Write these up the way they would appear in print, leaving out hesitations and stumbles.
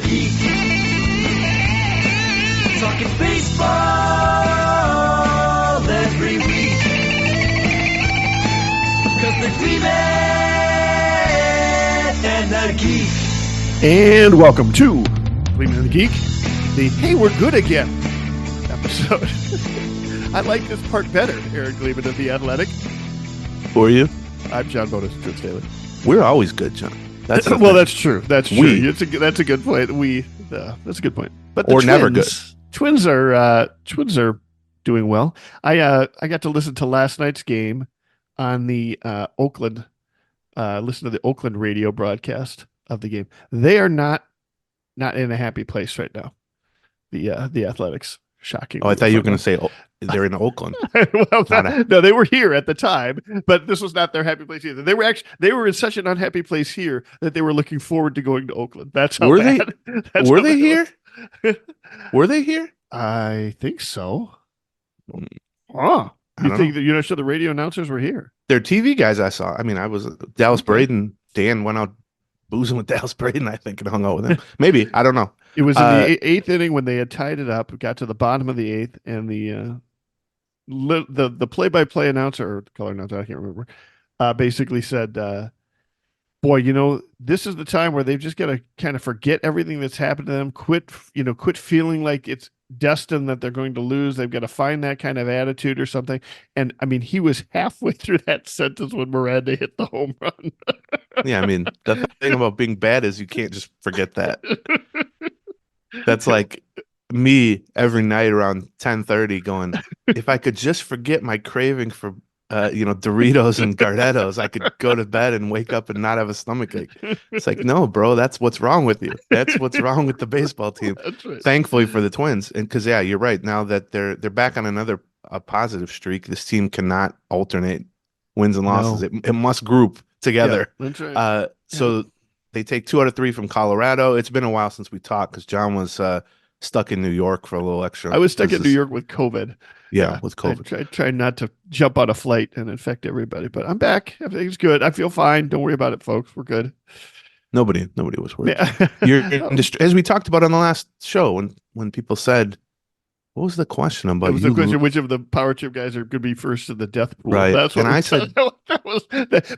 Geek. Talking baseball every week. Cause the Gleeman and the Geek. And welcome to Gleeman and the Geek, the Hey We're Good Again episode. I like this part better, Aaron Gleeman of The Athletic. Who are you? I'm John Bonus, Joe Staley. We're always good, John. That's well, that's true. That's true. We. That's a good point. That's a good point. But the Or twins, never good. Twins are doing well. I got to listen to last night's game on the Oakland. Listen to the Oakland radio broadcast of the game. They are not in a happy place right now. The Athletics. Shocking. Oh, I thought you were going to say they're in Oakland. Well, no, they were here at the time, but this was not their happy place either. They were in such an unhappy place here that they were looking forward to going to Oakland. That's how Were bad. Were they here? Were they here? I think so. I You don't think that sure the radio announcers were here? They're TV guys I saw. I mean, I was Dallas Braden. Dan went out boozing with Dallas Braden, I think, and hung out with him. Maybe. I don't know. It was in the eighth inning when they had tied it up. Got to the bottom of the eighth, and the play-by-play announcer or color announcer, I can't remember, basically said, "Boy, this is the time where they've just got to kind of forget everything that's happened to them. Quit feeling like it's destined that they're going to lose. They've got to find that kind of attitude or something." And I mean, he was halfway through that sentence when Miranda hit the home run. Yeah, I mean, the thing about being bad is you can't just forget that. That's like me every night around 10:30 going, if I could just forget my craving for Doritos and Gardettos, I could go to bed and wake up and not have a stomachache. It's like, no, bro, that's what's wrong with you. That's what's wrong with the baseball team. That's right. Thankfully for the Twins, and because you're right. Now that they're back on another positive streak, this team cannot alternate wins and losses. No. It must group together. Yeah, that's right. So they take 2 out of 3 from Colorado. It's been a while since we talked because John was stuck in New York for a little extra. I was stuck in New York with COVID. Yeah, with COVID. I tried not to jump on a flight and infect everybody, but I'm back. Everything's good. I feel fine. Don't worry about it, folks. We're good. Nobody was worried. Yeah. As we talked about on the last show, when people said, what was the question about? It was the question: which of the power chip guys are going to be first in the death pool? Right. That's what And I said. That was.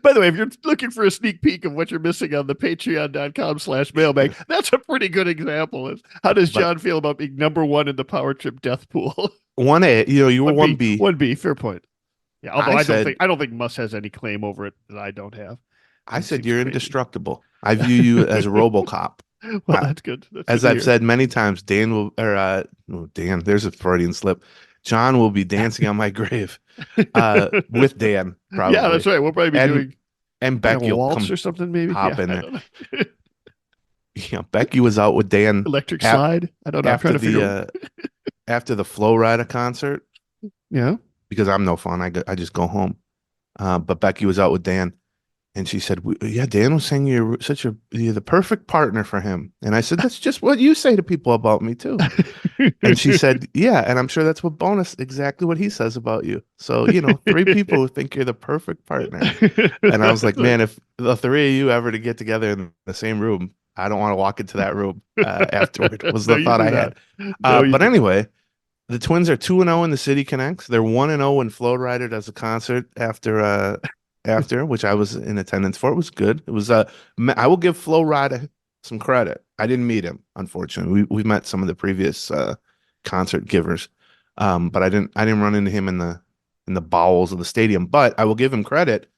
By the way, if you're looking for a sneak peek of what you're missing on the Patreon.com/mailbag, that's a pretty good example. How does John feel about being number one in the power chip death pool? 1A, you were 1B. 1B, fair point. Yeah, although I don't think Muss has any claim over it that I don't have. I said you're indestructible. I view you as a RoboCop. Well, that's good. As I've said many times, Dan, there's a Freudian slip. John will be dancing on my grave with Dan, probably. Yeah, that's right. We'll probably be doing and Becky a will waltz come or something, maybe. hop in there. Yeah, Becky was out with Dan. Electric slide. I don't know. After after the Flow Rida concert. Yeah, because I'm no fun. I just go home. But Becky was out with Dan. And she said, "Yeah, Dan was saying you're the perfect partner for him." And I said, "That's just what you say to people about me too." And she said, "Yeah, and I'm sure that's exactly what he says about you." So 3 people who think you're the perfect partner. And I was like, "Man, if the 3 of you ever to get together in the same room, I don't want to walk into that room afterward." Was the thought I had. But anyway, the Twins are 2-0 in the City Connects. They're 1-0 when Flow Rider does a concert after which I was in attendance for. It was good. It was I will give Flo Rida some credit. I didn't meet him, unfortunately. We met some of the previous concert givers, but I didn't run into him in the bowels of the stadium. But I will give him credit.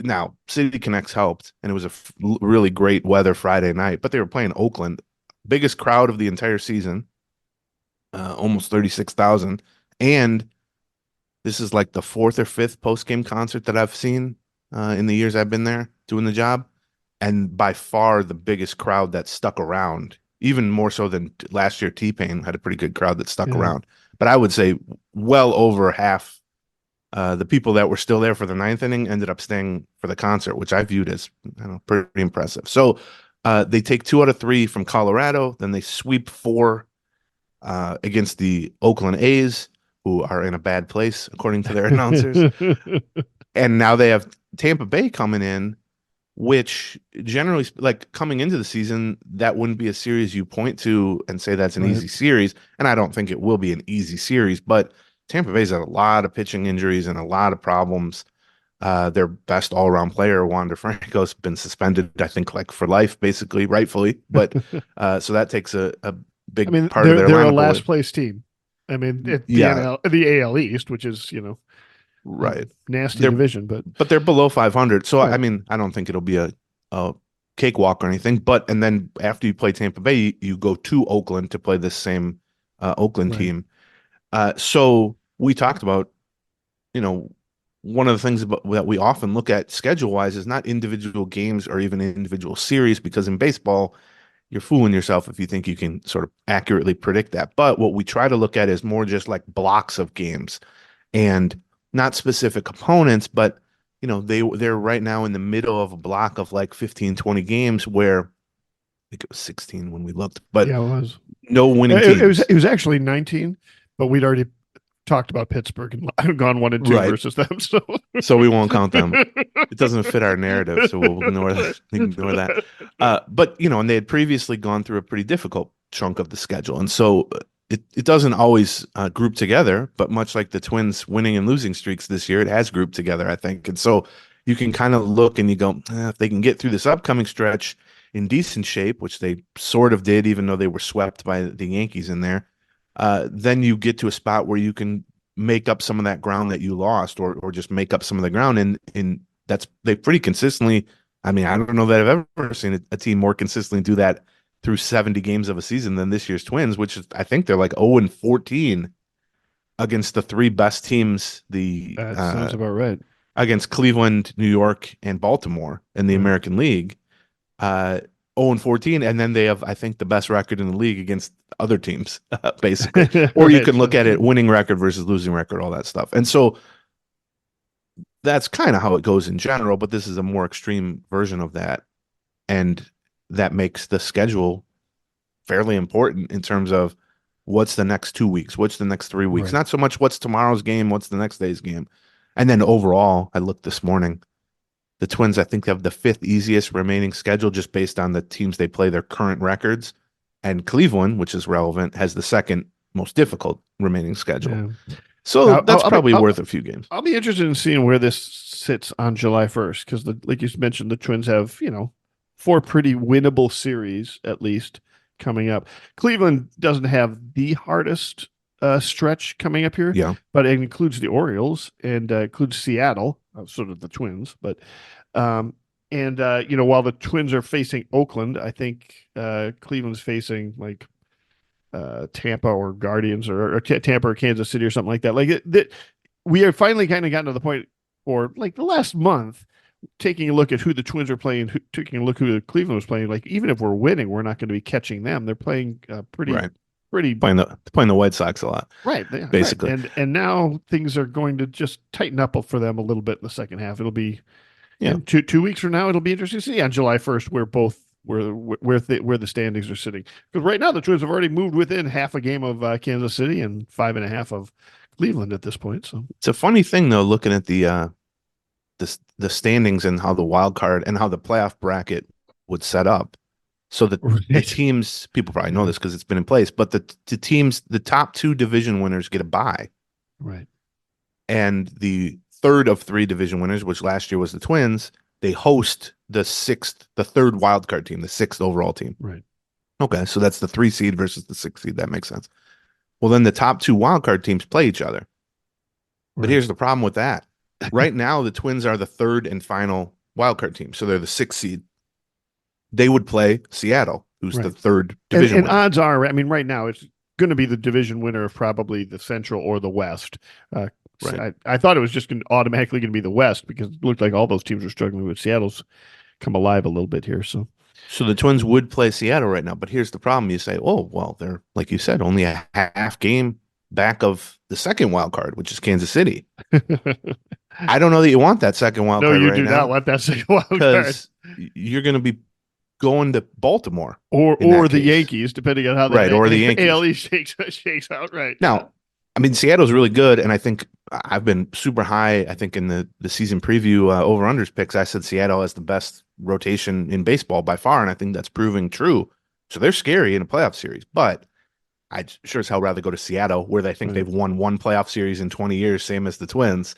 Now, City Connects helped, and it was a really great weather Friday night. But they were playing Oakland, biggest crowd of the entire season, almost 36,000, and this is like the 4th or 5th post-game concert that I've seen in the years I've been there doing the job. And by far the biggest crowd that stuck around, even more so than last year. T-Pain had a pretty good crowd that stuck around. But I would say well over half the people that were still there for the 9th inning ended up staying for the concert, which I viewed as pretty impressive. So they take 2 out of 3 from Colorado. Then they sweep 4 against the Oakland A's, who are in a bad place, according to their announcers. And now they have Tampa Bay coming in which generally, like coming into the season, that wouldn't be a series you point to and say that's an Right. easy series. And I don't think it will be an easy series, but Tampa Bay's had a lot of pitching injuries and a lot of problems. Their best all-around player, Wander Franco's been suspended, I think, like for life, basically, rightfully. But so that takes a I big mean, part of their they're a lineup last away. place team. I mean, at Yeah, the AL East, which is right. nasty They're division, but but they're below 500. So I right, mean, I don't think it'll be a cakewalk or anything. But and then after you play Tampa Bay, you go to Oakland to play this same Oakland right, team. So we talked about, you know, one of the things that we often look at schedule wise is not individual games or even individual series, because in baseball, you're fooling yourself if you think you can sort of accurately predict that. But what we try to look at is more just like blocks of games and not specific opponents, but they're right now in the middle of a block of like 15, 20 games where I think it was 16 when we looked, but yeah, it was. no winning It was teams. actually 19, but we'd already talked about Pittsburgh and gone 1-2 Right. versus them. So So we won't count them. It doesn't fit our narrative, so we'll ignore that. Ignore that. But and they had previously gone through a pretty difficult chunk of the schedule, and so it doesn't always group together. But much like the Twins winning and losing streaks this year, it has grouped together, I think. And so you can kind of look and you go, if they can get through this upcoming stretch in decent shape, which they sort of did, even though they were swept by the Yankees in there, then you get to a spot where you can make up some of that ground that you lost, or just make up some of the ground. And that's they pretty consistently. I mean, I don't know that I've ever seen a team more consistently do that through 70 games of a season than this year's Twins, which is, I think they're like 0-14 against the three best teams, that sounds about right. against Cleveland, New York, and Baltimore in the Right. American League. 0-14, and then they have, I think, the best record in the league against other teams, basically. Or you Right, can look that's at it true. winning record versus losing record, all that stuff. And so that's kind of how it goes in general, but this is a more extreme version of that. And that makes the schedule fairly important in terms of what's the next 2 weeks, what's the next 3 weeks, Right. not so much what's tomorrow's game, what's the next day's game. And then overall, I looked this morning, the Twins, I think, have the fifth easiest remaining schedule just based on the teams they play, their current records. And Cleveland, which is relevant, has the second most difficult remaining schedule. Yeah. So Now, that's probably worth a few games. I'll be interested in seeing where this sits on July 1st, because like you mentioned, the Twins have, 4 pretty winnable series at least coming up. Cleveland doesn't have the hardest stretch coming up here, Yeah. but it includes the Orioles and includes Seattle, sort of the Twins. But while the Twins are facing Oakland, I think Cleveland's facing like Tampa or Guardians or Tampa or Kansas City or something like that. We are finally kind of gotten to the point, or like the last month, taking a look at who the Twins are playing, taking a look who the Cleveland was playing. Like, even if we're winning, we're not going to be catching them. They're playing pretty playing the White Sox a lot, right, basically. right. And now things are going to just tighten up for them a little bit in the second half. It'll be in 2 weeks from now. It'll be interesting to see on July 1st where the standings are sitting, because right now the Twins have already moved within half a game of Kansas City and 5.5 of Cleveland at this point. So it's a funny thing though, looking at the standings and how the wild card and how the playoff bracket would set up. So the teams, people probably know this because it's been in place, but the teams, the top 2 division winners get a bye. Right. And the third of 3 division winners, which last year was the Twins, they host the third wild card team, the 6th overall team. Right. Okay, so that's the 3 seed versus the 6 seed. That makes sense. Well, then the top 2 wild card teams play each other. But here's the problem with that. Right now, the Twins are the 3rd and final wild card team, so they're the 6th seed. They would play Seattle, who's the 3rd division and winner. odds are, I mean, right now it's going to be the division winner of probably the Central or the West. Right. I thought it was just automatically going to be the West, because it looked like all those teams were struggling, with Seattle's come alive a little bit here. So the Twins would play Seattle right now, but here's the problem. You say, oh, well, they're, like you said, only a half game back of the second wild card, which is Kansas City. I don't know that you want that second wild card right now. No, you do not want that second wild card. Because you're going to be going to Baltimore. Or the Yankees, depending on how the or the Yankees. AL East shakes out. Right. Now, I mean, Seattle's really good, and I think I've been super high. I think in the season preview over-unders picks, I said Seattle has the best rotation in baseball by far, and I think that's proving true. So they're scary in a playoff series, but I'd sure as hell rather go to Seattle, where they think they've won one playoff series in 20 years, same as the Twins,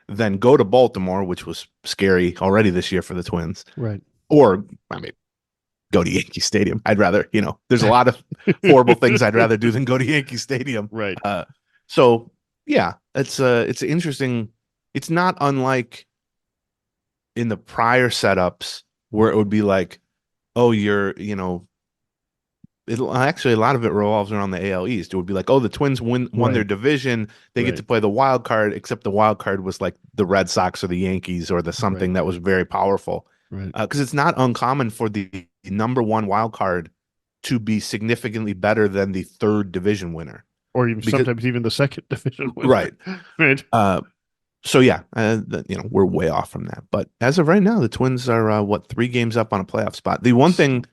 than go to Baltimore, which was scary already this year for the Twins. Right. Or, I mean, go to Yankee Stadium. I'd rather, there's a lot of horrible things I'd rather do than go to Yankee Stadium. Right. So yeah, it's interesting. It's not unlike in the prior setups where it would be like, oh, actually a lot of it revolves around the AL East. It would be like, oh, the Twins won their division. They get to play the wild card, except the wild card was like the Red Sox or the Yankees or the something that was very powerful. Right. Because it's not uncommon for the number one wild card to be significantly better than the third division winner. Or sometimes even the second division winner. Right. Right. So yeah, we're way off from that. But as of right now, the Twins are 3 games up on a playoff spot. The one thing,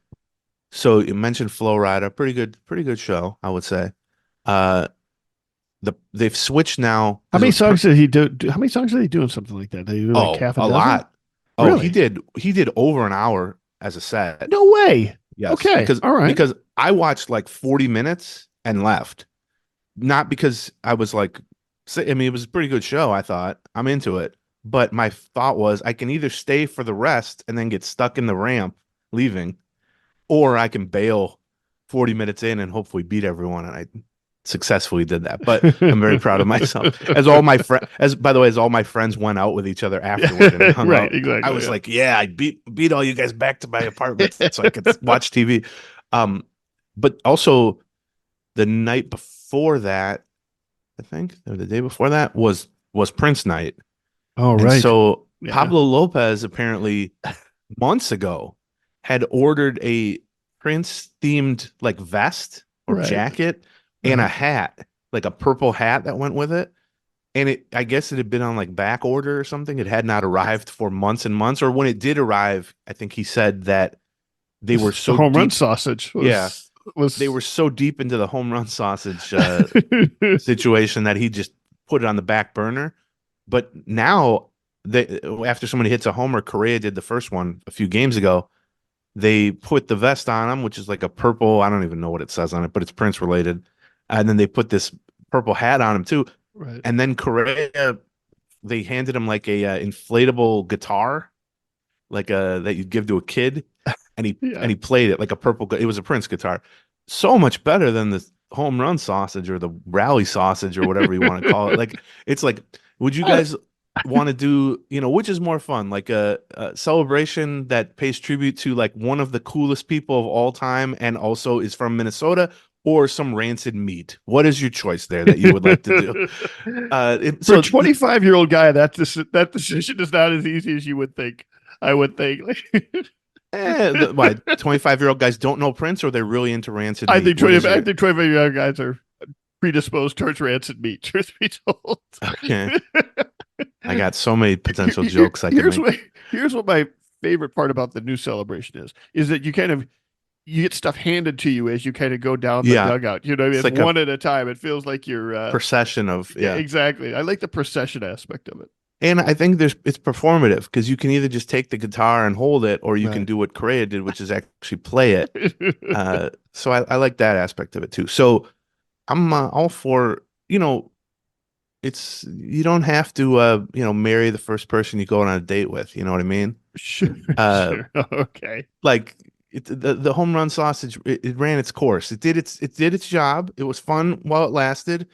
so you mentioned Flow Rider, pretty good show, I would say. They've switched now. How many songs did he do? How many songs did he do in something like that? Did he do like half a dozen? Lot. Oh, really? He did over an hour as a set. No way. Yes. Okay. All right. Because I watched like 40 minutes and left. Not because I was like, I mean, it was a pretty good show, I thought. I'm into it. But my thought was I can either stay for the rest and then get stuck in the ramp leaving, or I can bail 40 minutes in and hopefully beat everyone. And I successfully did that. But I'm very proud of myself. As all my friends went out with each other afterward and hung out. Exactly. I was like, yeah, I beat all you guys back to my apartment so I could watch TV. But also the night before that, I think, or the day before that was Prince night. Oh, and right. So Pablo Lopez apparently months ago had ordered a Prince themed like vest or jacket and a hat, like a purple hat that went with it. And I guess it had been on like back order or something. It had not arrived for months and months. Or when it did arrive, I think he said that they were so home run sausage. They were so deep into the home run sausage situation that he just put it on the back burner. But now, after somebody hits a homer, Correa did the first one a few games ago. They put the vest on him, which is like a purple. I don't even know what it says on it, but it's Prince related. And then they put this purple hat on him too. Right. And then Correa, they handed him like a inflatable guitar, like that you'd give to a kid. And he played it like a purple. It was a Prince guitar, so much better than the home run sausage or the rally sausage or whatever you want to call it. Like it's like, would you guys want to do? Which is more fun, like a celebration that pays tribute to like one of the coolest people of all time and also is from Minnesota, or some rancid meat? What is your choice there that you would like to do? For a 25-year-old guy, that decision is not as easy as you would think. I would think. Why 25-year-old guys don't know Prince, or they're really into rancid meat? I think 25-year-old guys are predisposed towards rancid meat, truth be told. Okay. I got so many potential jokes I can make. Here's what my favorite part about the new celebration is that you get stuff handed to you as you kind of go down the dugout. It's like one at a time. It feels like you're procession of exactly. I like the procession aspect of it. And I think it's performative because you can either just take the guitar and hold it, or you can do what Correa did, which is actually play it. So I like that aspect of it too. So I'm all for, it's, you don't have to, marry the first person you go on a date with. You know what I mean? Sure. Sure. Okay. Like the home run sausage, it ran its course. It did its job. It was fun while it lasted.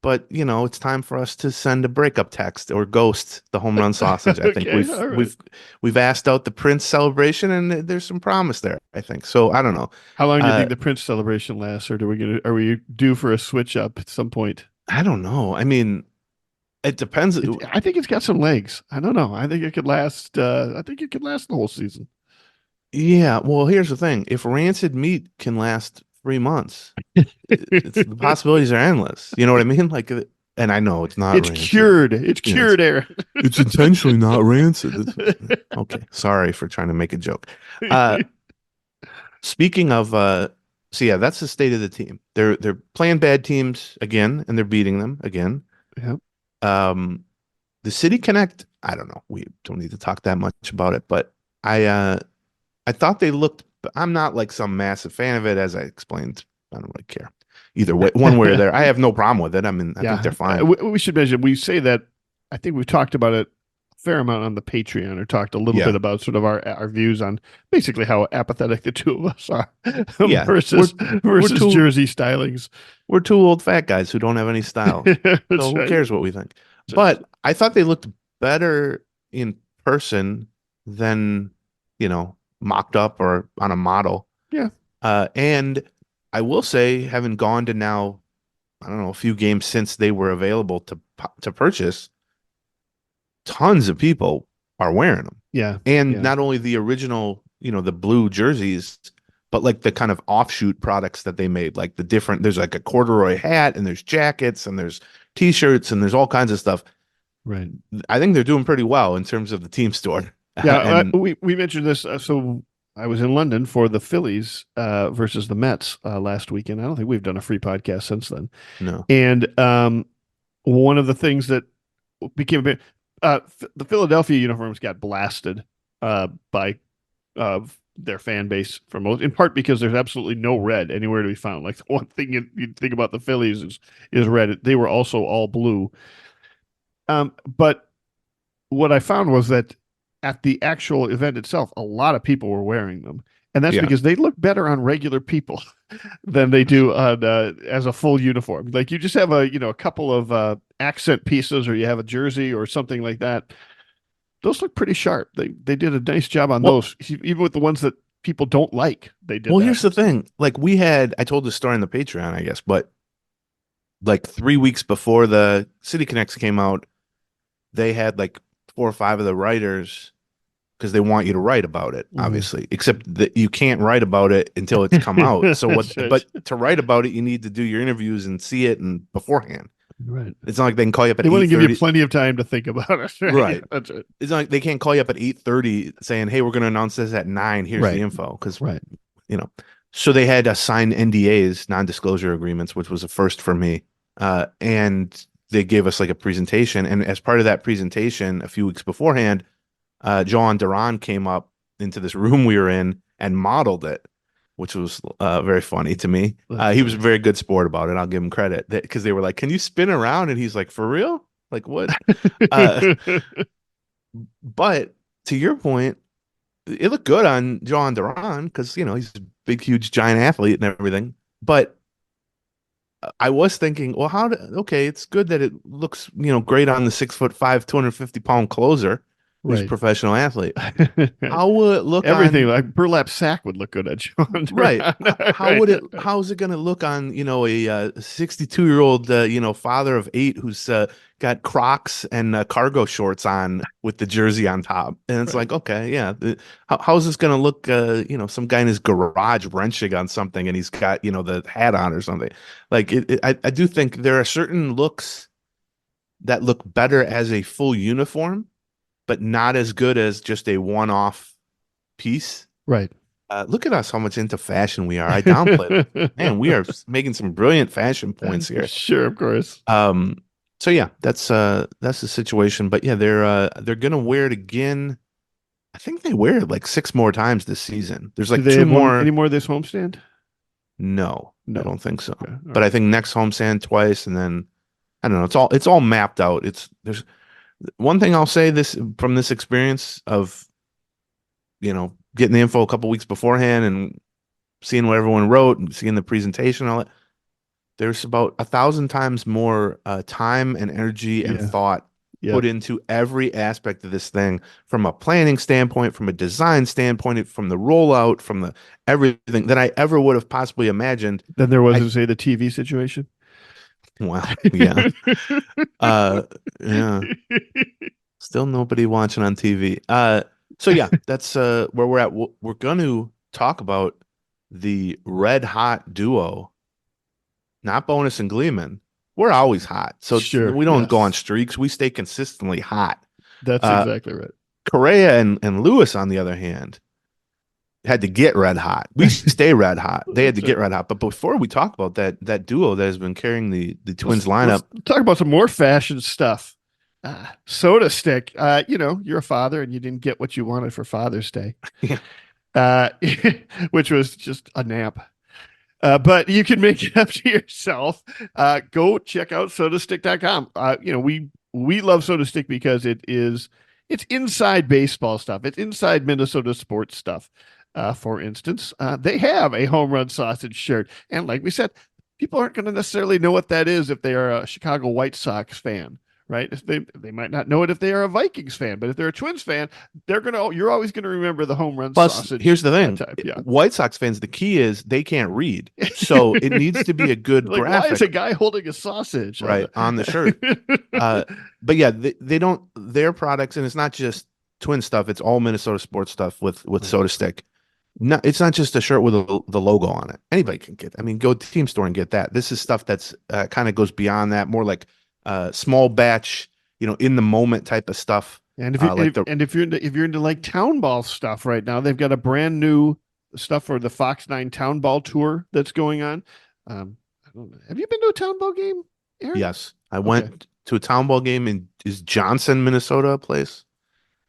But it's time for us to send a breakup text or ghost the home run sausage. I think we've asked out the Prince celebration, and there's some promise there, I think. So I don't know. How long do you think the Prince celebration lasts, or are we due for a switch up at some point? I don't know. I mean, it depends. I think it's got some legs. I don't know. I think it could last. I think it could last the whole season. Yeah. Well, here's the thing: if rancid meat can last 3 months, the possibilities are endless. You know what I mean? Like, and I know it's not. It's rancid. Cured. It's cured, Aaron. It's intentionally not rancid. Okay, sorry for trying to make a joke. Speaking of So yeah, that's the state of the team. They're playing bad teams again, and they're beating them again. Yep. The City Connect, I don't know. We don't need to talk that much about it, but I thought they looked. I'm not like some massive fan of it, as I explained. I don't really care either way, one way or there. I have no problem with it. I mean, I think they're fine. We should mention, we say that, I think we've talked about it a fair amount on the Patreon, or talked a little bit about sort of our views on basically how apathetic the two of us are Yeah, versus we're two, jersey stylings. We're two old fat guys who don't have any style. So who cares what we think? But I thought they looked better in person than, mocked up or on a model. Yeah. And I will say, having gone to now, I don't know, a few games since they were available to purchase, tons of people are wearing them. Yeah. And not only the original, the blue jerseys, but like the kind of offshoot products that they made, like there's like a corduroy hat, and there's jackets, and there's t-shirts, and there's all kinds of stuff. Right. I think they're doing pretty well in terms of the team store. Yeah. We mentioned this. So I was in London for the Phillies versus the Mets last weekend. I don't think we've done a free podcast since then. No. And one of the things that became a bit, the Philadelphia uniforms got blasted by their fan base, in part because there's absolutely no red anywhere to be found. Like, the one thing you think about the Phillies is red. They were also all blue. But what I found was that at the actual event itself, a lot of people were wearing them. And that's because they look better on regular people than they do on as a full uniform. Like, you just have a couple of accent pieces, or you have a jersey or something like that. Those look pretty sharp. They did a nice job on those, even with the ones that people don't like. They did. Well, here's the thing. Like, I told this story on the Patreon, I guess, but like 3 weeks before the City Connects came out, they had like 4 or 5 of the writers, because they want you to write about it, obviously, except that you can't write about it until it's come out. So but to write about it, you need to do your interviews and see it and beforehand. Right. It's not like they can call you up at 8:30. They want to give you plenty of time to think about it. Right. That's it. It's not like they can't call you up at 8:30 saying, "Hey, we're going to announce this at 9. Here's the info." Because, so they had to sign NDAs, non-disclosure agreements, which was a first for me. And they gave us like a presentation. And as part of that presentation, a few weeks beforehand, John Duran came up into this room we were in and modeled it, which was very funny to me. He was a very good sport about it. I'll give him credit, because they were like, "Can you spin around?" And he's like, "For real? Like, what?" But to your point, it looked good on John Duran, because he's a big, huge, giant athlete and everything. But I was thinking, well, okay, it's good that it looks great on the 6'5", 250-pound closer. Who's a professional athlete. How will it look? Everything like burlap sack would look good at John. Right. How's it going to look on, a 62-year-old, father of 8 who's got Crocs and cargo shorts on with the jersey on top? And it's like, okay, yeah. How's this going to look? Some guy in his garage wrenching on something, and he's got, the hat on or something. Like, I do think there are certain looks that look better as a full uniform, but not as good as just a one-off piece. Right. Look at us, how much into fashion we are. I downplayed it. Man, we are making some brilliant fashion points here. Sure, of course. So yeah, that's the situation. But yeah, they're gonna wear it again. I think they wear it like 6 more times this season. There's like 2 more. Any more this homestand? No, I don't think so. Okay. But I think next homestand twice, and then I don't know. It's all mapped out. There's one thing I'll say from this experience of, getting the info a couple weeks beforehand and seeing what everyone wrote and seeing the presentation, all that. There's about 1,000 times more time and energy and thought put into every aspect of this thing, from a planning standpoint, from a design standpoint, from the rollout, from the everything that I ever would have possibly imagined. Then there was, say, the TV situation. Well, yeah. Yeah. Still nobody watching on TV. So yeah, that's where we're at. We're going to talk about the red hot duo, not Bonus and Gleeman. We're always hot. So we don't go on streaks. We stay consistently hot. That's exactly right. Correa and Lewis, on the other hand, had to get red hot. We stay red hot. They had to get red hot. But before we talk about that duo that has been carrying the Twins lineup, let's talk about some more fashion stuff. Soda Stick. You're a father and you didn't get what you wanted for Father's Day. Yeah. Which was just a nap. But you can make it up to yourself. Go check out sodastick.com. We love Soda Stick because it's inside baseball stuff. It's inside Minnesota sports stuff. For instance, they have a home run sausage shirt. And like we said, people aren't going to necessarily know what that is if they are a Chicago White Sox fan. Right? If they might not know it if they are a Vikings fan, but if they're a Twins fan, you're always going to remember the home run sausage. Here's the thing: yeah. White Sox fans, the key is they can't read, so it needs to be a good like, graphic. Why is a guy holding a sausage on the shirt? But yeah, they don't their products, and it's not just Twin stuff; it's all Minnesota sports stuff with Soda Stick. No, it's not just a shirt with the logo on it. Anybody can get. I mean, go to Team Store and get that. This is stuff that's kind of goes beyond that, more like small batch, in the moment type of stuff. And if you're into like town ball stuff right now, they've got a brand new stuff for the Fox 9 Town Ball tour that's going on. I don't know. Have you been to a town ball game, Aaron? Yes, I went to a town ball game in Johnson, Minnesota, a place.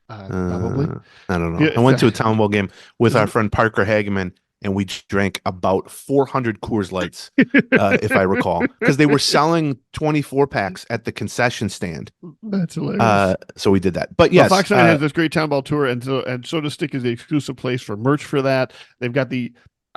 Probably. I don't know. I went to a town ball game with our friend Parker Hageman, and we drank about 400 Coors Lights, if I recall, because they were selling 24 packs at the concession stand. That's hilarious. So we did that. But yes, Fox 9 has this great town ball tour, and Soda Stick is the exclusive place for merch for that. They've got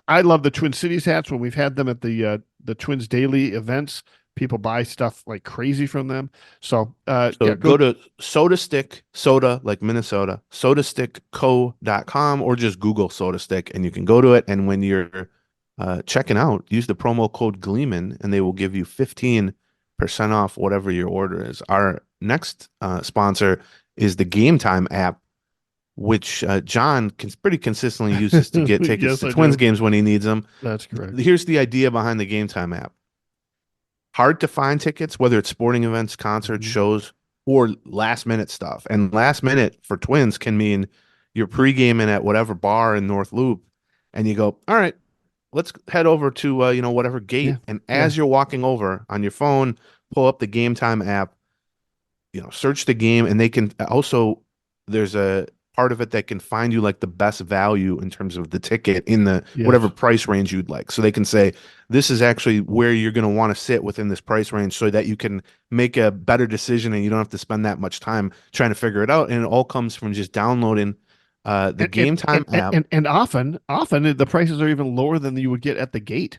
I love the Twin Cities hats when we've had them at the Twins Daily events. People buy stuff like crazy from them. So go to Soda Stick, soda like Minnesota, sodastickco.com, or just Google Soda Stick and you can go to it. And when you're checking out, use the promo code Gleeman and they will give you 15% off whatever your order is. Our next sponsor is the Game Time app, which John pretty consistently uses to get tickets to Twins games when he needs them. That's correct. Here's the idea behind the Game Time app. Hard to find tickets, whether it's sporting events, concerts, shows, or last minute stuff. And last minute for Twins can mean you're pre-gaming at whatever bar in North Loop and you go, all right, let's head over to whatever gate. Yeah. And as you're walking over on your phone, pull up the Game Time app, search the game, and they can also, there's a part of it that can find you like the best value in terms of the ticket in the whatever price range you'd like. So they can say, this is actually where you're going to want to sit within this price range so that you can make a better decision and you don't have to spend that much time trying to figure it out. And it all comes from just downloading the Game Time app. And often the prices are even lower than you would get at the gate.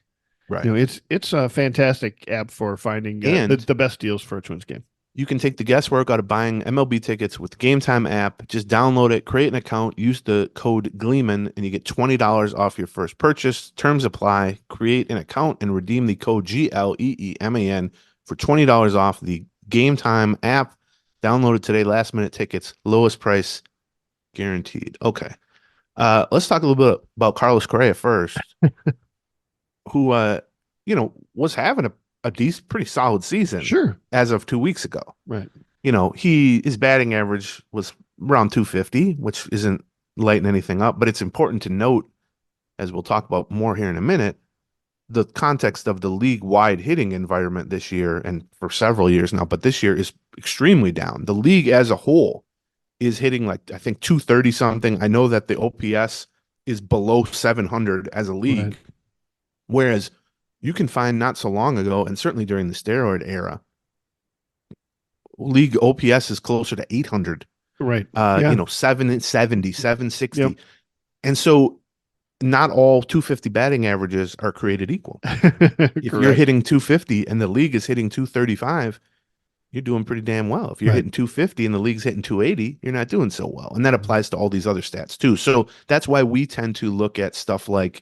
Right. It's a fantastic app for finding the best deals for a Twins game. You can take the guesswork out of buying MLB tickets with the Game Time app. Just download it, create an account, use the code Gleeman, and you get $20 off your first purchase. Terms apply. Create an account and redeem the code GLEEMAN for $20 off the Game Time app. Download it today. Last minute tickets, lowest price guaranteed. Okay. Let's talk a little bit about Carlos Correa first, who was having a pretty solid season. Sure. As of 2 weeks ago. Right. His batting average was around 250, which isn't lighting anything up, but it's important to note, as we'll talk about more here in a minute, the context of the league-wide hitting environment this year and for several years now, but this year is extremely down. The league as a whole is hitting like, I think 230 something. I know that the OPS is below 700 as a league, right. Whereas you can find not so long ago, and certainly during the steroid era, league OPS is closer to 800. Right. 770, 760. Yep. And so not all 250 batting averages are created equal. If you're hitting 250 and the league is hitting 235, you're doing pretty damn well. If you're hitting 250 and the league's hitting 280, you're not doing so well. And that applies to all these other stats too. So that's why we tend to look at stuff like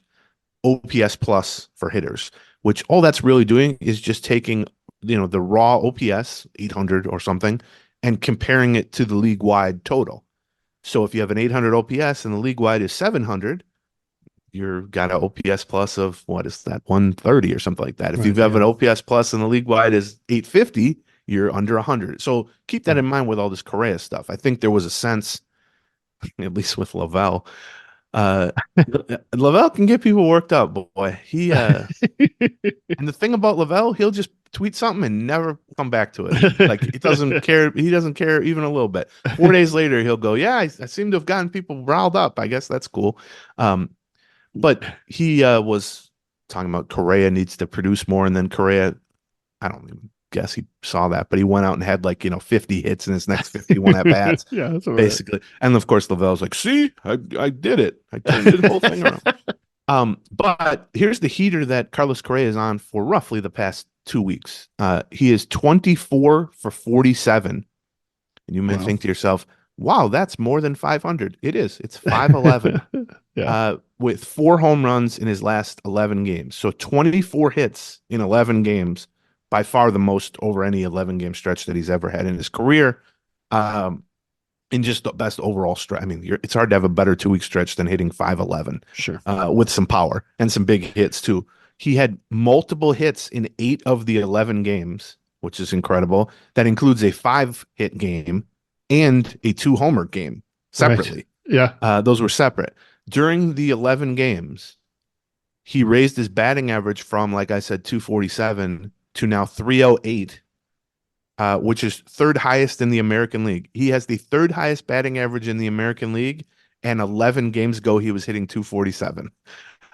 OPS plus for hitters, which all that's really doing is just taking, the raw OPS, 800 or something, and comparing it to the league-wide total. So if you have an 800 OPS and the league-wide is 700, you've got an OPS plus of, what is that, 130 or something like that. If you have an OPS plus and the league-wide is 850, you're under 100. So keep that in mind with all this Correa stuff. I think there was a sense, at least with Lavelle, Lavelle can get people worked up, boy. And the thing about Lavelle, he'll just tweet something and never come back to it. Like he doesn't care. He doesn't care even a little bit. 4 days later, he'll go, "Yeah, I seem to have gotten people riled up. I guess that's cool." But he was talking about Correa needs to produce more, and then Correa, I don't even guess he saw that, but he went out and had 50 hits in his next 51 at bats, Yeah, that's all right. basically. And of course, Lavelle's like, "See, I did it. I turned the whole thing around." But here's the heater that Carlos Correa is on for roughly the past 2 weeks. He is 24 for 47. And you may think to yourself, wow, that's more than 500. It is. It's 511. Yeah. With 4 home runs in his last 11 games. So 24 hits in 11 games, by far the most over any 11-game stretch that he's ever had in his career. In just the best overall stretch. I mean, it's hard to have a better 2-week stretch than hitting 511. Sure. With some power and some big hits too. He had multiple hits in 8 of the 11 games, which is incredible. That includes a 5-hit game and a 2-homer game separately. Right. Yeah. Those were separate. During the 11 games, he raised his batting average from, like I said, 247 to now 308. Which is third highest in the American League. He has the third highest batting average in the American League, and 11 games ago he was hitting 247.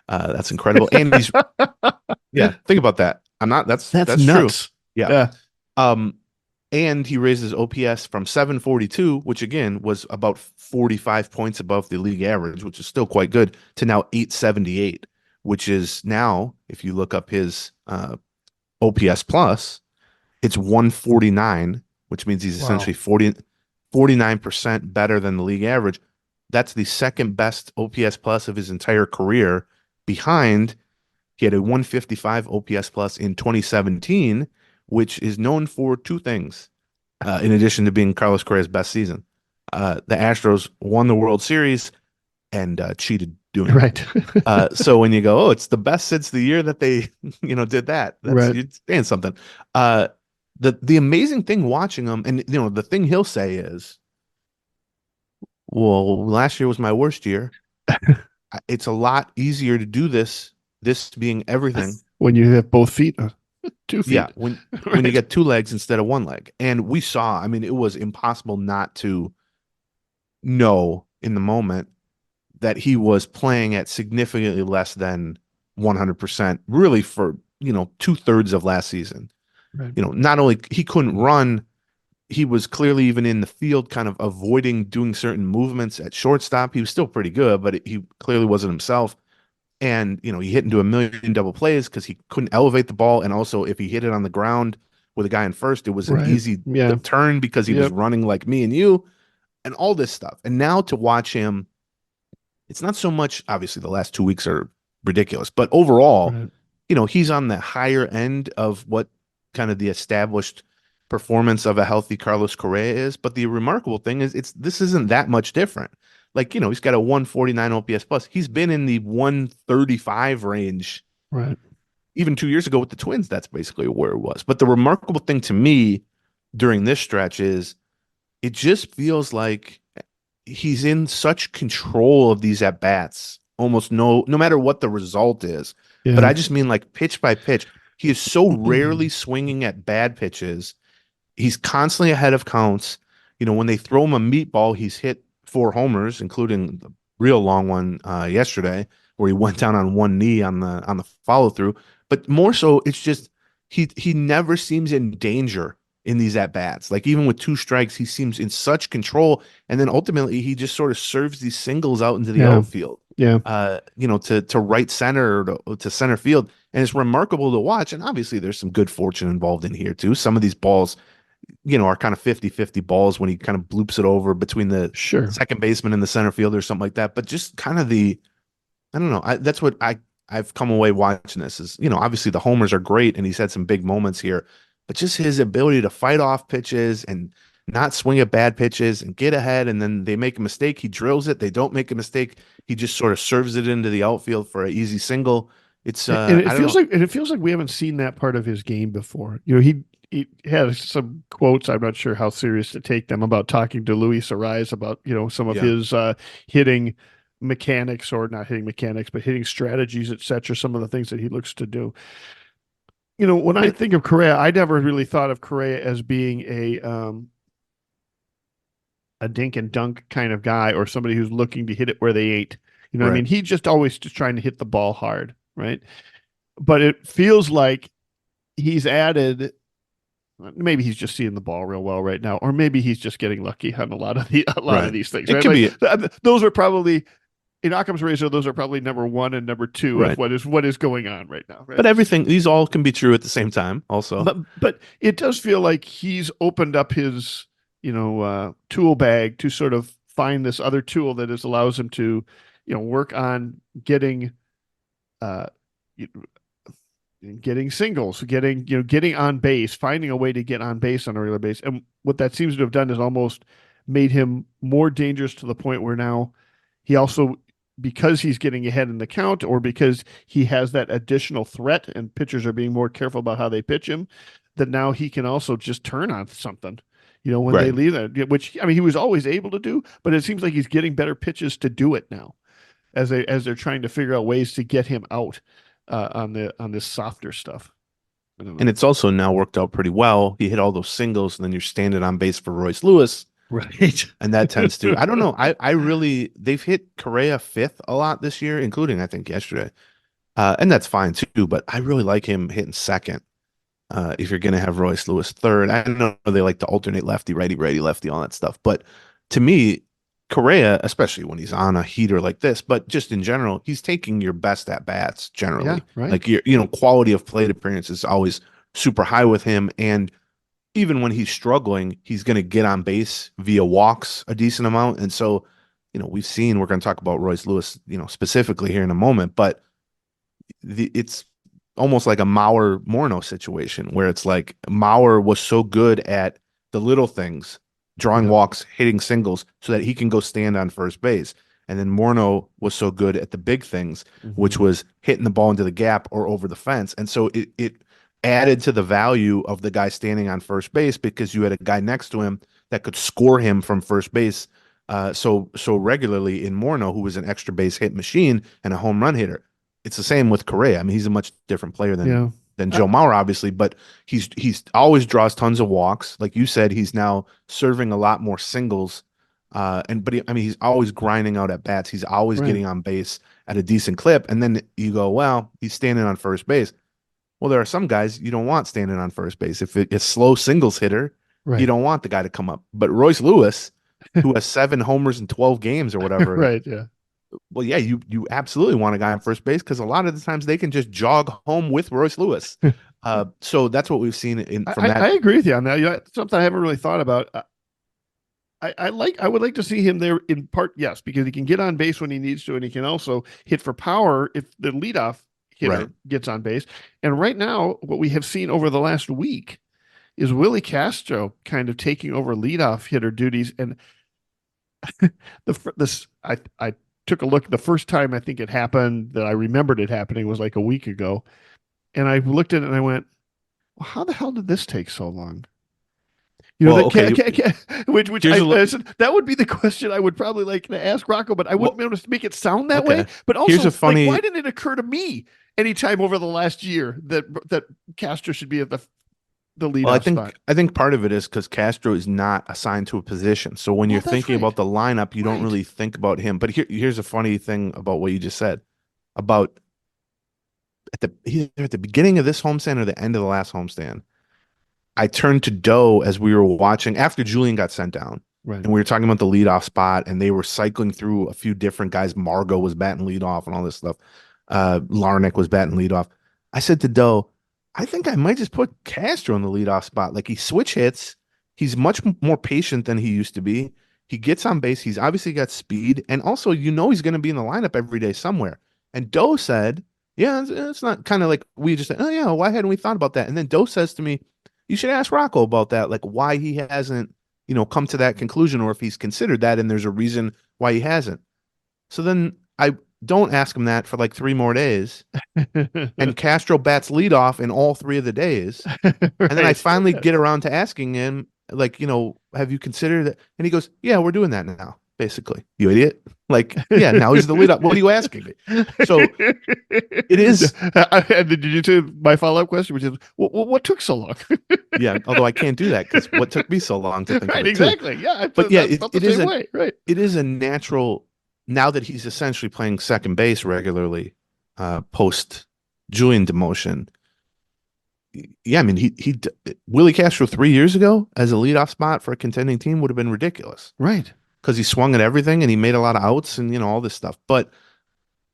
That's incredible. And he's think about that. That's nuts. True. Yeah. And he raises OPS from 742, which again was about 45 points above the league average, which is still quite good, to now 878, which is now, if you look up his OPS plus, it's 149, which means he's essentially 49% better than the league average. That's the second best OPS plus of his entire career. Behind, he had a 155 OPS plus in 2017, which is known for 2 things, in addition to being Carlos Correa's best season. The Astros won the World Series and cheated doing it. Right. So when you go, it's the best since the year that they, did that. Right. You're saying something. The amazing thing watching him, and the thing he'll say is, well, last year was my worst year. It's a lot easier to do this being everything. When you have both feet, 2 feet. Yeah, when you get 2 legs instead of 1 leg. And we saw, I mean, it was impossible not to know in the moment that he was playing at significantly less than 100%, really for, 2/3 of last season. Right. Not only he couldn't run, he was clearly even in the field kind of avoiding doing certain movements at shortstop. He was still pretty good, but he clearly wasn't himself. And, he hit into a million double plays because he couldn't elevate the ball. And also, if he hit it on the ground with a guy in first, it was an easy turn because he was running like me and you and all this stuff. And now to watch him, it's not so much, obviously, the last 2 weeks are ridiculous, but overall, he's on the higher end of what kind of the established performance of a healthy Carlos Correa is. But the remarkable thing is this isn't that much different. Like, he's got a 149 OPS plus. He's been in the 135 range. Right. Even 2 years ago with the Twins, that's basically where it was. But the remarkable thing to me during this stretch is it just feels like he's in such control of these at-bats, almost no matter what the result is. Yeah. But I just mean like pitch by pitch. He is so rarely swinging at bad pitches. He's constantly ahead of counts. When they throw him a meatball, he's hit 4 homers, including the real long one yesterday, where he went down on one knee on the follow through. But more so, it's just he never seems in danger in these at bats. Like even with 2 strikes, he seems in such control, and then ultimately he just sort of serves these singles out into the outfield. Yeah. To right center or to center field. And it's remarkable to watch. And obviously there's some good fortune involved in here too. Some of these balls, are kind of 50-50 balls when he kind of bloops it over between the second baseman and the center field or something like that. But just kind of I don't know. That's what I've come away watching this is, obviously the homers are great and he's had some big moments here, but just his ability to fight off pitches and not swing at bad pitches and get ahead. And then they make a mistake. He drills it. They don't make a mistake. He just sort of serves it into the outfield for an easy single. It's it feels like we haven't seen that part of his game before. He had some quotes. I'm not sure how serious to take them about talking to Luis Ariz about, some of his hitting mechanics, or not hitting mechanics, but hitting strategies, etc. Some of the things that he looks to do. When I think of Correa, I never really thought of Correa as being a dink and dunk kind of guy, or somebody who's looking to hit it where they ain't. What I Right. mean? He's just always just trying to hit the ball hard, right? But it feels like he's added. Maybe he's just seeing the ball real well right now, or maybe he's just getting lucky on a lot of Right. these things. It Right? could be Those are probably in Occam's razor. Those are probably number one and number two right. of what is going on right now. Right? But everything, these all can be true at the same time also. But it does feel like he's opened up his tool bag to sort of find this other tool that allows him to work on getting uh getting singles, getting on base, finding a way to get on base on a regular base. And what that seems to have done is almost made him more dangerous, to the point where now he also, because he's getting ahead in the count, or because he has that additional threat and pitchers are being more careful about how they pitch him, that now he can also just turn on something, when they Right. leave that, which, I mean, he was always able to do, but it seems like he's getting better pitches to do it now, as they're trying to figure out ways to get him out on this softer stuff. I don't know. And it's also now worked out pretty well. He hit all those singles, and then you're standing on base for Royce Lewis. Right. And that tends to, I don't know. I really, they've hit Correa fifth a lot this year, including, I think, yesterday. And that's fine too, but I really like him hitting second. If you're going to have Royce Lewis third, I know they like to alternate lefty, righty, lefty, all that stuff. But to me, Correa, especially when he's on a heater like this, but just in general, he's taking your best at bats generally. Yeah, right. Like your quality of plate appearance is always super high with him. And even when he's struggling, he's going to get on base via walks a decent amount. And so, we've seen, we're going to talk about Royce Lewis, specifically here in a moment, but it's almost like a Mauer Morneau situation, where it's like Mauer was so good at the little things, drawing walks, hitting singles, so that he can go stand on first base. And then Morneau was so good at the big things, which was hitting the ball into the gap or over the fence. And so it added to the value of the guy standing on first base, because you had a guy next to him that could score him from first base so regularly in Morneau, who was an extra base hit machine and a home run hitter. It's the same with Correa. I mean, he's a much different player than Joe Mauer, obviously, but he's always draws tons of walks. Like you said, he's now serving a lot more singles. He's always grinding out at bats. He's always getting on base at a decent clip. And then you go, well, he's standing on first base. Well, there are some guys you don't want standing on first base. If it's slow singles hitter, you don't want the guy to come up. But Royce Lewis, who has 7 homers in 12 games or whatever, right? Yeah. Well, yeah, you absolutely want a guy on first base, because a lot of the times they can just jog home with Royce Lewis. So that's what we've seen from that. I agree with you on that. That's something I haven't really thought about. I would like to see him there in part, yes, because he can get on base when he needs to, and he can also hit for power if the leadoff hitter gets on base. And right now, what we have seen over the last week is Willie Castro kind of taking over leadoff hitter duties. And I took a look. The first time I think it happened that I remembered it happening was like a week ago. And I looked at it and I went, well, how the hell did this take so long? Which I said, that would be the question I would probably like to ask Rocco, but I wouldn't be able to make it sound that way. But also, why didn't it occur to me anytime over the last year that Castro should be at the leadoff spot? I think part of it is because Castro is not assigned to a position. So when you're thinking about the lineup, you don't really think about him. But here's a funny thing about what you just said about either at the beginning of this homestand or the end of the last homestand. I turned to Doe as we were watching after Julian got sent down. Right. And we were talking about the leadoff spot, and they were cycling through a few different guys. Margot was batting leadoff and all this stuff. Larnick was batting leadoff. I said to Doe, I think I might just put Castro in the leadoff spot. Like, he switch hits. He's much more patient than he used to be. He gets on base. He's obviously got speed. And also, he's going to be in the lineup every day somewhere. And Doe said, yeah, it's not kind of like we just said, oh, yeah, why hadn't we thought about that? And then Doe says to me, you should ask Rocco about that, like why he hasn't, come to that conclusion, or if he's considered that and there's a reason why he hasn't. So then I don't ask him that for like 3 more days. And Castro bats leadoff in all 3 of the days. Right. And then I finally get around to asking him, like, have you considered it? And he goes, yeah, we're doing that now. basically. You idiot. Like, yeah, now he's the leadoff. What are you asking me? So it is. And did you say my follow-up question, which is, what took so long? Yeah, although I can't do that because what took me so long to think Right, of it too. exactly. Yeah, But yeah, I felt the same way. Right. It is a natural, now that he's essentially playing second base regularly, post Julian demotion. Yeah, I mean, Willie Castro 3 years ago as a leadoff spot for a contending team would have been ridiculous Right. because he swung at everything and he made a lot of outs and all this stuff. But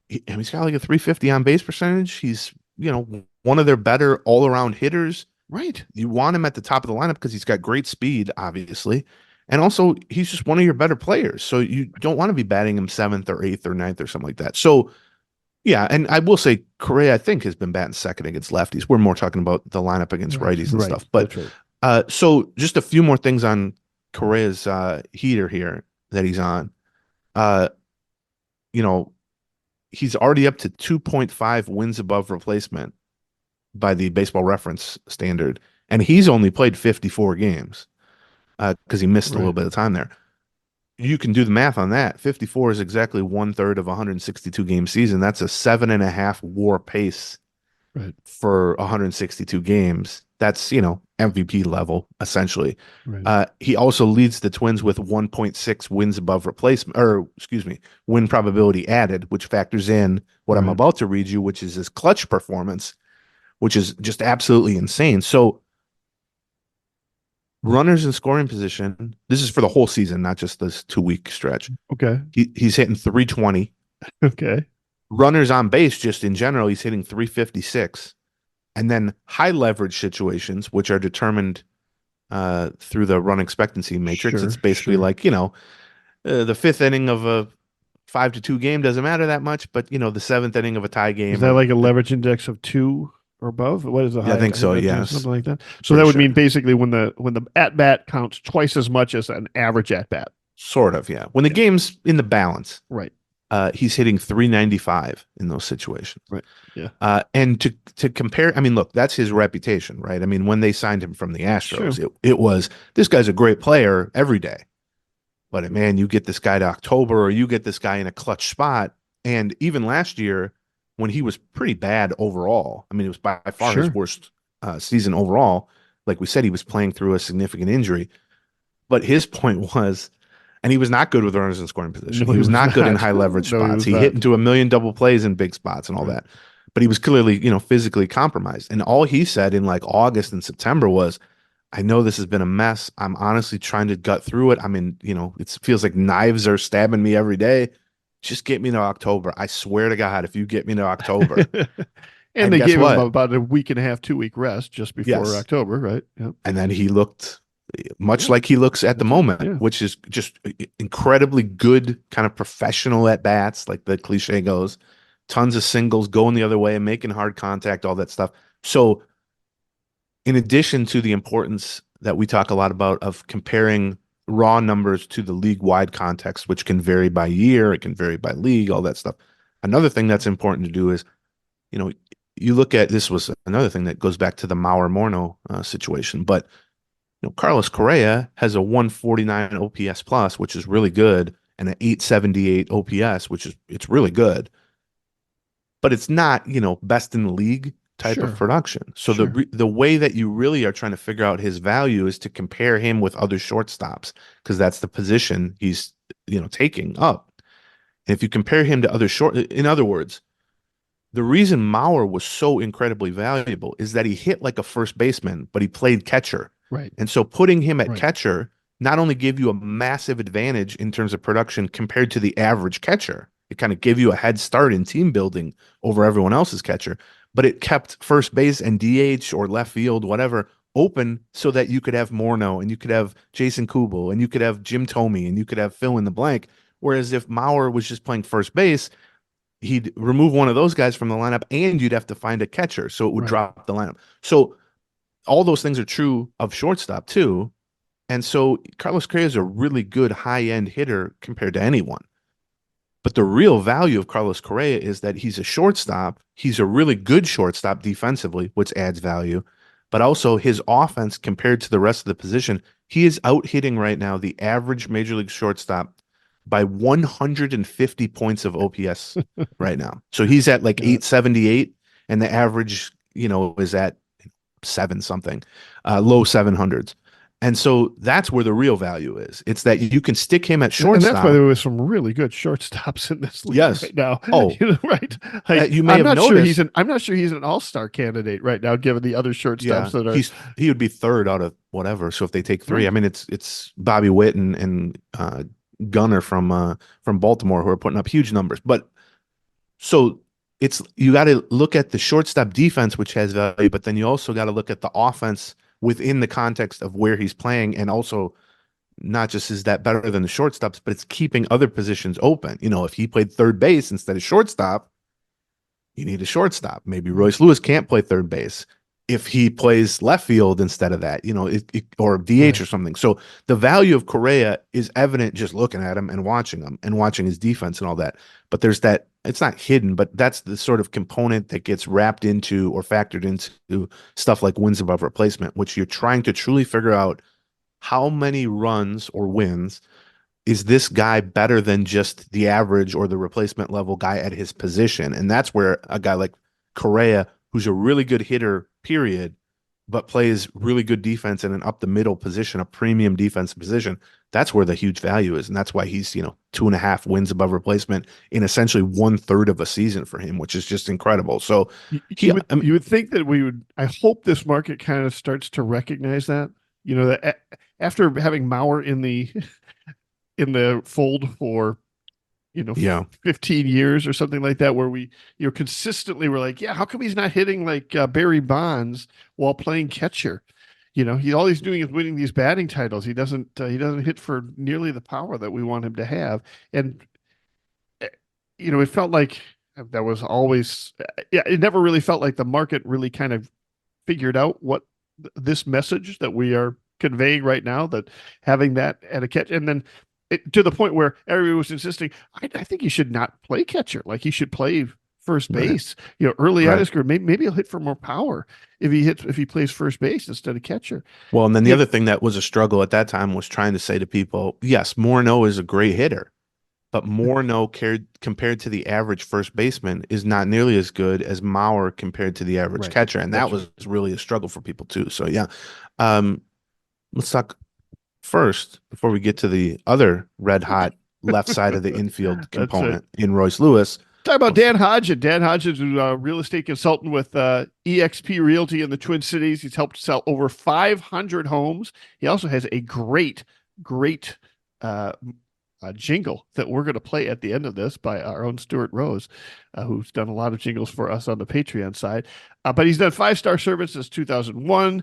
he's got like a 350 on base percentage. He's one of their better all around hitters. Right. You want him at the top of the lineup because he's got great speed, obviously. And also, he's just one of your better players. So you don't want to be batting him seventh or eighth or ninth or something like that. So, yeah. And I will say, Correa, I think, has been batting second against lefties. We're more talking about the lineup against righties and stuff. But so just a few more things on Correa's heater here that he's on. He's already up to 2.5 wins above replacement by the Baseball Reference standard, and he's only played 54 games because he missed a little bit of time there. You can do the math on that. 54 is exactly 1/3 of a 162 game season. That's a 7.5 WAR pace for 162 games. That's MVP level essentially. Right. He also leads the Twins with 1.6 wins above replacement, or excuse me, win probability added, which factors in what I'm about to read you, which is his clutch performance, which is just absolutely insane. So runners in scoring position, this is for the whole season, not just this 2-week stretch. Okay. He's hitting 320. Okay. Runners on base, just in general, he's hitting 356. And then high leverage situations, which are determined through the run expectancy matrix. It's basically like, the fifth inning of a 5-2 game doesn't matter that much, but the seventh inning of a tie game. Is that like a leverage index of 2 or above? What is the high? I think so. Yes, something like that. So that would mean basically when the at bat counts twice as much as an average at bat. Sort of, yeah. When the game's in the balance, right? He's hitting 395 in those situations, right? Yeah. And to compare, I mean, look, that's his reputation, right? I mean, when they signed him from the Astros, it was, this guy's a great player every day, but man, you get this guy to October, or you get this guy in a clutch spot, and even last year, when he was pretty bad overall, I mean, it was by far his worst season overall. Like we said, he was playing through a significant injury. But his point was, and he was not good with runners in scoring position. No, he was not good in high leverage spots. He hit into 1 million double plays in big spots and all that. But he was clearly, physically compromised. And all he said in like August and September was, I know this has been a mess. I'm honestly trying to gut through it. I mean, it feels like knives are stabbing me every day. Just get me to October. I swear to God, if you get me to October. and they gave him about a week and a half, 2-week rest just before October, right? Yep. And then he looked much like he looks at the moment, which is just incredibly good, kind of professional at bats, like the cliche goes. Tons of singles going the other way and making hard contact, all that stuff. So in addition to the importance that we talk a lot about of comparing raw numbers to the league-wide context, which can vary by year, it can vary by league, all that stuff. Another thing that's important to do is, you look at, this was another thing that goes back to the Mauer-Morno situation, but Carlos Correa has a 149 OPS plus, which is really good, and an 878 OPS, it's really good, but it's not, best in the league type of production. So the way that you really are trying to figure out his value is to compare him with other shortstops, because that's the position he's taking up. And if you compare him to in other words, the reason Mauer was so incredibly valuable is that he hit like a first baseman, but he played catcher. Right. And so putting him at catcher not only gave you a massive advantage in terms of production compared to the average catcher, it kind of gave you a head start in team building over everyone else's catcher, but it kept first base and DH or left field, whatever, open so that you could have Morno and you could have Jason Kubel and you could have Jim Thome and you could have fill in the blank. Whereas if Mauer was just playing first base, he'd remove one of those guys from the lineup and you'd have to find a catcher. So it would drop the lineup. So all those things are true of shortstop too. And so Carlos Correa is a really good high-end hitter compared to anyone. But the real value of Carlos Correa is that he's a shortstop. He's a really good shortstop defensively, which adds value. But also his offense compared to the rest of the position, he is out hitting right now the average major league shortstop by 150 points of OPS right now. So he's at like 878, and the average, is at 7 something, low 700s. And so that's where the real value is. It's that you can stick him at shortstop. And that's why there was some really good shortstops in this league right now. Oh, right. Like, you may have noticed. I'm not sure he's an all-star candidate right now, given the other shortstops that are. He would be third out of whatever. So if they take 3, I mean, it's Bobby Witt and Gunnar from Baltimore who are putting up huge numbers. But so you got to look at the shortstop defense, which has value, but then you also got to look at the offense within the context of where he's playing, and also not just is that better than the shortstops, but it's keeping other positions open. If he played third base instead of shortstop, you need a shortstop. Maybe Royce Lewis can't play third base. If he plays left field instead of that, or DH or something. So the value of Correa is evident just looking at him and watching his defense and all that. But there's that, it's not hidden, but that's the sort of component that gets wrapped into or factored into stuff like wins above replacement, which you're trying to truly figure out how many runs or wins is this guy better than just the average or the replacement level guy at his position. And that's where a guy like Correa, who's a really good hitter, period, but plays really good defense in an up the middle position, a premium defensive position. That's where the huge value is. And that's why he's, 2.5 wins above replacement in essentially 1/3 of a season for him, which is just incredible. So you would think that I hope this market kind of starts to recognize that, that after having Mauer in the fold for 15 years or something like that, where we consistently were like, how come he's not hitting like Barry Bonds while playing catcher? All he's doing is winning these batting titles. He doesn't hit for nearly the power that we want him to have. And it felt like that was always it never really felt like the market really kind of figured out what this message that we are conveying right now, that having that at a catch, and then to the point where everybody was insisting, I think he should not play catcher. Like, he should play first base, early on his career. Maybe he'll hit for more power if he plays first base instead of catcher. Well, and then the other thing that was a struggle at that time was trying to say to people, yes, Morneau is a great hitter, but Morneau compared to the average first baseman is not nearly as good as Mauer compared to the average catcher. And that was really a struggle for people too. So let's talk first, before we get to the other red hot left side of the infield component in Royce Lewis. Talk about Dan Hodgett. Dan Hodgett is a real estate consultant with eXp Realty in the Twin Cities. He's helped sell over 500 homes. He also has a great jingle that we're going to play at the end of this by our own Stuart Rose, who's done a lot of jingles for us on the Patreon side. But he's done 5-star service since 2001,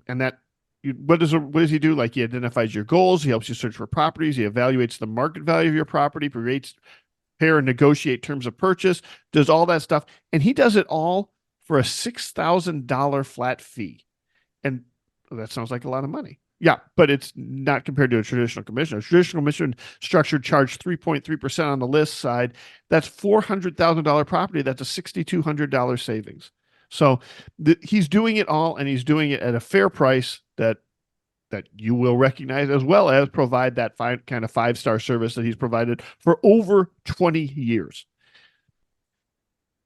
and that, what does he do? Like, he identifies your goals. He helps you search for properties. He evaluates the market value of your property, prepare and negotiate terms of purchase, does all that stuff. And he does it all for a $6,000 flat fee. And that sounds like a lot of money. Yeah, but it's not compared to a traditional commission. A traditional commission structure charged 3.3% on the list side. That's $400,000 property. That's a $6,200 savings. So he's doing it all, and he's doing it at a fair price that you will recognize, as well as provide that kind of 5-star service that he's provided for over 20 years.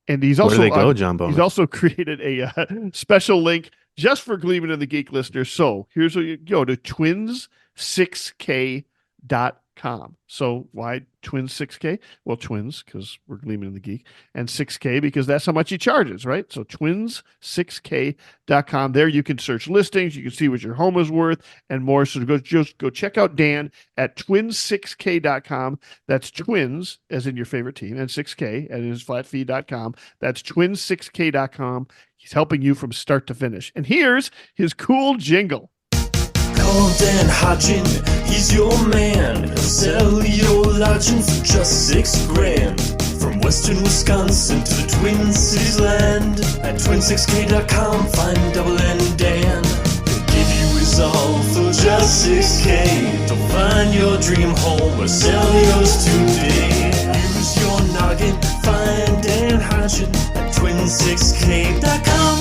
And he's also he's also created a special link just for Gleeman and the Geek listeners. So here's where you go to twins6k.com. So why Twins 6K? Well, twins, because we're Gleeman and the Geek, and 6K because that's how much he charges, right? So twins6k.com. There you can search listings, you can see what your home is worth, and more. So just go check out Dan at twins6k.com. That's twins, as in your favorite team, and 6K at his flatfee.com. That's twins6k.com. He's helping you from start to finish. And here's his cool jingle. Call Dan Hodgin, he's your man. He'll sell your lodging for just $6,000. From western Wisconsin to the Twin Cities land. At twin6k.com, find Double and Dan. He'll give you his all for just $6K. To find your dream home or sell yours today. Use your noggin, find Dan Hodgin at twin6k.com.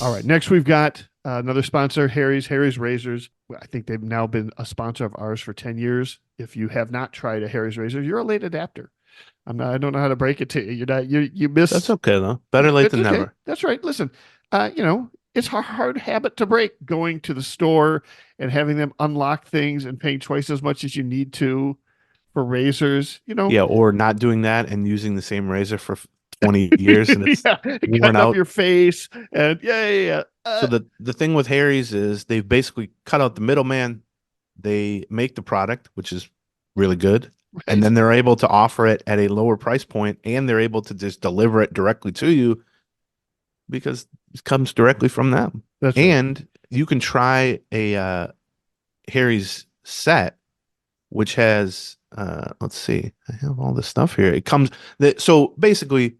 All right, next we've got another sponsor, Harry's Razors. I think they've now been a sponsor of ours for 10 years. if you have not tried a Harry's razor, you're a late adapter. I don't know how to break it to you. You're not, you miss. That's okay though. Better late It's than okay. never. That's right. Listen, it's a hard habit to break, going to the store and having them unlock things and paying twice as much as you need to for razors, Yeah, or not doing that and using the same razor for 20 years and it's yeah, worn cutting up out. your face and yeah. So the thing with Harry's is they've basically cut out the middleman. They make the product, which is really good, and Right. then they're able to offer it at a lower price point, and they're able to just deliver it directly to you because it comes directly from them. That's right. And you can try a Harry's set, which has let's see, I have all this stuff here. It comes so basically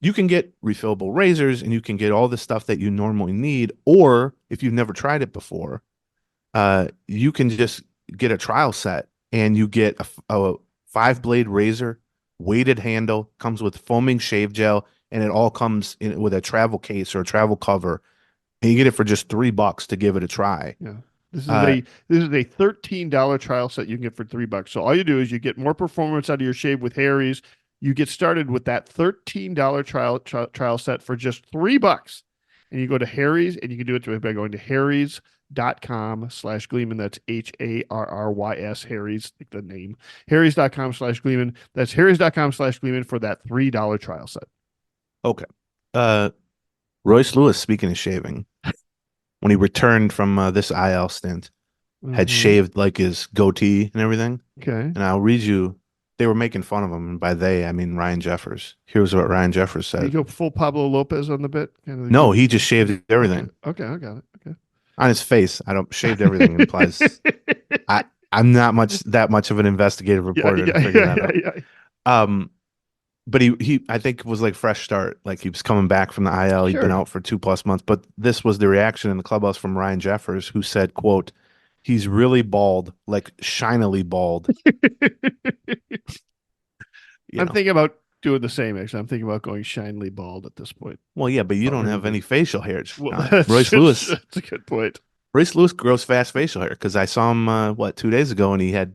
you can get refillable razors and you can get all the stuff that you normally need, or if you've never tried it before, you can just get a trial set and you get a 5-blade razor, weighted handle, comes with foaming shave gel, and it all comes in with a travel case or a travel cover, and you get it for just $3 to give it a try. Yeah. This is Uh, a $13 trial set you can get for $3. So all you do is you get more performance out of your shave with Harry's. You get started with that $13 trial set for just $3. And you go to Harry's, and you can do it by going to harrys.com/Gleeman. That's Harrys, Harry's, like the name. Harrys.com/Gleeman. That's harrys.com/Gleeman for that $3 trial set. okay. Royce Lewis, speaking of shaving, when he returned from this IL stint, had shaved like his goatee and everything. Okay. And I'll read you. They were making fun of him, and by they I mean Ryan Jeffers. Here's what Ryan Jeffers Did you said. go full Pablo Lopez on the bit? No, he just shaved everything. Okay, I got it. Okay. On his face. I don't shaved everything implies I'm not that much of an investigative reporter to figure that out. But he I think was like fresh start. Like he was coming back from the IL. He'd been out for 2+ months. But this was the reaction in the clubhouse from Ryan Jeffers, who said, quote, "He's really bald, like shinily bald." I'm thinking about doing the same, actually. I'm thinking about going shinily bald at this point. Well, yeah, but you don't have any facial hair. Well, Royce Lewis. That's a good point. Royce Lewis grows fast facial hair because I saw him 2 days ago and he had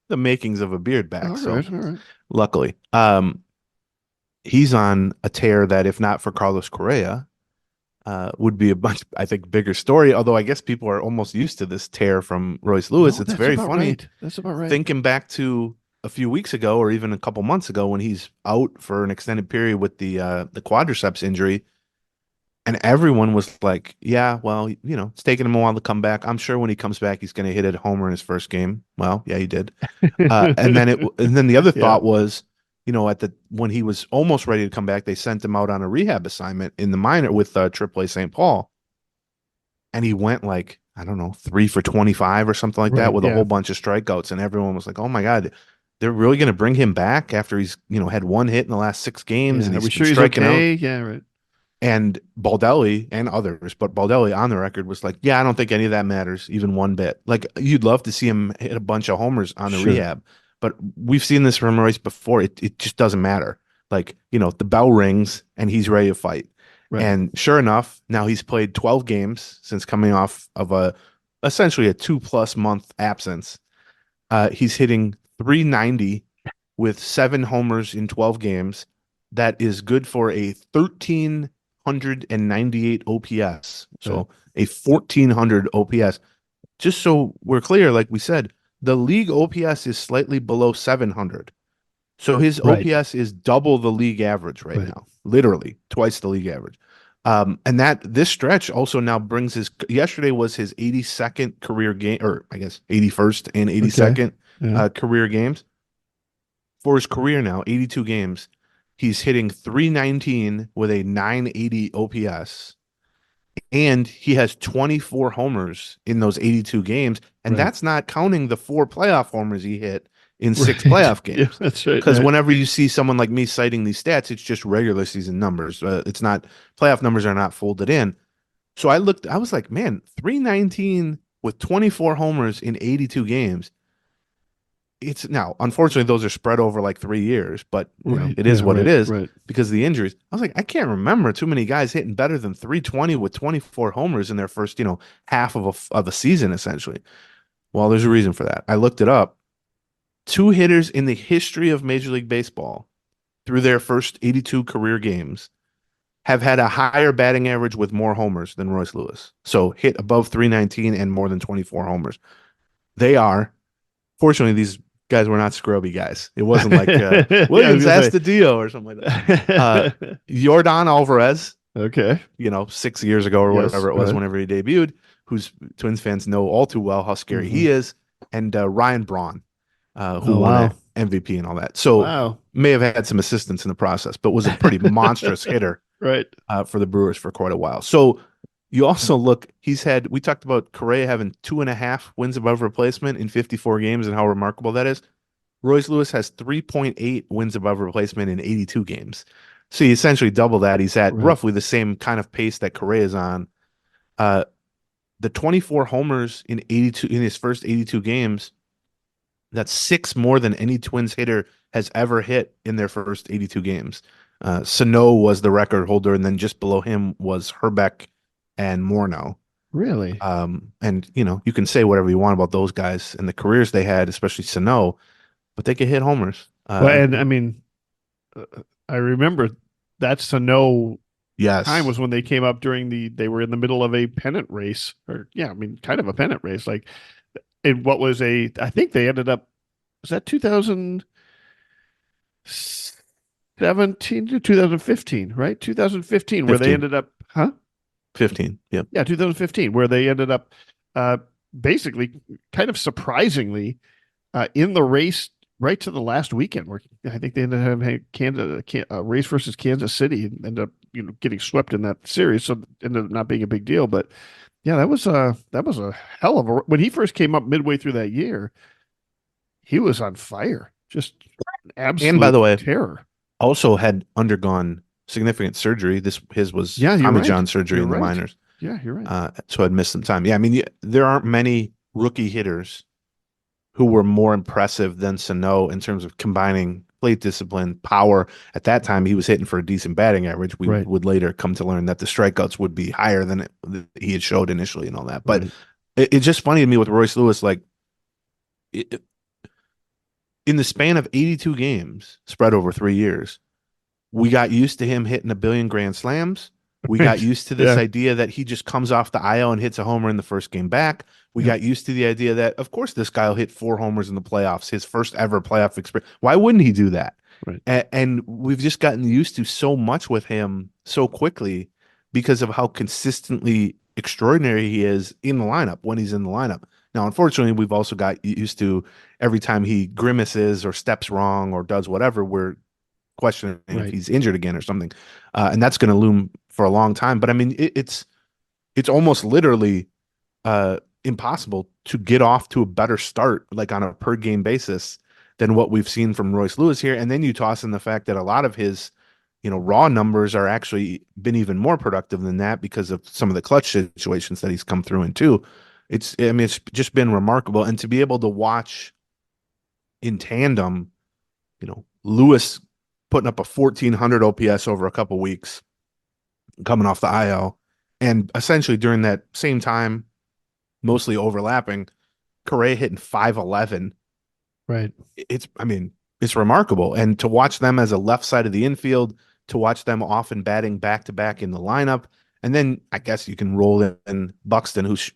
the makings of a beard back. All right. Luckily, he's on a tear that, if not for Carlos Correa, would be a much, I think, bigger story. Although I guess people are almost used to this tear from Royce Lewis. No, it's very funny. Right. That's about right. Thinking back to a few weeks ago, or even a couple months ago, when he's out for an extended period with the quadriceps injury, and everyone was like, "Yeah, well, it's taking him a while to come back. I'm sure when he comes back, he's going to hit a homer in his first game." Well, yeah, he did. And then the other thought was, when he was almost ready to come back, they sent him out on a rehab assignment in the minor with AAA St. Paul, and he went like, I don't know, 3 for 25 or something like that with a whole bunch of strikeouts, and everyone was like, "Oh my God, they're really going to bring him back after he's had one hit in the last 6 games and he's striking out." Yeah, right. And Baldelli and others, but Baldelli on the record was like, "Yeah, I don't think any of that matters, even one bit. Like, you'd love to see him hit a bunch of homers on the rehab, but we've seen this from Royce before. It just doesn't matter. Like, the bell rings and he's ready to fight." Right. And sure enough, now he's played 12 games since coming off of essentially a 2+ month absence. He's hitting .390 with 7 homers in 12 games. That is good for a 1,398 OPS. So a 1,400 OPS. Just so we're clear, like we said, the league OPS is slightly below 700. So his OPS is double the league average right now, literally twice the league average. And this stretch also now brings yesterday was his 82nd career game, or I guess 81st and 82nd career games. For his career now, 82 games, he's hitting .319 with a 980 OPS. And he has 24 homers in those 82 games. And that's not counting the 4 playoff homers he hit in 6 playoff games. Yeah, that's right. Because whenever you see someone like me citing these stats, it's just regular season numbers. It's not, playoff numbers are not folded in. So I was like, man, .319 with 24 homers in 82 games. It's now, unfortunately, those are spread over like 3 years, but it is what it is because of the injuries. I was like, I can't remember too many guys hitting better than .320 with 24 homers in their first, half of a season, essentially. Well, there's a reason for that. I looked it up. two hitters in the history of Major League Baseball through their first 82 career games have had a higher batting average with more homers than Royce Lewis. So hit above 319 and more than 24 homers. They are, fortunately, these guys were not scrubby guys. It wasn't like Williams Astudillo or something like that. Yordan Alvarez, Okay. 6 years ago or Yes, whatever it was, whenever he debuted, whose Twins fans know all too well how scary he is, and Ryan Braun, who won an MVP and all that. So may have had some assistance in the process, but was a pretty monstrous hitter right for the Brewers for quite a while. So you also look, we talked about Correa having 2.5 wins above replacement in 54 games and how remarkable that is. Royce Lewis has 3.8 wins above replacement in 82 games. So you essentially double that. He's at roughly the same kind of pace that Correa is on. The 24 homers in his first 82 games, that's 6 more than any Twins hitter has ever hit in their first 82 games. Sano was the record holder, and then just below him was Herbeck and Morneau. Really? And you can say whatever you want about those guys and the careers they had, especially Sano, but they could hit homers. And I mean, I remember that Sano time was when they came up they were in the middle of a pennant race, kind of a pennant race. Like, in what was I think they ended up, was that 2017 to 2015, right? 2015, where they ended up, 15, yep. Yeah, 2015, where they ended up basically kind of surprisingly in the race right to the last weekend, where I think they ended up having a race versus Kansas City and ended up getting swept in that series, so it ended up not being a big deal. But yeah, that was a hell of a, when he first came up midway through that year, he was on fire, just absolute and by the way, terror. Also had undergone significant surgery. His was Tommy John surgery in the minors. Yeah, you're right. So I'd missed some time. Yeah, I mean, there aren't many rookie hitters who were more impressive than Sano in terms of combining plate discipline, power. At that time, he was hitting for a decent batting average. We would later come to learn that the strikeouts would be higher than he had showed initially and all that. But it's just funny to me with Royce Lewis, like, in the span of 82 games spread over 3 years, we got used to him hitting 1 billion grand slams. We got used to this idea that he just comes off the IL and hits a homer in the first game back. We got used to the idea that, of course, this guy will hit 4 homers in the playoffs, his first ever playoff experience. Why wouldn't he do that? Right. And we've just gotten used to so much with him so quickly because of how consistently extraordinary he is in the lineup when he's in the lineup. Now, unfortunately, we've also got used to every time he grimaces or steps wrong or does whatever, we're questioning if he's injured again or something. And that's going to loom for a long time. But I mean, it's almost literally impossible to get off to a better start, like on a per game basis, than what we've seen from Royce Lewis here. And then you toss in the fact that a lot of his, raw numbers are actually been even more productive than that because of some of the clutch situations that he's come through in too. It's just been remarkable. And to be able to watch in tandem, Lewis putting up a 1,400 OPS over a couple weeks, coming off the IL, and essentially during that same time, mostly overlapping, Correa hitting 511. Right. It's remarkable. And to watch them as a left side of the infield, to watch them often batting back to back in the lineup. And then I guess you can roll in Buxton, who's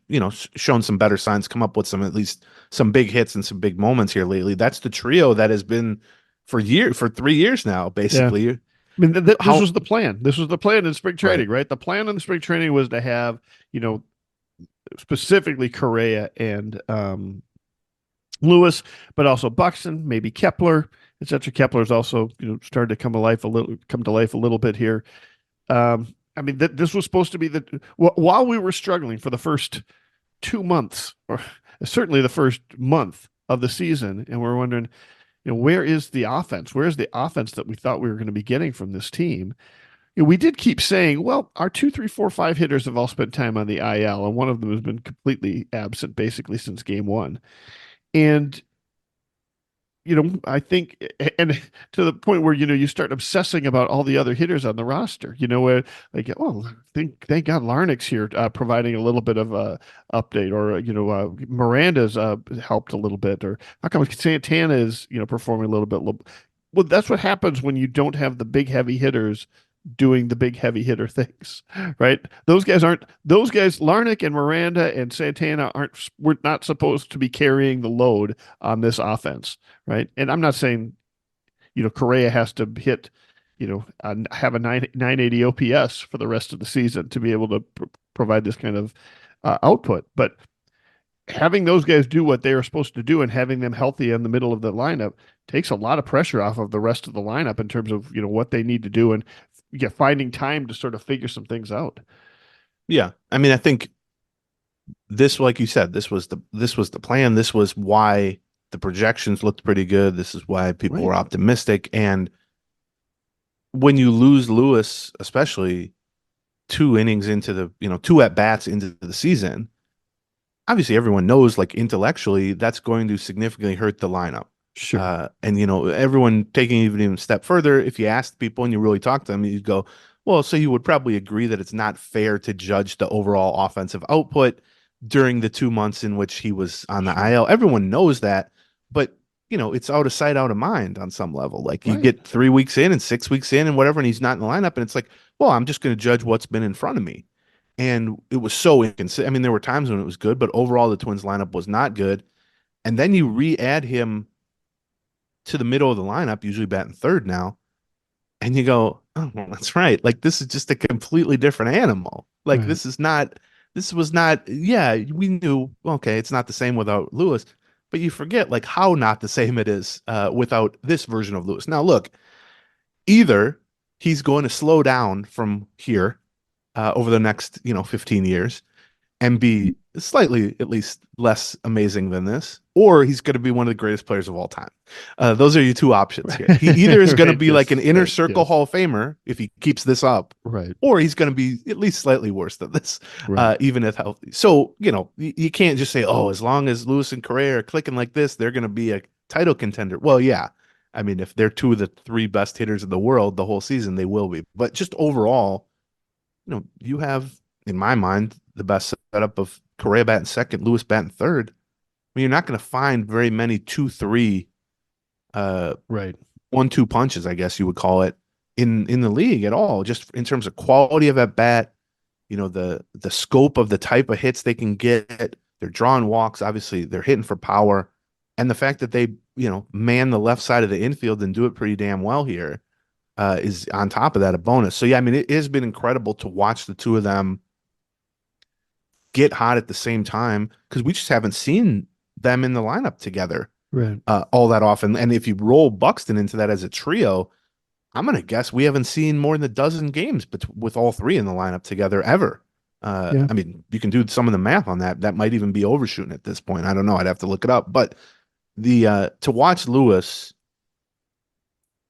shown some better signs, come up with at least some big hits and some big moments here lately. That's the trio that has been for 3 years now, basically. Yeah. I mean, this was the plan. This was the plan in spring training, right? The plan in the spring training was to have, specifically Correa and Lewis, but also Buxton, maybe Kepler, etc. Kepler's also, started to come to life a little bit here. This was supposed to be while we were struggling for the first 2 months, or certainly the first month of the season, and we're wondering, where is the offense? Where is the offense that we thought we were going to be getting from this team? We did keep saying, well, our 2, 3, 4, 5 hitters have all spent time on the IL, and one of them has been completely absent basically since game 1. And I think, and to the point where, you start obsessing about all the other hitters on the roster, where like, oh, thank God Larnach's here, providing a little bit of a update, or, Miranda's helped a little bit, or how come Santana is, performing a little bit. Well, that's what happens when you don't have the big heavy hitters doing the big heavy hitter things, right? Those guys, Larnach and Miranda and Santana we're not supposed to be carrying the load on this offense, right? And I'm not saying, Correa has to hit, have a 980 OPS for the rest of the season to be able to provide this kind of output, but having those guys do what they are supposed to do and having them healthy in the middle of the lineup takes a lot of pressure off of the rest of the lineup in terms of, what they need to do, and finding time to sort of figure some things out. Yeah. I mean, I think this, like you said, this was the plan. This was why the projections looked pretty good. This is why people were optimistic. And when you lose Lewis, especially 2 innings into the, 2 at bats into the season, obviously everyone knows, like, intellectually, that's going to significantly hurt the lineup. Sure. And, everyone taking even a step further, if you asked people and you really talk to them, you'd go, well, so you would probably agree that it's not fair to judge the overall offensive output during the 2 months in which he was on the IL. Everyone knows that, but, it's out of sight, out of mind on some level. Like, you get 3 weeks in and 6 weeks in and whatever, and he's not in the lineup, and it's like, well, I'm just going to judge what's been in front of me. And it was so inconsistent. I mean, there were times when it was good, but overall the Twins lineup was not good. And then you re-add him to the middle of the lineup, usually batting third now, and you go, oh, well, that's right. Like, this is just a completely different animal. Like, Right. this was not, yeah, we knew, okay, it's not the same without Lewis, but you forget, like, how not the same it is without this version of Lewis. Now, look, either he's going to slow down from here over the next, 15 years and be slightly, at least, less amazing than this, or he's going to be one of the greatest players of all time. Those are your 2 options here. He either is going to be like an inner circle Hall of Famer if he keeps this up, Right. or he's going to be at least slightly worse than this, Right. even if healthy. So, you can't just say, oh, as long as Lewis and Correa are clicking like this, they're going to be a title contender. Well, yeah. I mean, if they're 2 of the 3 best hitters in the world the whole season, they will be. But just overall, you have, in my mind, the best setup of Correa batting second, Lewis batting third. I mean, you're not going to find very many 2-3 Right. 1-2 punches, I guess you would call it, in the league at all, just in terms of quality of at bat, the scope of the type of hits they can get. They're drawing walks, obviously they're hitting for power, and the fact that they, man the left side of the infield and do it pretty damn well here is on top of that a bonus. So yeah, I mean, it has been incredible to watch the 2 of them get hot at the same time, because we just haven't seen them in the lineup together all that often. And if you roll Buxton into that as a trio, I'm going to guess we haven't seen more than a dozen games with all 3 in the lineup together ever. Yeah. I mean, you can do some of the math on that. That might even be overshooting at this point. I don't know. I'd have to look it up. But to watch Lewis,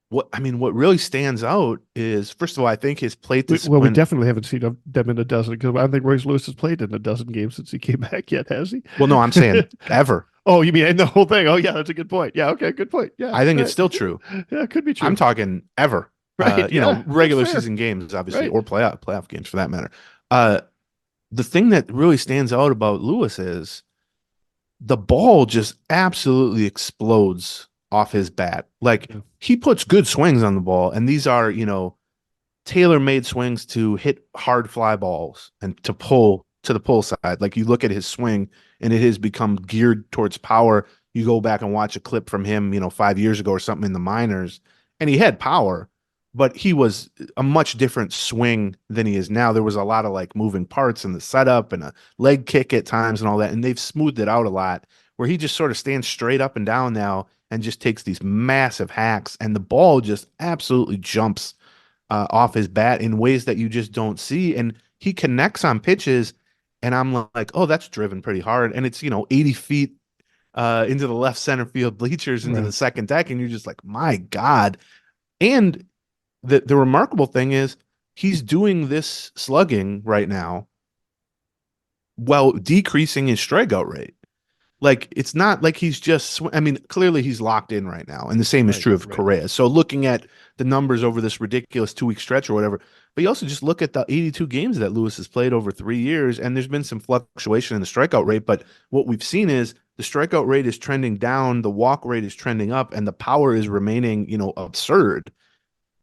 what really stands out is, first of all, I think his plate discipline. Well, we definitely haven't seen them in a dozen, because I don't think Royce Lewis has played in a dozen games since he came back yet, has he? Well, no, I'm saying ever. Oh, you mean in the whole thing? Oh, yeah, that's a good point. Yeah, okay, good point. Yeah, I think it's still true. Yeah, it could be true. I'm talking ever. Right, regular season games, obviously, or playoff games for that matter. The thing that really stands out about Lewis is the ball just absolutely explodes off his bat. Like, he puts good swings on the ball, and these are, tailor-made swings to hit hard fly balls and to pull to the pull side. Like, you look at his swing and it has become geared towards power. You go back and watch a clip from him, 5 years ago or something in the minors, and he had power, but he was a much different swing than he is now. There was a lot of, like, moving parts in the setup and a leg kick at times and all that, and they've smoothed it out a lot, where he just sort of stands straight up and down now and just takes these massive hacks, and the ball just absolutely jumps off his bat in ways that you just don't see. And he connects on pitches, and I'm like, oh, that's driven pretty hard. And it's, 80 feet into the left center field bleachers into the second deck, and you're just like, my God. And the remarkable thing is, he's doing this slugging right now while decreasing his strikeout rate. Like, it's not like he's just, I mean, clearly he's locked in right now. And the same is Right, true of right. Correa. So looking at the numbers over this ridiculous 2-week stretch or whatever, but you also just look at the 82 games that Lewis has played over 3 years, and there's been some fluctuation in the strikeout rate. But what we've seen is the strikeout rate is trending down, the walk rate is trending up, and the power is remaining, absurd.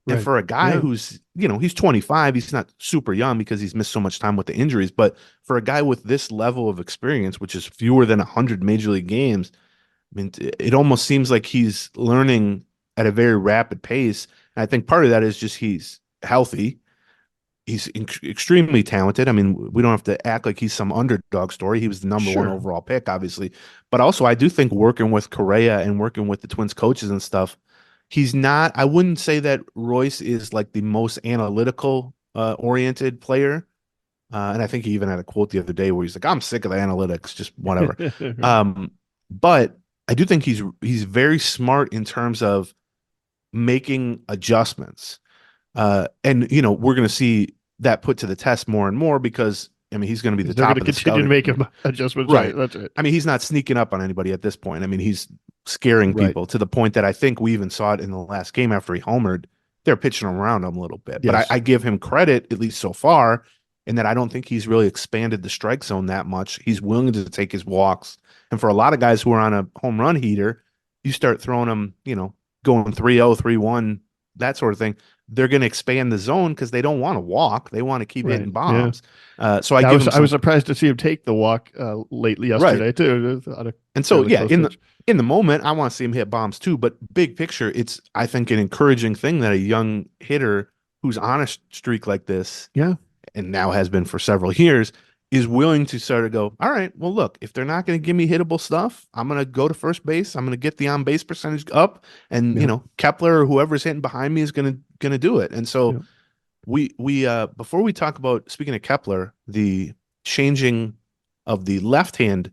And Right. for a guy Yeah. who's, he's 25, he's not super young because he's missed so much time with the injuries. But for a guy with this level of experience, which is fewer than 100 major league games, I mean, it almost seems like he's learning at a very rapid pace. And I think part of that is just he's healthy. He's extremely talented. I mean, we don't have to act like he's some underdog story. He was the number one Sure. overall pick, obviously. But also, I do think working with Correa and working with the Twins coaches and stuff, he's not, I wouldn't say that Royce is like the most analytical oriented player. And I think he even had a quote the other day where he's like, I'm sick of the analytics, just whatever. But I do think he's very smart in terms of making adjustments. And we're going to see that put to the test more and more because I mean he's going to be the They're top going to of the continue to scouting. make adjustments. Right. That's it. I mean, he's not sneaking up on anybody at this point. I mean, he's scaring Right. people to the point that I think we even saw it in the last game after he homered. They're pitching around him a little bit. Yes. But I give him credit, at least so far, in that I don't think he's really expanded the strike zone that much. He's willing to take his walks. And for a lot of guys who are on a home run heater, you start throwing them, going 3-0, 3-1, that sort of thing. They're going to expand the zone because they don't want to walk. They want to keep hitting bombs. So I was surprised to see him take the walk lately yesterday too. And so, yeah, in the moment, I want to see him hit bombs too. But big picture, it's, I think, an encouraging thing that a young hitter who's on a streak like this, and now has been for several years, is willing to sort of go, all right, well, look, if they're not going to give me hittable stuff, I'm going to go to first base. I'm going to get the on base percentage up, and Kepler or whoever's hitting behind me is going to do it. And so we before we talk about, speaking of Kepler, the changing of the left hand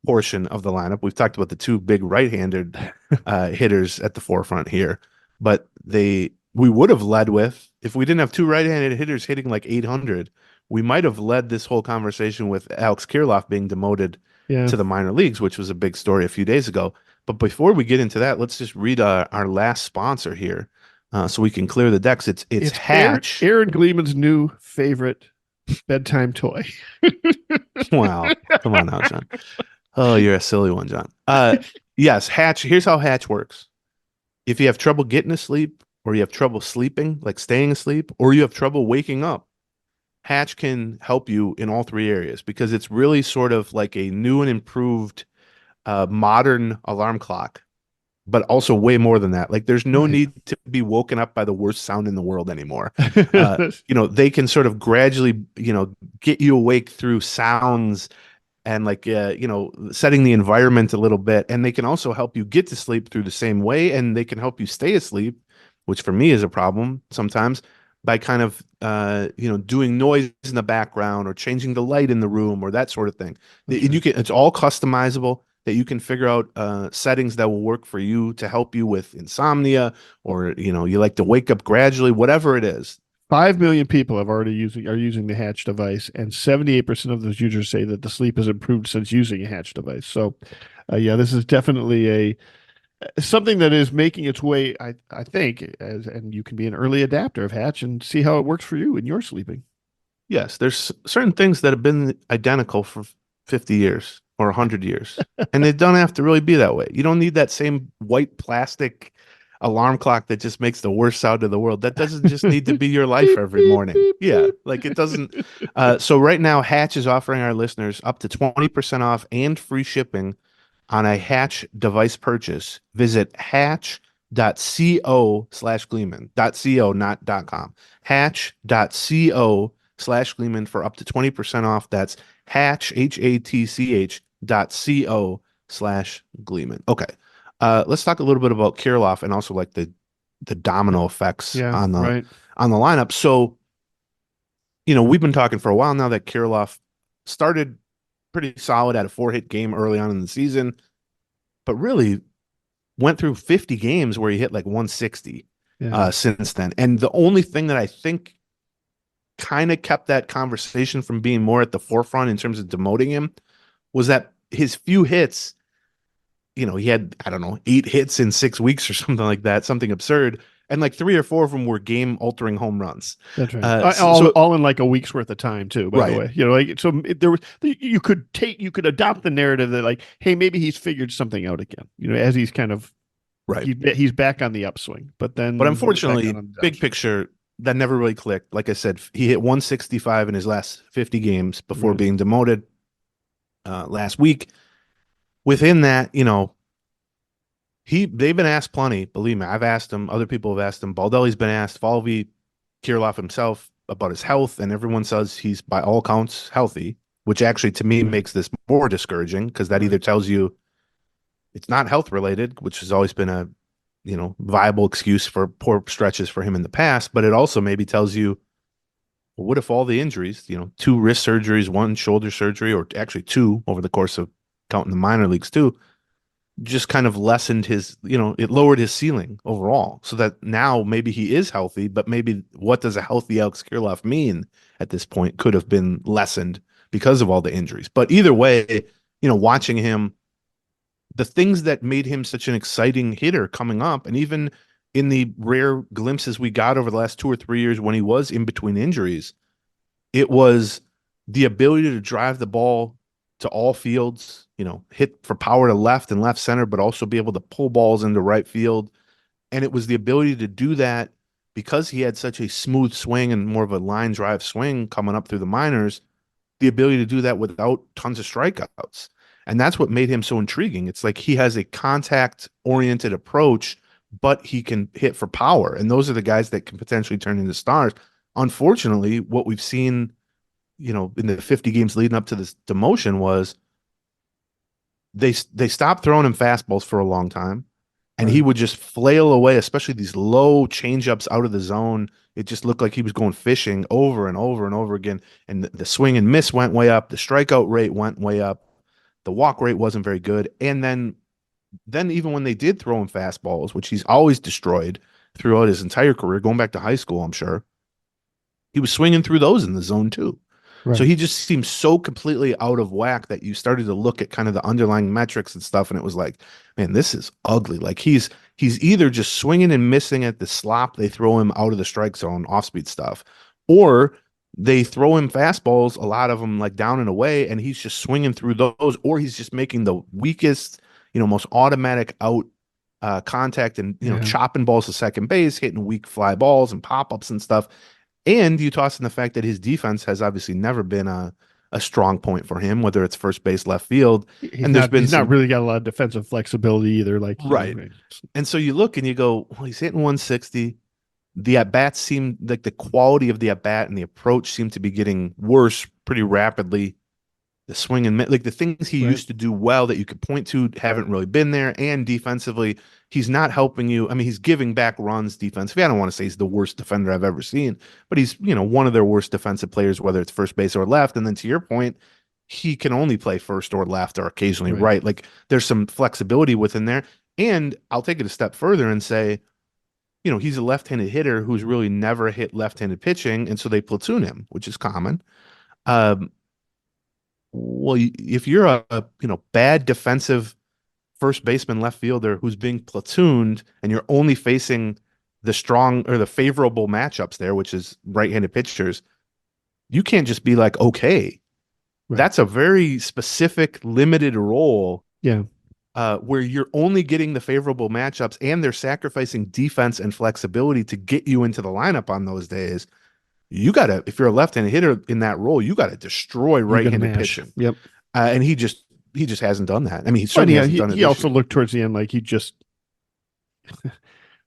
portion of the lineup, we've talked about the two big right-handed hitters at the forefront here, but we would have led with, if we didn't have two right-handed hitters hitting like 800, we might have led this whole conversation with Alex Kirilloff being demoted to the minor leagues, which was a big story a few days ago. But before we get into that, let's just read our last sponsor here, so we can clear the decks. It's Hatch. Aaron Gleeman's new favorite bedtime toy. Wow. Come on now, John. Oh, you're a silly one, John. Yes, Hatch. Here's how Hatch works. If you have trouble getting to sleep, or you have trouble sleeping, like staying asleep, or you have trouble waking up, Hatch can help you in all three areas because it's really sort of like a new and improved modern alarm clock, but also way more than that. Like, there's no need to be woken up by the worst sound in the world anymore. They can sort of gradually, get you awake through sounds and setting the environment a little bit. And they can also help you get to sleep through the same way. And they can help you stay asleep, which for me is a problem sometimes, by kind of, doing noise in the background or changing the light in the room or that sort of thing. It's all customizable, that you can figure out settings that will work for you to help you with insomnia, or, you like to wake up gradually, whatever it is. 5 million people are using the Hatch device, and 78% of those users say that the sleep has improved since using a Hatch device. So, this is definitely something that is making its way, I think, and you can be an early adapter of Hatch and see how it works for you in your sleeping. Yes, there's certain things that have been identical for 50 years or 100 years, and they don't have to really be that way. You don't need that same white plastic alarm clock that just makes the worst sound in the world. That doesn't just need to be your life every morning. Like it doesn't. So right now, Hatch is offering our listeners up to 20% off and free shipping on a Hatch device purchase. Visit hatch.co/Gleeman. .co, not .com. Hatch.co/Gleeman for up to 20% off. That's Hatch, HATCH.co/Gleeman. Okay. Let's talk a little bit about Kirilloff and also like the domino effects on the lineup. So, we've been talking for a while now that Kirilloff started pretty solid at a 4-hit game early on in the season, but really went through 50 games where he hit like 160 since then. And the only thing that I think kind of kept that conversation from being more at the forefront in terms of demoting him was that his few hits he had, I don't know, 8 hits in 6 weeks or something like that, something absurd. And like 3 or 4 of them were game altering home runs. That's right. So All in like a week's worth of time too, by the right, way. Like so there was you could adopt the narrative that like, hey, maybe he's figured something out again. As he's kind of right. he's back on the upswing, but But then he's back unfortunately, on the big downswing. picture, that never really clicked. Like I said, he hit 165 in his last 50 games before Right. being demoted last week. Within that, they've been asked plenty. Believe me, I've asked him. Other people have asked him. Baldelli's been asked. Falvey, Kirilloff himself about his health, and everyone says he's by all counts healthy, which actually to me makes this more discouraging because that either Right. tells you it's not health related, which has always been a viable excuse for poor stretches for him in the past, but it also maybe tells you, well, what if all the injuries, 2 wrist surgeries, 1 shoulder surgery, or actually 2 over the course of counting the minor leagues too, just kind of lessened his, it lowered his ceiling overall, so that now maybe he is healthy, but maybe what does a healthy Alex Kirilloff mean at this point could have been lessened because of all the injuries. But either way, watching him, the things that made him such an exciting hitter coming up, and even in the rare glimpses we got over the last 2 or 3 years when he was in between injuries, it was the ability to drive the ball to all fields, hit for power to left and left center, but also be able to pull balls into right field. And it was the ability to do that because he had such a smooth swing and more of a line drive swing coming up through the minors, the ability to do that without tons of strikeouts. And that's what made him so intriguing. It's like he has a contact oriented approach, but he can hit for power. And those are the guys that can potentially turn into stars. Unfortunately, what we've seen, in the 50 games leading up to this demotion was they stopped throwing him fastballs for a long time. And he Right. would just flail away, especially these low changeups out of the zone. It just looked like he was going fishing over and over and over again. And the swing and miss went way up. The strikeout rate went way up. The walk rate wasn't very good. And then even when they did throw him fastballs, which he's always destroyed throughout his entire career, going back to high school, I'm sure, he was swinging through those in the zone too. So Right. he just seemed so completely out of whack that you started to look at kind of the underlying metrics and stuff, and it was like, man, this is ugly. Like he's either just swinging and missing at the slop they throw him out of the strike zone, off speed stuff, or they throw him fastballs, a lot of them like down and away, and he's just swinging through those, or he's just making the weakest, most automatic out contact and Yeah. chopping balls to second base, hitting weak fly balls and pop ups and stuff. And you toss in the fact that his defense has obviously never been a strong point for him, whether it's first base, left field. And there's been He's not some really got a lot of defensive flexibility either. Like, right. right. And so you look and you go, well, he's hitting 160. The at bats seem like the quality of the at bat and the approach seem to be getting worse pretty rapidly. The swing and like the things he Right. used to do well that you could point to haven't really been there. And defensively, he's not helping you. I mean, he's giving back runs defensively. I don't want to say he's the worst defender I've ever seen, but he's, one of their worst defensive players, whether it's first base or left. And then to your point, he can only play first or left or occasionally Right. right. Like there's some flexibility within there. And I'll take it a step further and say, he's a left-handed hitter who's really never hit left-handed pitching. And so they platoon him, which is common. Um, well, if you're a bad defensive first baseman left fielder who's being platooned and you're only facing the strong or the favorable matchups there, which is right-handed pitchers, you can't just be like, okay, Right. that's a very specific limited role Yeah. where you're only getting the favorable matchups and they're sacrificing defense and flexibility to get you into the lineup on those days. You got to, if you're a left-handed hitter in that role, you got to destroy You got to right-handed mash. pitching. Yep. And he just hasn't done that. I mean, he But certainly yeah, hasn't done it he this also year. looked towards the end like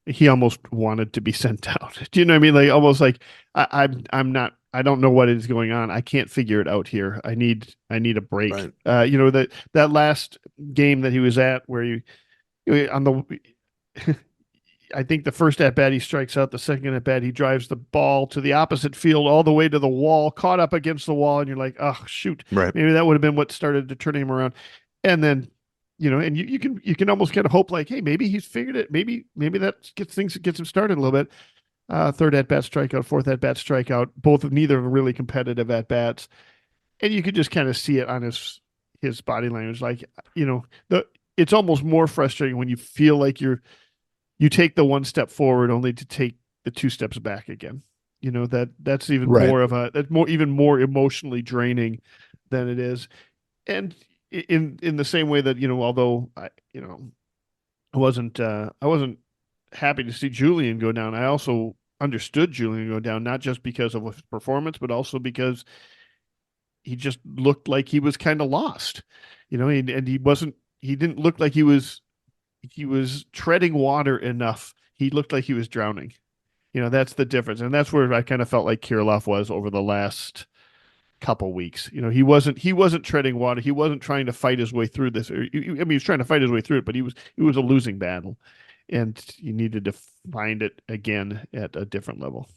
he almost wanted to be sent out. Do you know what I mean? Like almost like I'm not. I don't know what is going on. I can't figure it out here. I need a break. Right. That last game that he was at where on the I think the first at bat he strikes out, the second at bat he drives the ball to the opposite field all the way to the wall, caught up against the wall, and you're like, oh shoot, Right. maybe that would have been what started to turn him around. And then, and you can almost kind of hope like, hey, maybe he's figured it. Maybe that gets him started a little bit. Third at bat strikeout, fourth at bat strikeout, neither of them really competitive at bats, and you could just kind of see it on his body language, like the it's almost more frustrating when you feel like you take the one step forward only to take the two steps back again. That's even Right. more of a that's more even more emotionally draining than it is. And in the same way that, although I wasn't happy to see Julian go down. I also understood Julian go down, not just because of his performance, but also because he just looked like he was kind of lost, and he didn't look like he was treading water enough. He looked like he was drowning. That's the difference. And that's where I kind of felt like Kirilloff was over the last couple weeks. He wasn't treading water. He wasn't trying to fight his way through this. He was trying to fight his way through it, but it was a losing battle, and he needed to find it again at a different level.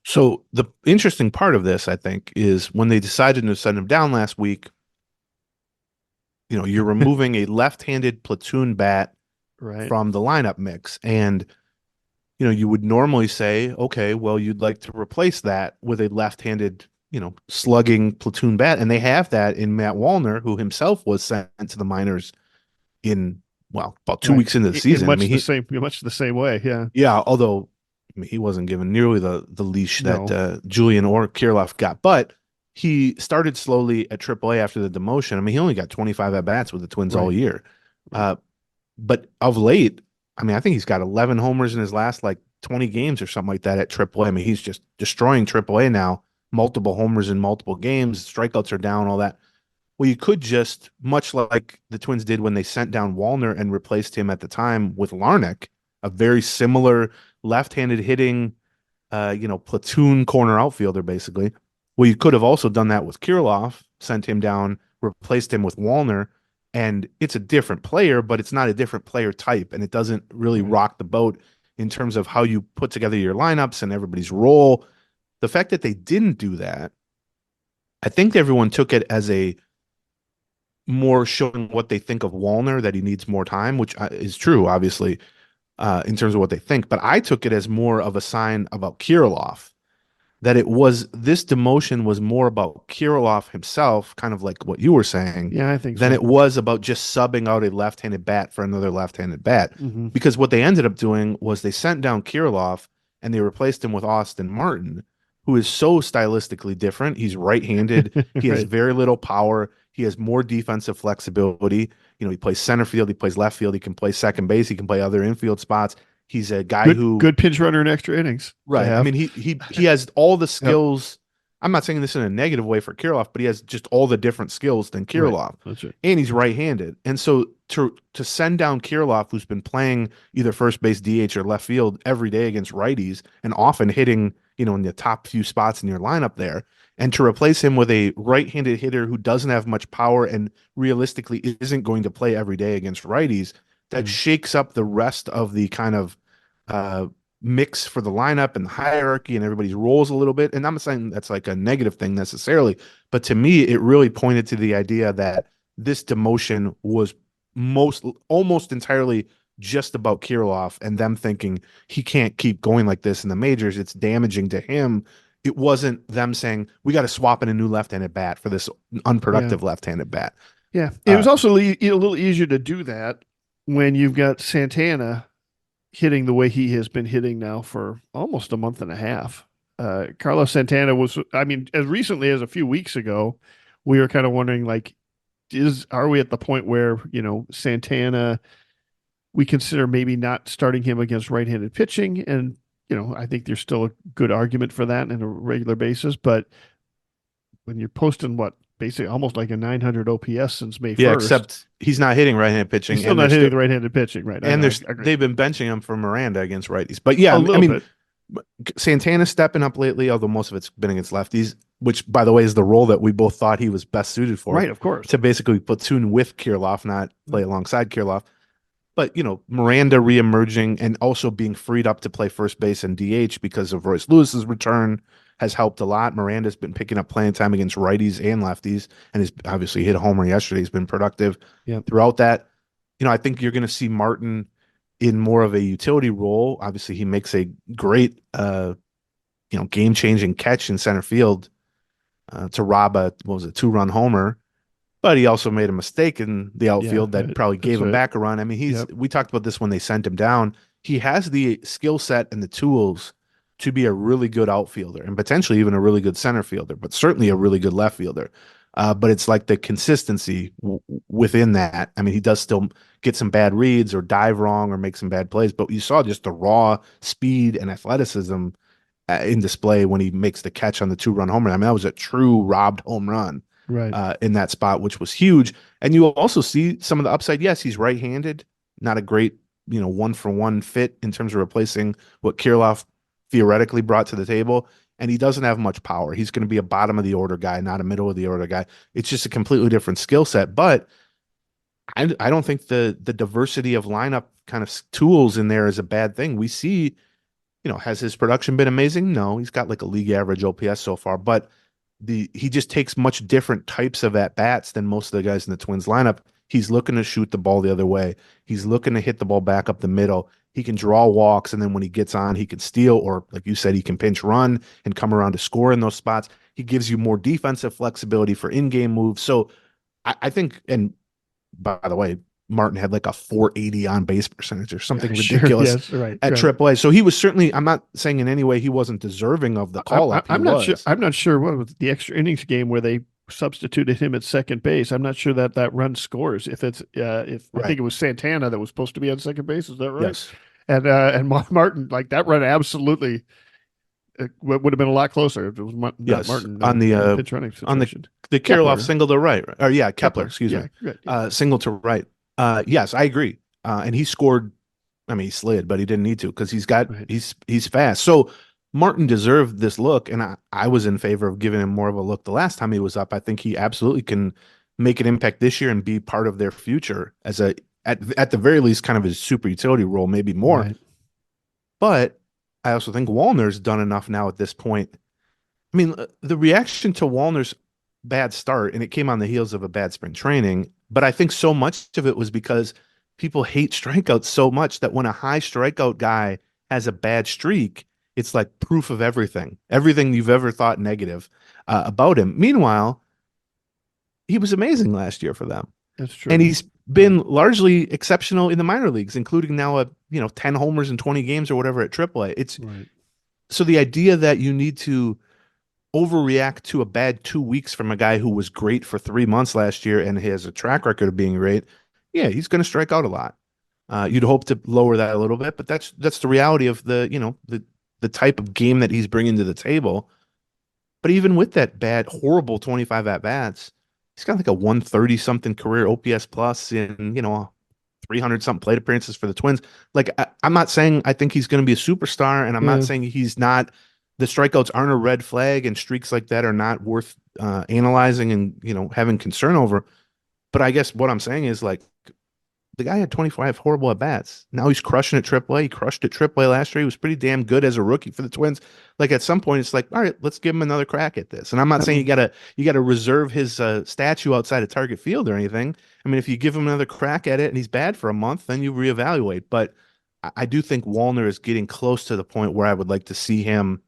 So the interesting part of this, I think, is when they decided to send him down last week, you're removing a left-handed platoon bat Right. from the lineup mix. And, you would normally say, okay, well, you'd like to replace that with a left-handed, slugging platoon bat. And they have that in Matt Wallner, who himself was sent to the minors in, well, about 2 weeks into the season. Much the same way. Yeah. Yeah, although he wasn't given nearly the leash that No. Julian or Kirilloff got, but he started slowly at AAA after the demotion. I mean, he only got 25 at bats with the Twins all Right. year. Right. But of late, I mean, I think he's got 11 homers in his last 20 games or something like that at AAA. I mean, he's just destroying AAA now. Multiple homers in multiple games, strikeouts are down, all that. Well, you could just, much like the Twins did when they sent down Wallner and replaced him at the time with Larnach, a very similar left-handed hitting, platoon corner outfielder, basically. Well, you could have also done that with Kirilloff, sent him down, replaced him with Wallner, and it's a different player, but it's not a different player type, and it doesn't really Right. rock the boat in terms of how you put together your lineups and everybody's role. The fact that they didn't do that, I think everyone took it as a more showing what they think of Wallner, that he needs more time, which is true, obviously, in terms of what they think. But I took it as more of a sign about Kirilloff, that this demotion was more about Kirilloff himself, kind of like what you were saying, Yeah, I think than so. it was about just subbing out a left-handed bat for another left-handed bat. Mm-hmm. Because what they ended up doing was they sent down Kirilloff and they replaced him with Austin Martin, who is so stylistically different. He's right-handed. He has Right. very little power. He has more defensive flexibility. He plays center field. He plays left field. He can play second base. He can play other infield spots. He's a guy who Good pinch runner in extra innings to right. I have. mean, he has all the Yep. skills. I'm not saying this in a negative way for Kirilloff, but he has just all the different skills than Right. Kirilloff. That's it. And he's right-handed. And so to send down Kirilloff, who's been playing either first base, DH, or left field every day against righties and often hitting, in the top few spots in your lineup there, and to replace him with a right-handed hitter who doesn't have much power and realistically isn't going to play every day against righties, that shakes up the rest of the kind of mix for the lineup and the hierarchy and everybody's roles a little bit. And I'm not saying that's like a negative thing necessarily, but to me, it really pointed to the idea that this demotion was almost entirely just about Kirilloff and them thinking he can't keep going like this in the majors. It's damaging to him. It wasn't them saying we got to swap in a new left-handed bat for this unproductive left-handed bat. Yeah. It was also a little easier to do that when you've got Santana hitting the way he has been hitting now for almost a month and a half. Carlos Santana as recently as a few weeks ago, we were kind of wondering, are we at the point where, Santana, we consider maybe not starting him against right-handed pitching? And, I think there's still a good argument for that on a regular basis. But when you're posting basically almost like a 900 OPS since May 1st. Yeah, except he's not hitting right-handed pitching. He's still not hitting the right-handed pitching, right? And they've been benching him for Miranda against righties. But yeah, I mean, Santana's stepping up lately, although most of it's been against lefties, which, by the way, is the role that we both thought he was best suited for. Right, of course. To basically platoon with Kirilloff, not play alongside Kirilloff. But, Miranda reemerging and also being freed up to play first base and DH because of Royce Lewis's return has helped a lot. Miranda's been picking up playing time against righties and lefties and has obviously hit a homer yesterday. He's been productive throughout that. I think you're going to see Martin in more of a utility role. Obviously, he makes a great, game-changing catch in center field to rob a 2-run homer. But he also made a mistake in the outfield that right. probably That's gave him right. back a run. I mean, Yep. we talked about this when they sent him down. He has the skill set and the tools to be a really good outfielder and potentially even a really good center fielder, but certainly a really good left fielder. But it's like the consistency within that. I mean, he does still get some bad reads or dive wrong or make some bad plays, but you saw just the raw speed and athleticism in display when he makes the catch on the 2-run home run. I mean, that was a true robbed home run Right. in that spot, which was huge. And you will also see some of the upside. Yes, he's right-handed, not a great, 1-for-1 fit in terms of replacing what Kirilloff theoretically brought to the table. And he doesn't have much power. He's going to be a bottom of the order guy, not a middle of the order guy. It's just a completely different skill set. But I don't think the diversity of lineup kind of tools in there is a bad thing. We see, has his production been amazing? No, he's got like a league average OPS so far, but he just takes much different types of at bats than most of the guys in the Twins lineup. He's looking to shoot the ball the other way. He's looking to hit the ball back up the middle. He can draw walks, and then when he gets on, he can steal, or like you said, he can pinch run and come around to score in those spots. He gives you more defensive flexibility for in-game moves. So I think, and by the way, Martin had like a 480 on base percentage or something Sure. ridiculous Yes. Right. at Right. AAA. So he was certainly, I'm not saying in any way he wasn't deserving of the call up. I'm not sure. I'm not sure what was the extra innings game where they substituted him at second base. I'm not sure that run scores. If it's if I Right. think it was Santana that was supposed to be on second base. Is that right? Yes. And Martin, like that run absolutely would have been a lot closer if it was not Yes. Martin On the pitch running on situation. the Kepler. Kirilloff single to right. Or yeah, Kepler, excuse Yeah, me. good. Yeah. Single to right. Yes, I agree. And he scored. I mean, he slid, but he didn't need to because Right. he's fast. So Martin deserved this look, and I was in favor of giving him more of a look the last time he was up. I think he absolutely can make an impact this year and be part of their future as at the very least kind of his super utility role, maybe more. Right. But I also think Wallner's done enough now at this point. I mean, the reaction to Wallner's bad start, and it came on the heels of a bad spring training, but I think so much of it was because people hate strikeouts so much that when a high strikeout guy has a bad streak, it's like proof of everything you've ever thought negative about him. Meanwhile, he was amazing last year for them. That's true. And he's been largely exceptional in the minor leagues, including now 10 homers in 20 games or whatever at AAA. It's Right. so the idea that you need to overreact to a bad 2 weeks from a guy who was great for 3 months last year and has a track record of being great, yeah, he's going to strike out a lot. You'd hope to lower that a little bit, but that's the reality of the type of game that he's bringing to the table. But even with that bad, horrible 25 at bats, he's got like a 130 something career OPS plus in 300 something plate appearances for the Twins. Like I'm not saying I think he's going to be a superstar, and I'm not saying he's not. The strikeouts aren't a red flag, and streaks like that are not worth analyzing and having concern over. But I guess what I'm saying is like the guy had 25 horrible at bats. Now he's crushing at AAA. He crushed at AAA last year. He was pretty damn good as a rookie for the Twins. Like at some point, it's like, all right, let's give him another crack at this. And I'm not saying you gotta reserve his statue outside of Target Field or anything. I mean, if you give him another crack at it and he's bad for a month, then you reevaluate. But I do think Wallner is getting close to the point where I would like to see him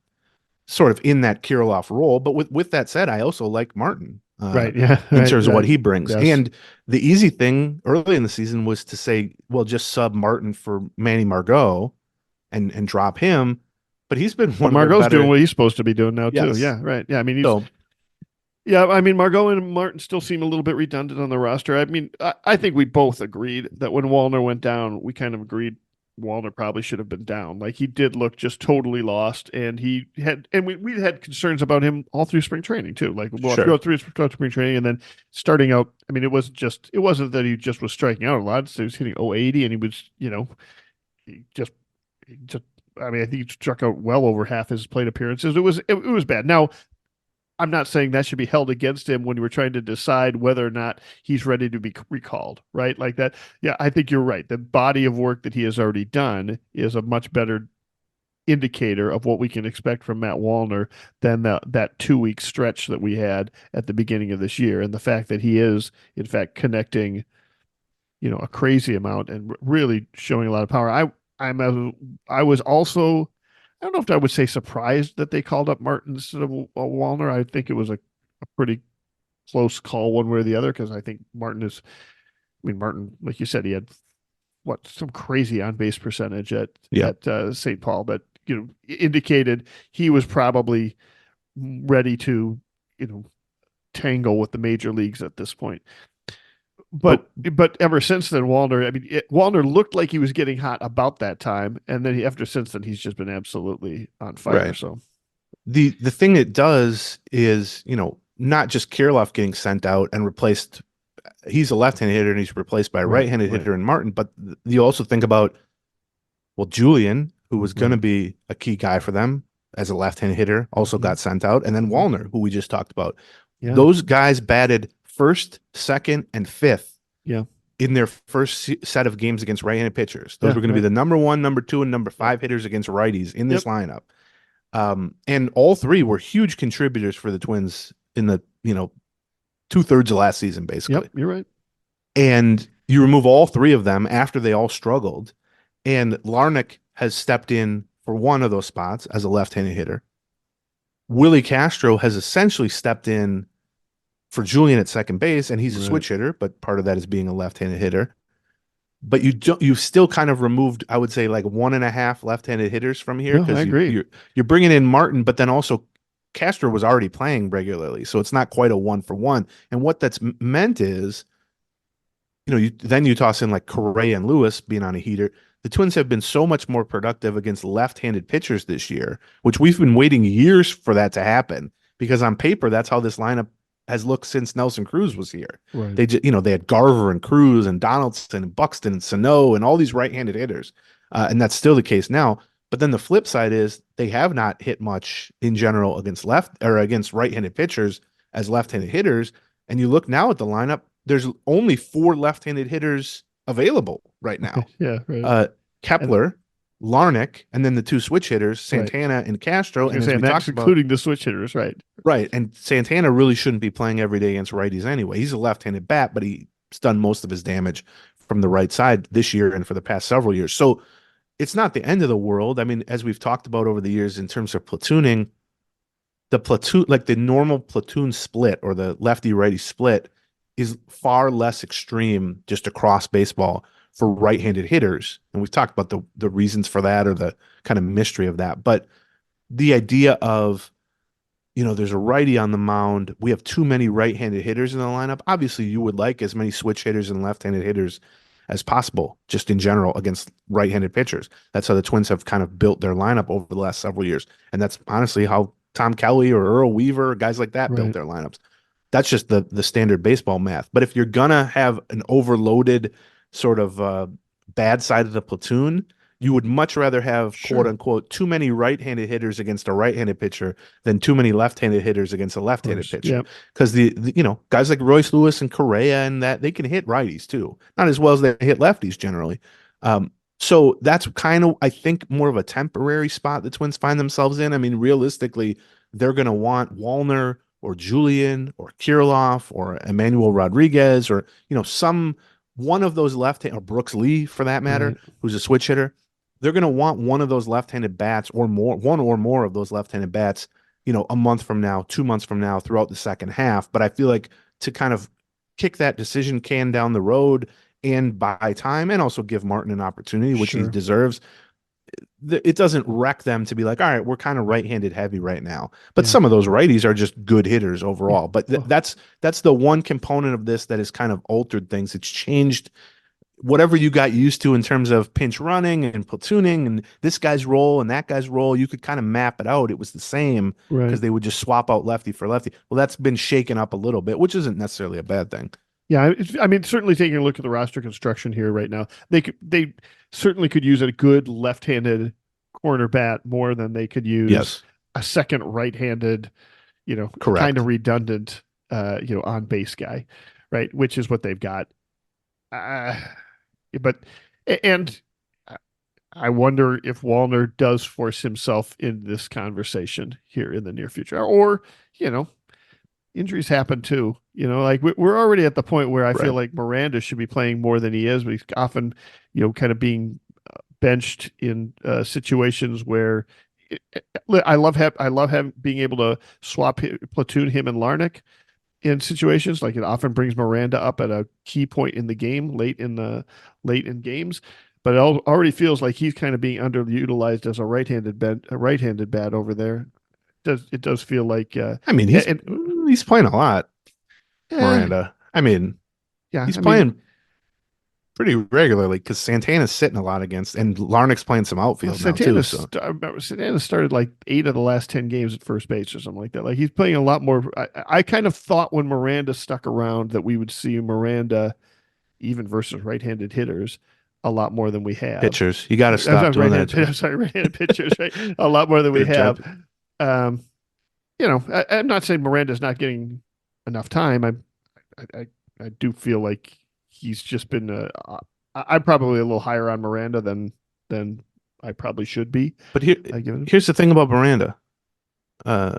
sort of in that Kirilloff role. But with that said, I also like Martin. Right. Yeah. In terms of what he brings. Yes. And the easy thing early in the season was to say, well, just sub Martin for Manny Margot and drop him. But he's been one Margot's of the better. doing what he's supposed to be doing now too. Yes. Yeah. Right. Yeah. I mean, So yeah. I mean, Margot and Martin still seem a little bit redundant on the roster. I mean, I think we both agreed that when Wallner went down, we kind of agreed Wallner probably should have been down. Like he did look just totally lost, and we had concerns about him all through spring training too. Like through spring training, and then starting out. I mean, it wasn't that he just was striking out a lot. So he was hitting 080, and he was he just. I mean, I think he struck out well over half his plate appearances. It was bad. Now, I'm not saying that should be held against him when you were trying to decide whether or not he's ready to be recalled, right? Like that. Yeah, I think you're right. The body of work that he has already done is a much better indicator of what we can expect from Matt Wallner than that 2 week stretch that we had at the beginning of this year. And the fact that he is, in fact, connecting, a crazy amount and really showing a lot of power. I was also, I don't know if I would say surprised that they called up Martin instead of Wallner. I think it was a pretty close call one way or the other, because I think Martin, like you said, he had some crazy on base percentage at Yeah. St. Paul, but indicated he was probably ready to tangle with the major leagues at this point. But ever since then, Wallner looked like he was getting hot about that time, and then since then he's just been absolutely on fire. Right. So The thing it does is, not just Kirilloff getting sent out and replaced. He's a left-handed hitter and he's replaced by a right-handed hitter in Martin. But you also think about, well, Julian, who was going to be a key guy for them as a left-handed hitter, also got sent out, and then Wallner, who we just talked about. Yeah. Those guys batted first, second, and fifth. Yeah. In their first set of games against right-handed pitchers. Those were going to be the number 1, number 2, and number 5 hitters against righties in this lineup. And all three were huge contributors for the Twins in the, 2/3 of last season, basically. Yep, you're right. And you remove all three of them after they all struggled. And Larnach has stepped in for one of those spots as a left-handed hitter. Willie Castro has essentially stepped in for Julian at second base, and he's a switch hitter, but part of that is being a left-handed hitter. But you've still kind of removed, I would say, like 1.5 left-handed hitters from here. No, I agree. You're bringing in Martin, but then also Castro was already playing regularly, so it's not quite a 1-for-1. And what that's meant is, then you toss in like Correa and Lewis being on a heater. The Twins have been so much more productive against left-handed pitchers this year, which we've been waiting years for that to happen, because on paper, that's how this lineup has looked since Nelson Cruz was here. Right. They had Garver and Cruz and Donaldson and Buxton and Sano and all these right-handed hitters. And that's still the case now. But then the flip side is they have not hit much in general against right-handed pitchers as left-handed hitters. And you look now at the lineup, there's only 4 left-handed hitters available right now. Yeah. Right. Kepler, Larnach, and then the 2 switch hitters, Santana and Castro. And that's including the switch hitters, right? Right. And Santana really shouldn't be playing every day against righties anyway. He's a left-handed bat, but he's done most of his damage from the right side this year and for the past several years. So it's not the end of the world. I mean, as we've talked about over the years in terms of platooning, the normal platoon split or the lefty-righty split is far less extreme just across baseball for right-handed hitters. And we've talked about the reasons for that, or the kind of mystery of that. But the idea of, there's a righty on the mound, we have too many right-handed hitters in the lineup. Obviously, you would like as many switch hitters and left-handed hitters as possible, just in general, against right-handed pitchers. That's how the Twins have kind of built their lineup over the last several years. And that's honestly how Tom Kelly or Earl Weaver, guys like that, built their lineups. That's just the standard baseball math. But if you're going to have an overloaded sort of bad side of the platoon, you would much rather have, quote unquote, too many right-handed hitters against a right-handed pitcher than too many left-handed hitters against a left-handed pitcher. Because the guys like Royce Lewis and Correa and that, they can hit righties too, not as well as they hit lefties generally. So that's kind of, I think, more of a temporary spot the Twins find themselves in. I mean, realistically, they're going to want Wallner or Julian or Kirilloff or Emmanuel Rodriguez or some one of those left-handed, or Brooks Lee for that matter, who's a switch hitter. They're going to want one of those left-handed bats or more, one or more of those left-handed bats, a month from now, 2 months from now, throughout the second half. But I feel like to kind of kick that decision can down the road and buy time, and also give Martin an opportunity, which he deserves, it doesn't wreck them to be like, all right, we're kind of right-handed heavy right now. But some of those righties are just good hitters overall. But that's the one component of this that has kind of altered things. It's changed whatever you got used to in terms of pinch running and platooning and this guy's role and that guy's role. You could kind of map it out. It was the same because they would just swap out lefty for lefty. Well, that's been shaken up a little bit, which isn't necessarily a bad thing. Yeah, I mean, certainly taking a look at the roster construction here right now, they certainly could use a good left-handed corner bat more than they could use a second right-handed, kind of redundant, on base guy, right? Which is what they've got. But I wonder if Wallner does force himself in this conversation here in the near future, or injuries happen too. Like we're already at the point where I feel like Miranda should be playing more than he is, but he's often, kind of being benched in situations where I love having being able to platoon him and Larnach. in situations. Like it often brings Miranda up at a key point in the game, late in games. But it already feels like he's kind of being underutilized as a right-handed bat over there. It does feel like I mean, he's playing a lot, eh, Miranda. I mean, yeah, he's I mean, playing pretty regularly because Santana's sitting a lot against, and Larnach's playing some outfield now too. So I remember Santana started like 8 of the last 10 games at first base or something like that. Like he's playing a lot more. I kind of thought when Miranda stuck around that we would see Miranda even versus right-handed hitters a lot more than we have. pitchers, you got to I'm stop sorry, doing that. Joe. I'm sorry, right-handed pitchers, right? A lot more than we Good job. have. Um, I'm not saying Miranda's not getting enough time. I, I do feel like he's just been. I'm probably a little higher on Miranda than I probably should be. But I give it. here's the thing about Miranda. I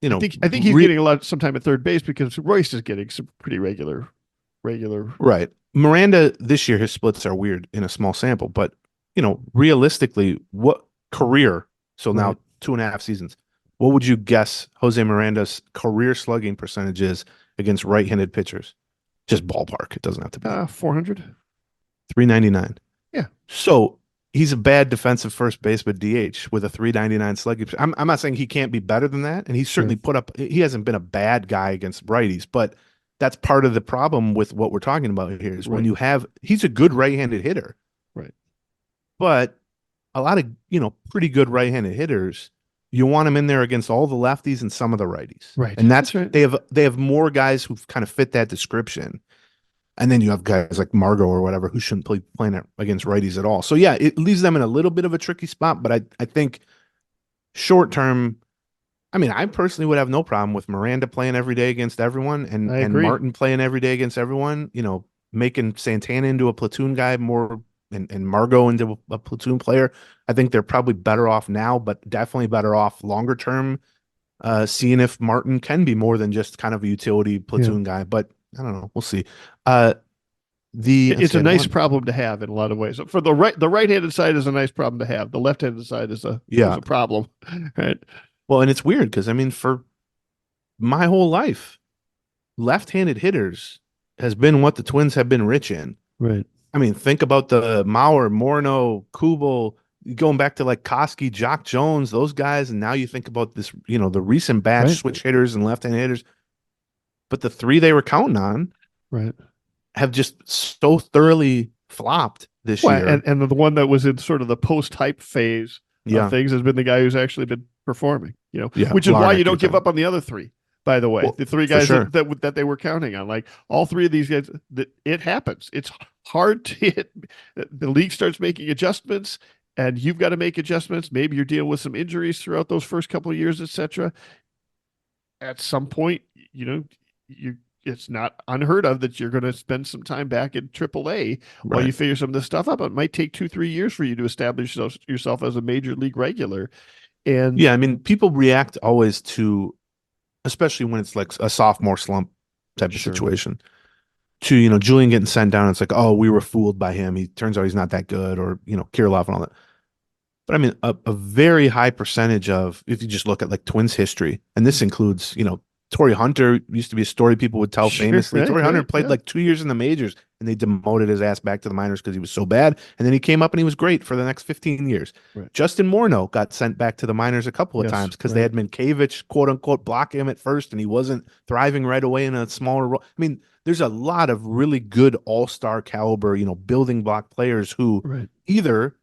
think he's getting a lot sometime at third base because Royce is getting some pretty regular. Right. Miranda this year, his splits are weird in a small sample, but realistically, what career? So now Right. 2.5 seasons. What would you guess Jose Miranda's career slugging percentage is against right-handed pitchers? Just ballpark. It doesn't have to be 400. 399. Yeah. So he's a bad defensive first baseman DH with a 399 slugging. I'm not saying he can't be better than that, and he's certainly put up. He hasn't been a bad guy against righties, but that's part of the problem with what we're talking about here is when you have he's a good right-handed hitter, right? But a lot of pretty good right-handed hitters, you want him in there against all the lefties and some of the righties, right? And that's right. they have more guys who kind of fit that description. And then you have guys like Margot or whatever who shouldn't play playing against righties at all. So yeah, it leaves them in a little bit of a tricky spot. But I think short term, I mean, I personally would have no problem with Miranda playing every day against everyone and Martin playing every day against everyone. Making Santana into a platoon guy more and Margot into a platoon player. I think they're probably better off now, but definitely better off longer term. Seeing if Martin can be more than just kind of a utility platoon guy, but I don't know. We'll see. It's a nice problem to have in a lot of ways. For the right-handed side is a nice problem to have. The left-handed side is a problem, right? Well, and it's weird because I mean, for my whole life, left-handed hitters has been what the Twins have been rich in. Right. I mean, think about the Mauer, Morneau, Kubel, going back to like Koski, Jock Jones, those guys, and now you think about this, the recent batch switch hitters and left-handed hitters. But the three they were counting on, have just so thoroughly flopped this year. And the one that was in sort of the post-hype phase of things has been the guy who's actually been performing. Which is why you don't give up on the other three. By the way, the three guys that they were counting on, like all three of these guys, it happens. It's hard to hit. The league starts making adjustments, and you've got to make adjustments. Maybe you're dealing with some injuries throughout those first couple of years, etc. At some point, it's not unheard of that you're going to spend some time back in AAA while you figure some of this stuff out. It might take 2-3 years for you to establish yourself as a major league regular. And I mean, people react always to, especially when it's like a sophomore slump type of situation, to Julian getting sent down. It's like, oh, we were fooled by him. He turns out he's not that good, or Kirilloff and all that. But I mean, a very high percentage of, if you just look at like Twins history, and this includes, Torrey Hunter used to be a story people would tell famously. Torrey Hunter played like 2 years in the majors, and they demoted his ass back to the minors because he was so bad. And then he came up and he was great for the next 15 years. Justin Morneau got sent back to the minors a couple of times because they had Minkiewicz, quote unquote, block him at first, and he wasn't thriving right away in a smaller role. I mean, there's a lot of really good all-star caliber, building block players who either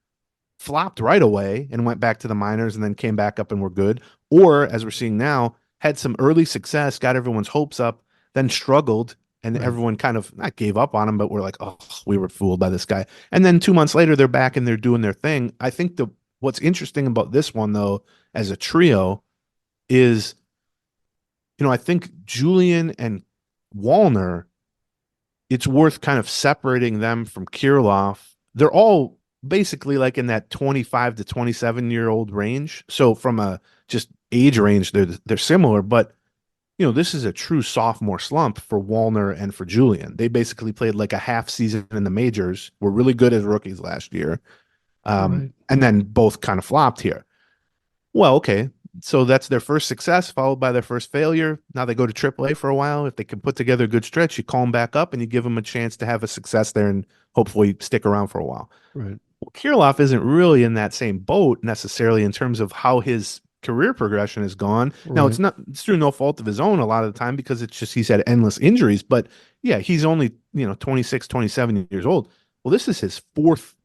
flopped right away and went back to the minors and then came back up and were good, or as we're seeing now, had some early success, got everyone's hopes up, then struggled, and everyone kind of not gave up on him, but we're like, oh, we were fooled by this guy. And then 2 months later, they're back and they're doing their thing. I think what's interesting about this one, though, as a trio is, I think Julian and Wallner, it's worth kind of separating them from Kirilloff. They're all basically like in that 25 to 27-year-old range. So from a just age range, they're similar, but this is a true sophomore slump for Wallner and for Julian. They basically played like a half season in the majors, were really good as rookies last year, and then both kind of flopped here. Well, okay, So that's their first success, followed by their first failure. Now they go to AAA for a while. If they can put together a good stretch, you call them back up and you give them a chance to have a success there and hopefully stick around for a while. Right. Well, Kirilloff isn't really in that same boat necessarily in terms of how his career progression has gone. Now Right. it's through no fault of his own a lot of the time because it's just he's had endless injuries. But yeah, he's only 26, 27 years old. Well, this is his fourth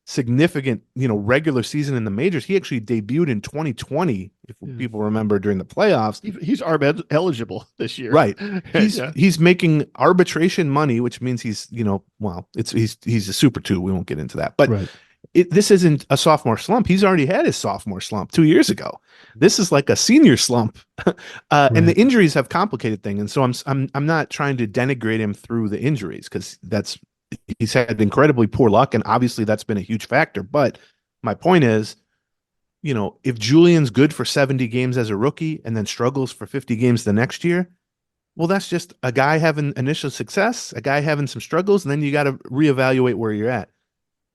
significant, regular season in the majors. He actually debuted in 2020, if people remember, during the playoffs. He's ARB eligible this year. Right. Yeah. He's making arbitration money, which means he's, he's a super two. We won't get into that. But Right. this isn't a sophomore slump. He's already had his sophomore slump 2 years ago. This is like a senior slump. And the injuries have complicated things. And so I'm not trying to denigrate him through the injuries because he's had incredibly poor luck, and obviously that's been a huge factor. But my point is, if Julian's good for 70 games as a rookie and then struggles for 50 games the next year, well, that's just a guy having initial success, a guy having some struggles, and then you got to reevaluate where you're at.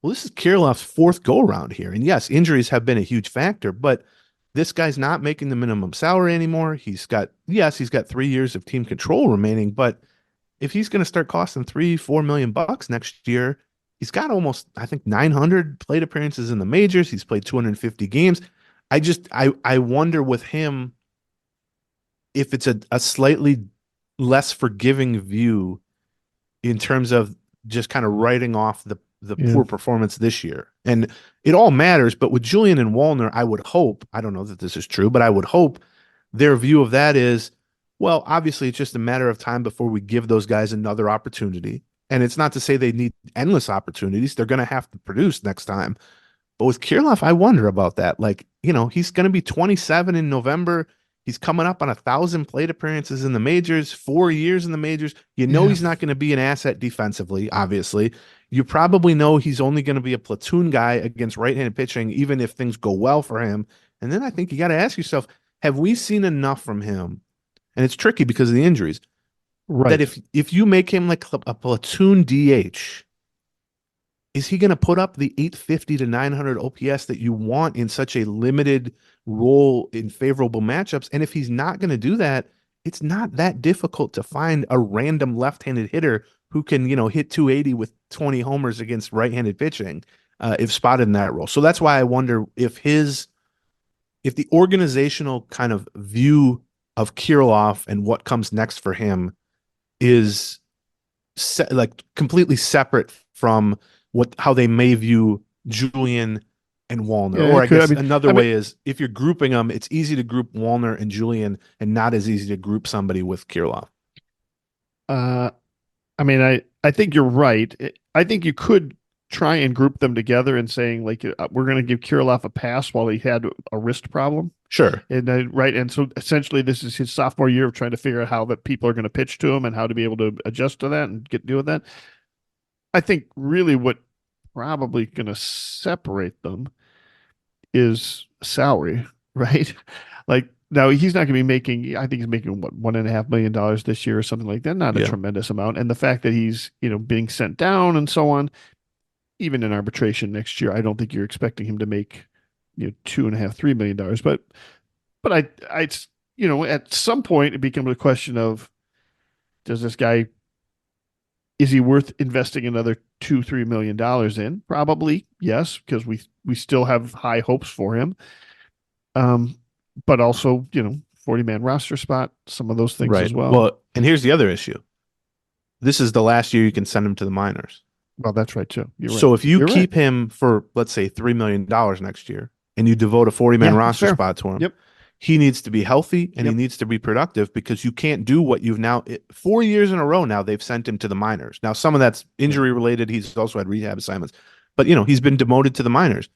Well, this is Kirilloff's fourth go-around here. And yes, injuries have been a huge factor, but this guy's not making the minimum salary anymore. He's got 3 years of team control remaining, but if he's going to start costing $3-4 million next year, he's got almost, I think, 900 plate appearances in the majors. He's played 250 games. I wonder with him if it's a slightly less forgiving view in terms of just kind of writing off the poor performance this year. And it all matters, but with Julian and Wallner, I would hope, I don't know that this is true, but I would hope their view of that is, well, obviously, it's just a matter of time before we give those guys another opportunity. And it's not to say they need endless opportunities. They're going to have to produce next time. But with Kirilloff, I wonder about that. Like, he's going to be 27 in November. He's coming up on 1,000 plate appearances in the majors, 4 years in the majors. He's not going to be an asset defensively, obviously. You probably know he's only going to be a platoon guy against right-handed pitching, even if things go well for him. And then I think you got to ask yourself, have we seen enough from him? And it's tricky because of the injuries. Right. That if you make him like a platoon DH, is he going to put up the 850 to 900 OPS that you want in such a limited role in favorable matchups? And if he's not going to do that, it's not that difficult to find a random left-handed hitter who can, hit 280 with 20 homers against right-handed pitching if spotted in that role. So that's why I wonder if the organizational kind of view of Kirilloff and what comes next for him is completely separate from how they may view Julian and Wallner. Yeah, or I guess another way is if you're grouping them, it's easy to group Wallner and Julian and not as easy to group somebody with Kirilloff. I think you're right. I think you could try and group them together and saying like we're going to give Kirilloff a pass while he had a wrist problem. Sure. And right. And so essentially this is his sophomore year of trying to figure out how that people are going to pitch to him and how to be able to adjust to that and deal with that. I think really what probably going to separate them is salary, right? Like now he's not going to be making, I think he's making what, $1.5 million this year or something like that. Not a tremendous amount. And the fact that he's, being sent down and so on, even in arbitration next year, I don't think you're expecting him to make, $2.5-3 million. But I, at some point it becomes a question of, does this guy, is he worth investing another $2-3 million in? Probably yes, because we still have high hopes for him. But also, 40-man roster spot, some of those things as well. Well, and here's the other issue. This is the last year you can send him to the minors. Well, that's right too. You're right. So if you keep him for, let's say, $3 million next year, and you devote a 40-man roster spot to him, he needs to be healthy and he needs to be productive because you can't do what you've now 4 years in a row now they've sent him to the minors. Now, some of that's injury related. He's also had rehab assignments, but he's been demoted to the minors.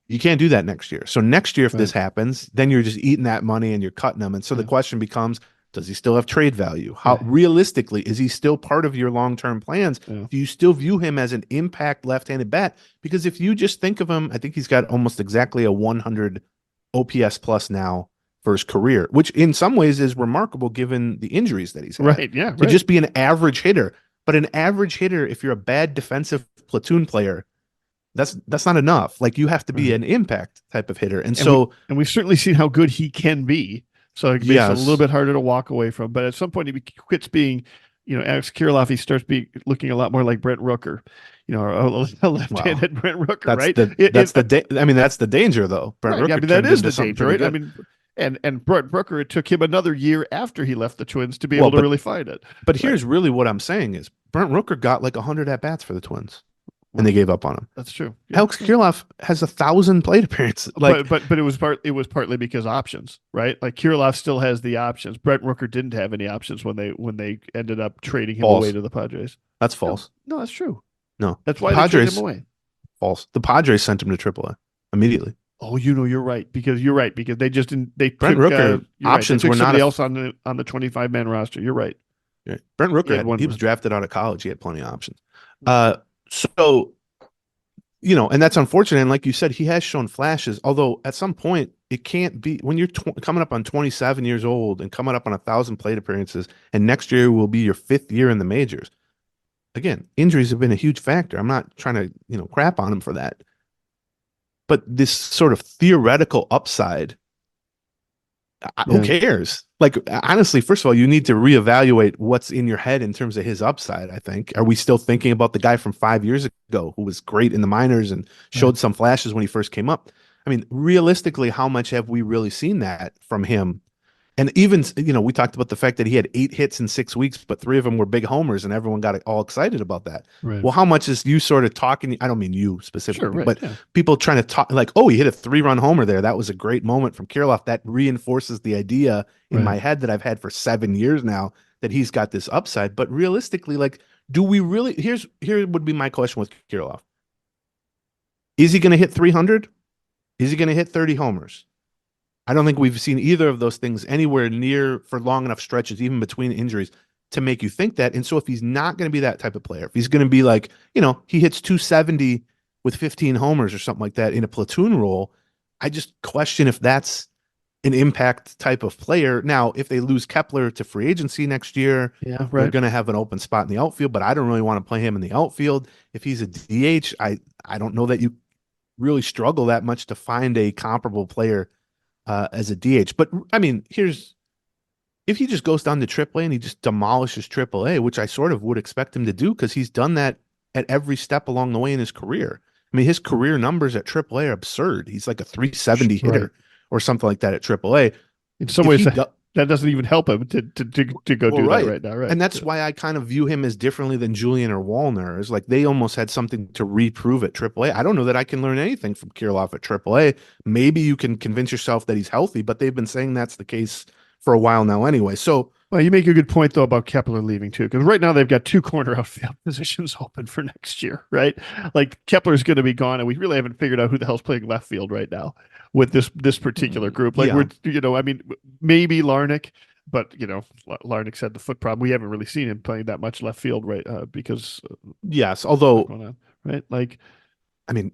You can't do that next year. So next year, if this happens, then you're just eating that money and you're cutting them. And so the question becomes, does he still have trade value? How realistically is he still part of your long-term plans? Do you still view him as an impact left-handed bat? Because if you just think of him, I think he's got almost exactly a 100 OPS plus now for his career, which in some ways is remarkable given the injuries that he's had. Right. Yeah. To just be an average hitter. But an average hitter, if you're a bad defensive platoon player, That's not enough. Like you have to be Right. an impact type of hitter. And And so we've certainly seen how good he can be. So it makes it a little yes, bit harder to walk away from. But at some point, he quits being, Alex Kirilloff. He starts looking a lot more like Brent Rooker, or a wow. left-handed Brent Rooker, That's right? the I mean, that's the danger though. Brent Right. I Rooker mean, that turned is into the something danger, pretty right? I good. mean, and Brent Rooker, it took him another year after he left the Twins to be Well, able to really find it. but Right. here's really what I'm saying is Brent Rooker got like 100 at bats for the Twins, Well, and they gave up on him. that's true. Yeah. Alex Kirilloff has 1,000 plate appearances. Like, But it was partly because options, right? Like Kirilloff still has the options. Brent Rooker didn't have any options when they ended up trading him away false. to the Padres. That's false. No, that's true. No, That's the why they traded Padres him away. false. The Padres sent him to AAA immediately. Oh, you're right because they just didn't. They Brent took Rooker options They took were not somebody a else on the 25-man roster. You're right. Right. Brent Rooker He had was one. drafted out of college. He had plenty of options. So and that's unfortunate. And like you said, he has shown flashes. Although at some point, it can't be when you're coming up on 27 years old and coming up on 1,000 plate appearances, and next year will be your 5th year in the majors. Again, injuries have been a huge factor. I'm not trying to crap on him for that, but this sort of theoretical upside. Who cares? Like, honestly, first of all, you need to reevaluate what's in your head in terms of his upside, I think. Are we still thinking about the guy from 5 years ago who was great in the minors and showed some flashes when he first came up? I mean, realistically, how much have we really seen that from him? And even, we talked about the fact that he had 8 hits in 6 weeks, but 3 of them were big homers and everyone got all excited about that. Right. Well, how much is you sort of talking? I don't mean you specifically, Sure, right, but yeah. people trying to talk like, oh, he hit a 3-run homer there. That was a great moment from Kirilloff. That reinforces the idea in my head that I've had for 7 years now that he's got this upside. But realistically, like, do we really, here would be my question with Kirilloff. Is he going to hit 300? Is he going to hit 30 homers? I don't think we've seen either of those things anywhere near for long enough stretches, even between injuries, to make you think that. And so if he's not going to be that type of player, if he's going to be like, he hits 270 with 15 homers or something like that in a platoon role, I just question if that's an impact type of player. Now, if they lose Kepler to free agency next year, Yeah, right. they're going to have an open spot in the outfield, but I don't really want to play him in the outfield. If he's a DH, I don't know that you really struggle that much to find a comparable player as a DH. But I mean, if he just goes down to AAA and he just demolishes AAA, which I sort of would expect him to do because he's done that at every step along the way in his career. I mean, his career numbers at AAA are absurd. He's like a 370 hitter or something like that at AAA. In some ways, that doesn't even help him to go do that right now, right? And that's why I kind of view him as differently than Julian or Wallner. Is like they almost had something to reprove at AAA. I don't know that I can learn anything from Kirilloff at AAA. Maybe you can convince yourself that he's healthy, but they've been saying that's the case for a while now anyway. So, well, you make a good point though about Kepler leaving too, because right now they've got 2 corner outfield positions open for next year, right? Like Kepler's going to be gone, and we really haven't figured out who the hell's playing left field right now with this particular group. Like we're, I mean, maybe Larnach, but Larnach's had the foot problem. We haven't really seen him playing that much left field, right? Because yes, although on, right, like, I mean,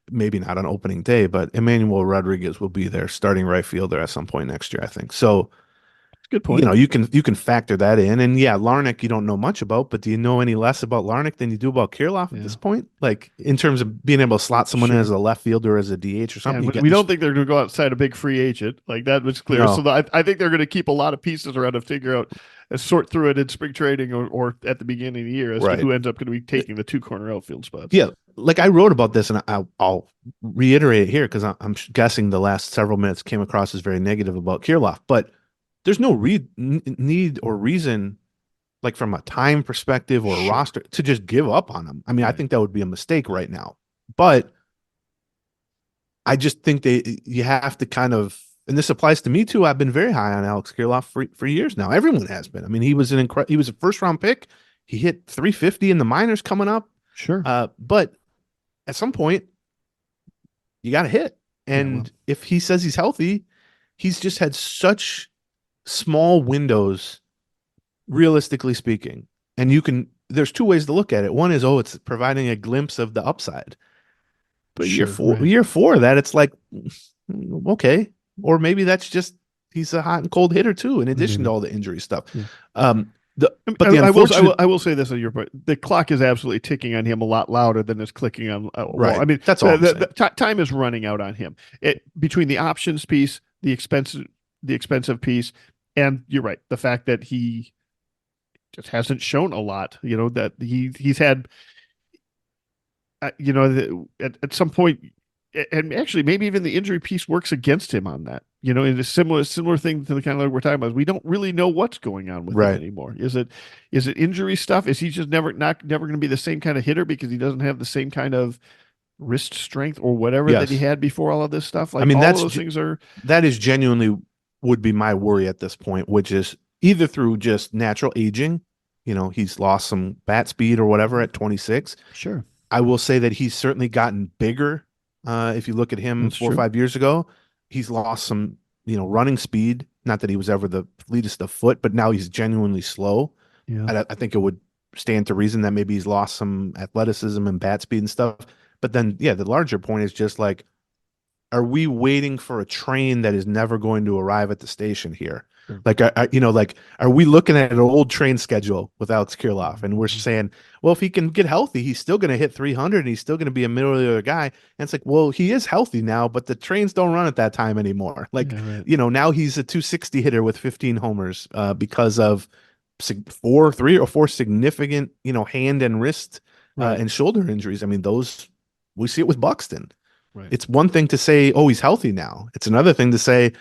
maybe not on opening day, but Emmanuel Rodriguez will be there starting right fielder at some point next year, I think. So. Good point. You can factor that in. And yeah, Larnach you don't know much about, but do you know any less about Larnach than you do about Kirilloff at this point? Like in terms of being able to slot someone in as a left fielder, as a DH or something? We don't think they're going to go outside a big free agent. Like that was clear. No. So I think they're going to keep a lot of pieces around to figure out, sort through it in spring trading or at the beginning of the year as to who ends up going to be taking the 2 corner outfield spots. Yeah. Like I wrote about this and I'll reiterate it here because I'm guessing the last several minutes came across as very negative about Kirilloff, but there's no need or reason, like from a time perspective or a roster, to just give up on him. I mean, I think that would be a mistake right now. But I just think you have to kind of, and this applies to me too. I've been very high on Alex Kirilloff for years now. Everyone has been. I mean, he was a 1st-round pick. He hit 350 in the minors coming up. Sure. But at some point, you got to hit. And if he says he's healthy, he's just had such small windows, realistically speaking. And there's 2 ways to look at it. One is, it's providing a glimpse of the upside. But year 4 of that, it's like, okay. Or maybe that's just, he's a hot and cold hitter too, in addition to all the injury stuff. Yeah. But the unfortunate, I will say this on your point. The clock is absolutely ticking on him a lot louder than it's clicking on Wall. Right. I mean, That's all I'm saying. time is running out on him. Between the options piece, the expensive piece, and you're right, the fact that he just hasn't shown a lot. That he's had, at some point, and actually maybe even the injury piece works against him on that. In a similar thing to the kind of like we're talking about. We don't really know what's going on with him anymore. Is it injury stuff? Is he just never going to be the same kind of hitter because he doesn't have the same kind of wrist strength or whatever that he had before all of this stuff? Like, I mean, all of those things that is genuinely would be my worry at this point, which is either through just natural aging. He's lost some bat speed or whatever at 26. Sure. I will say that he's certainly gotten bigger. If you look at him 4 or 5 years ago, he's lost some, running speed. Not that he was ever the fleetest of foot, but now he's genuinely slow. Yeah. I think it would stand to reason that maybe he's lost some athleticism and bat speed and stuff. But then, the larger point is just like, are we waiting for a train that is never going to arrive at the station here? Sure. Like, are we looking at an old train schedule with Alex Kirilloff and we're saying, well, if he can get healthy, he's still going to hit 300 and he's still going to be a middle of the other guy. And it's like, well, he is healthy now, but the trains don't run at that time anymore. Like, now he's a 260 hitter with 15 homers because of 3 or 4 significant, hand and wrist and shoulder injuries. I mean, we see it with Buxton. Right. It's one thing to say, oh, he's healthy now. It's another thing to say,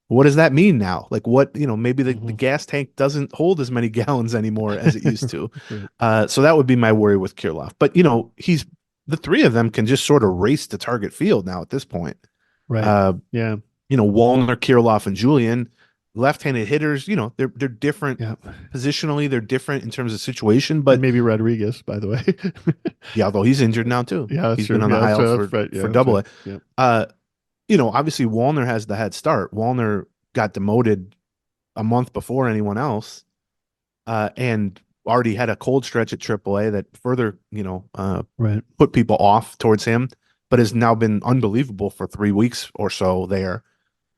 what does that mean now? Like maybe the gas tank doesn't hold as many gallons anymore as it used to. So that would be my worry with Kirilloff. But, the three of them can just sort of race to target field now at this point. Right. Wallner, Kirilloff, and Julian, left-handed hitters, they're different positionally. They're different in terms of situation, but and maybe Rodriguez, by the way. although he's injured now too. Yeah, he's been on the IL for Double A. Yeah. Obviously Wallner has the head start. Wallner got demoted a month before anyone else, and already had a cold stretch at AAA that further, put people off towards him, but has now been unbelievable for 3 weeks or so there.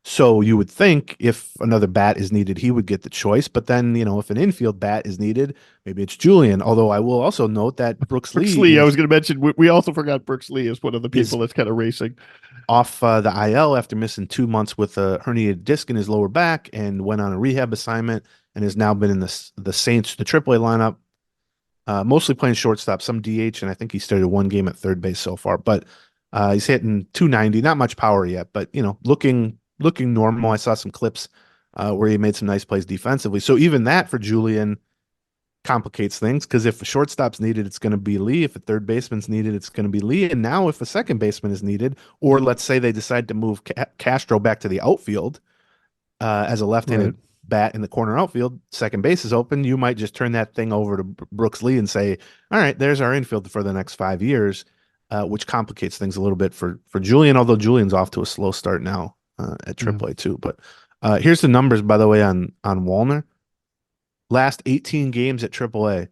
So you would think if another bat is needed, he would get the choice. But then, if an infield bat is needed, maybe it's Julian. Although I will also note that Brooks Lee. I was going to mention, we also forgot Brooks Lee is one of the people that's kind of racing. Off the IL after missing 2 months with a herniated disc in his lower back and went on a rehab assignment and has now been in the Saints, the AAA lineup, mostly playing shortstop, some DH, and I think he started 1 game at third base so far. But he's hitting 290, not much power yet, but, looking normal. I saw some clips where he made some nice plays defensively. So even that for Julian complicates things, because if a shortstop's needed, it's going to be Lee. If a third baseman's needed, it's going to be Lee. And now if a second baseman is needed, or let's say they decide to move Castro back to the outfield as a left-handed bat in the corner outfield, second base is open, you might just turn that thing over to Brooks Lee and say, all right, there's our infield for the next 5 years, which complicates things a little bit for Julian, although Julian's off to a slow start now. At AAA too, but here's the numbers, by the way, on Wallner. Last 18 games at AAA,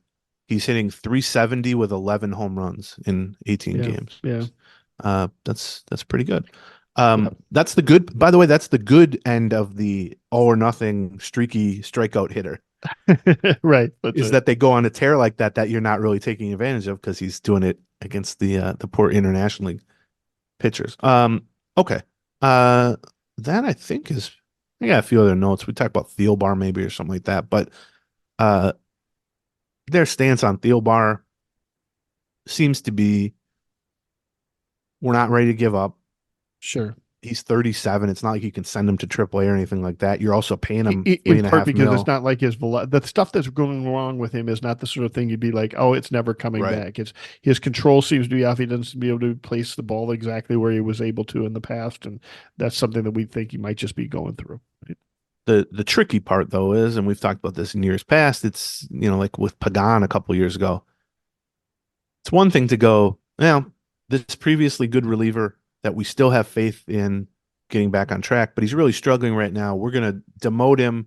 he's hitting 370 with 11 home runs in 18 games. Yeah, that's pretty good. That's the good. By the way, that's the good end of the all or nothing streaky strikeout hitter. Right, that they go on a tear like that you're not really taking advantage of because he's doing it against the poor International League pitchers. Okay. That I think I got a few other notes. We talked about Thielbar maybe or something like that, but their stance on Thielbar seems to be we're not ready to give up. Sure. He's 37. It's not like you can send him to AAA or anything like that. You're also paying him in part because it's not like the stuff that's going wrong with him is not the sort of thing you'd be like, oh, it's never coming back. It's his control seems to be off. He doesn't be able to place the ball exactly where he was able to in the past, and that's something that we think he might just be going through. Right? The tricky part though is, and we've talked about this in years past, it's like with Pagan a couple years ago. It's one thing to go, this previously good reliever that we still have faith in getting back on track, but he's really struggling right now. We're going to demote him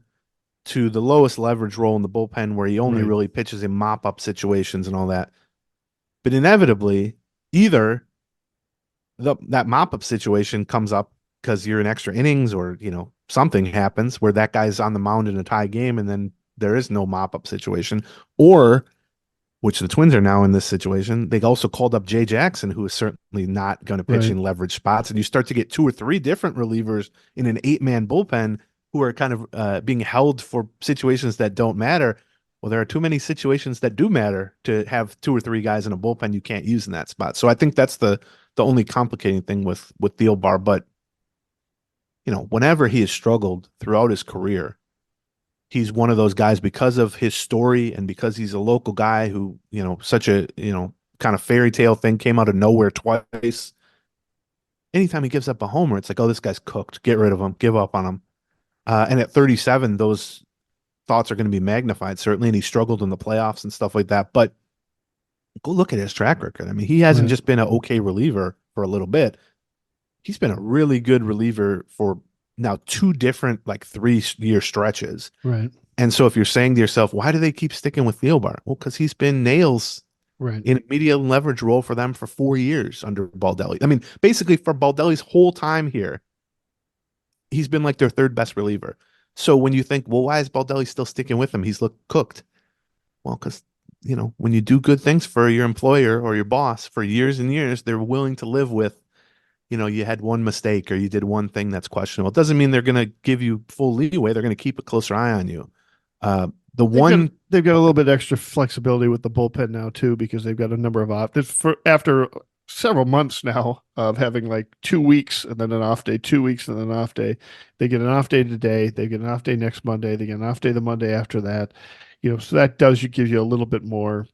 to the lowest leverage role in the bullpen where he only really pitches in mop-up situations and all that. But inevitably, either that mop-up situation comes up because you're in extra innings or, something happens where that guy's on the mound in a tie game and then there is no mop-up situation. Or, which the Twins are now in this situation, they also called up Jay Jackson, who is certainly not going to pitch Right. in leverage spots. And you start to get 2 or 3 different relievers in an 8-man bullpen who are kind of being held for situations that don't matter. Well, there are too many situations that do matter to have 2 or 3 guys in a bullpen you can't use in that spot. So I think that's the only complicating thing with Thielbar. But, whenever he has struggled throughout his career, he's one of those guys because of his story and because he's a local guy who, such a, kind of fairy tale thing came out of nowhere twice. Anytime he gives up a homer, it's like, oh, this guy's cooked. Get rid of him. Give up on him. And at 37, those thoughts are going to be magnified, certainly. And he struggled in the playoffs and stuff like that. But go look at his track record. I mean, he hasn't just been an okay reliever for a little bit. He's been a really good reliever for now 2 different 3-year stretches. Right. And so if you're saying to yourself, why do they keep sticking with Thielbar? Well, because he's been nails in a medium leverage role for them for 4 years under Baldelli. I mean, basically for Baldelli's whole time here, he's been like their 3rd best reliever. So when you think, well, why is Baldelli still sticking with him? He's looked cooked. Well, because, when you do good things for your employer or your boss for years and years, they're willing to live with, you had one mistake or you did one thing that's questionable. It doesn't mean they're going to give you full leeway. They're going to keep a closer eye on you. They've got a little bit extra flexibility with the bullpen now too, because they've got a number of after several months now of having 2 weeks and then an off day, 2 weeks and then an off day. They get an off day today. They get an off day next Monday. They get an off day the Monday after that. So that gives you a little bit more.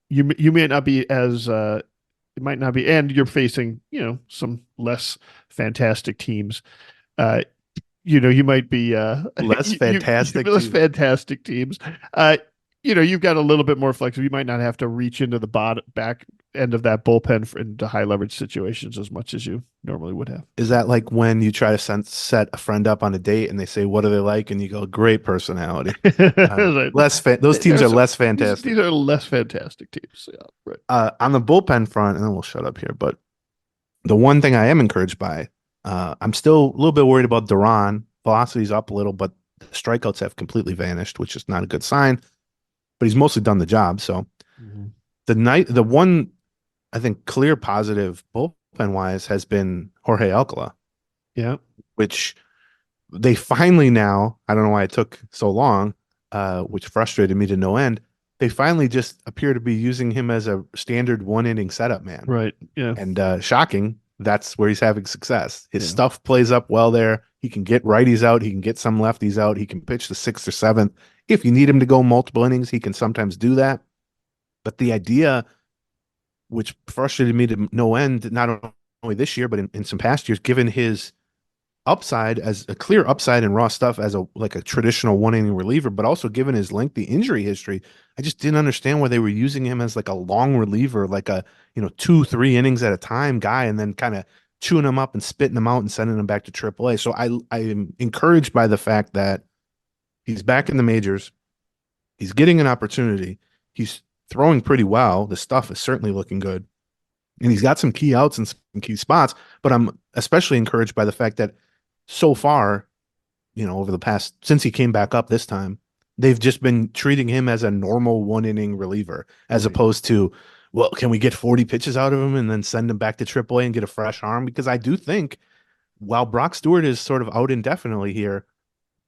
You may not be as it might not be, and you're facing some less fantastic teams. You might be less fantastic teams. You've got a little bit more flexibility. You might not have to reach into the back end of that bullpen into high leverage situations as much as you normally would have. Is that like when you try to set a friend up on a date and they say, what do they like? And you go, great personality. Those teams are less fantastic. These are less fantastic teams. Yeah, right. On the bullpen front, and then we'll shut up here, but the one thing I am encouraged by, I'm still a little bit worried about Duran. Velocity's up a little, but the strikeouts have completely vanished, which is not a good sign. But he's mostly done the job. So the one, I think, clear positive bullpen wise has been Jorge Alcala. Yeah. Which they finally now, I don't know why it took so long, which frustrated me to no end. They finally just appear to be using him as a standard 1-inning setup man. Right. Yeah. And shocking, that's where he's having success. His stuff plays up well there. He can get righties out. He can get some lefties out. He can pitch the 6th or 7th. If you need him to go multiple innings, he can sometimes do that. But the idea, which frustrated me to no end, not only this year, but in some past years, given his upside as a clear upside in raw stuff as a traditional 1-inning reliever, but also given his lengthy injury history, I just didn't understand why they were using him as a long reliever, like a 2-3 innings at a time guy, and then kind of chewing him up and spitting him out and sending him back to AAA. So I am encouraged by the fact that he's back in the majors. He's getting an opportunity. He's throwing pretty well. The stuff is certainly looking good. And he's got some key outs and some key spots. But I'm especially encouraged by the fact that so far, over the past, since he came back up this time, they've just been treating him as a normal 1-inning reliever, as opposed to, well, can we get 40 pitches out of him and then send him back to AAA and get a fresh arm? Because I do think while Brock Stewart is sort of out indefinitely here,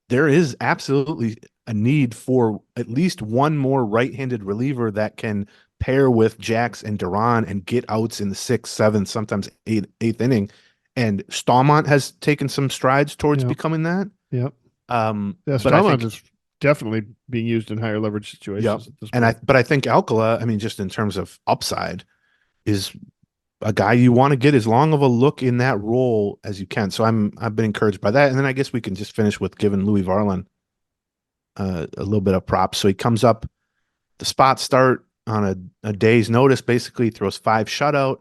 there is absolutely a need for at least one more right-handed reliever that can pair with Jax and Duran and get outs in the 6th, 7th, sometimes 8th inning. And Stallmont has taken some strides towards becoming that. Yep. But Stallmont is definitely being used in higher leverage situations. At this point. But I think Alcala, I mean, just in terms of upside, is a guy you want to get as long of a look in that role as you can. So I've been encouraged by that. And then I guess we can just finish with giving Louis Varland a little bit of props. So he comes up, the spot start on a day's notice, basically throws 5 shutout.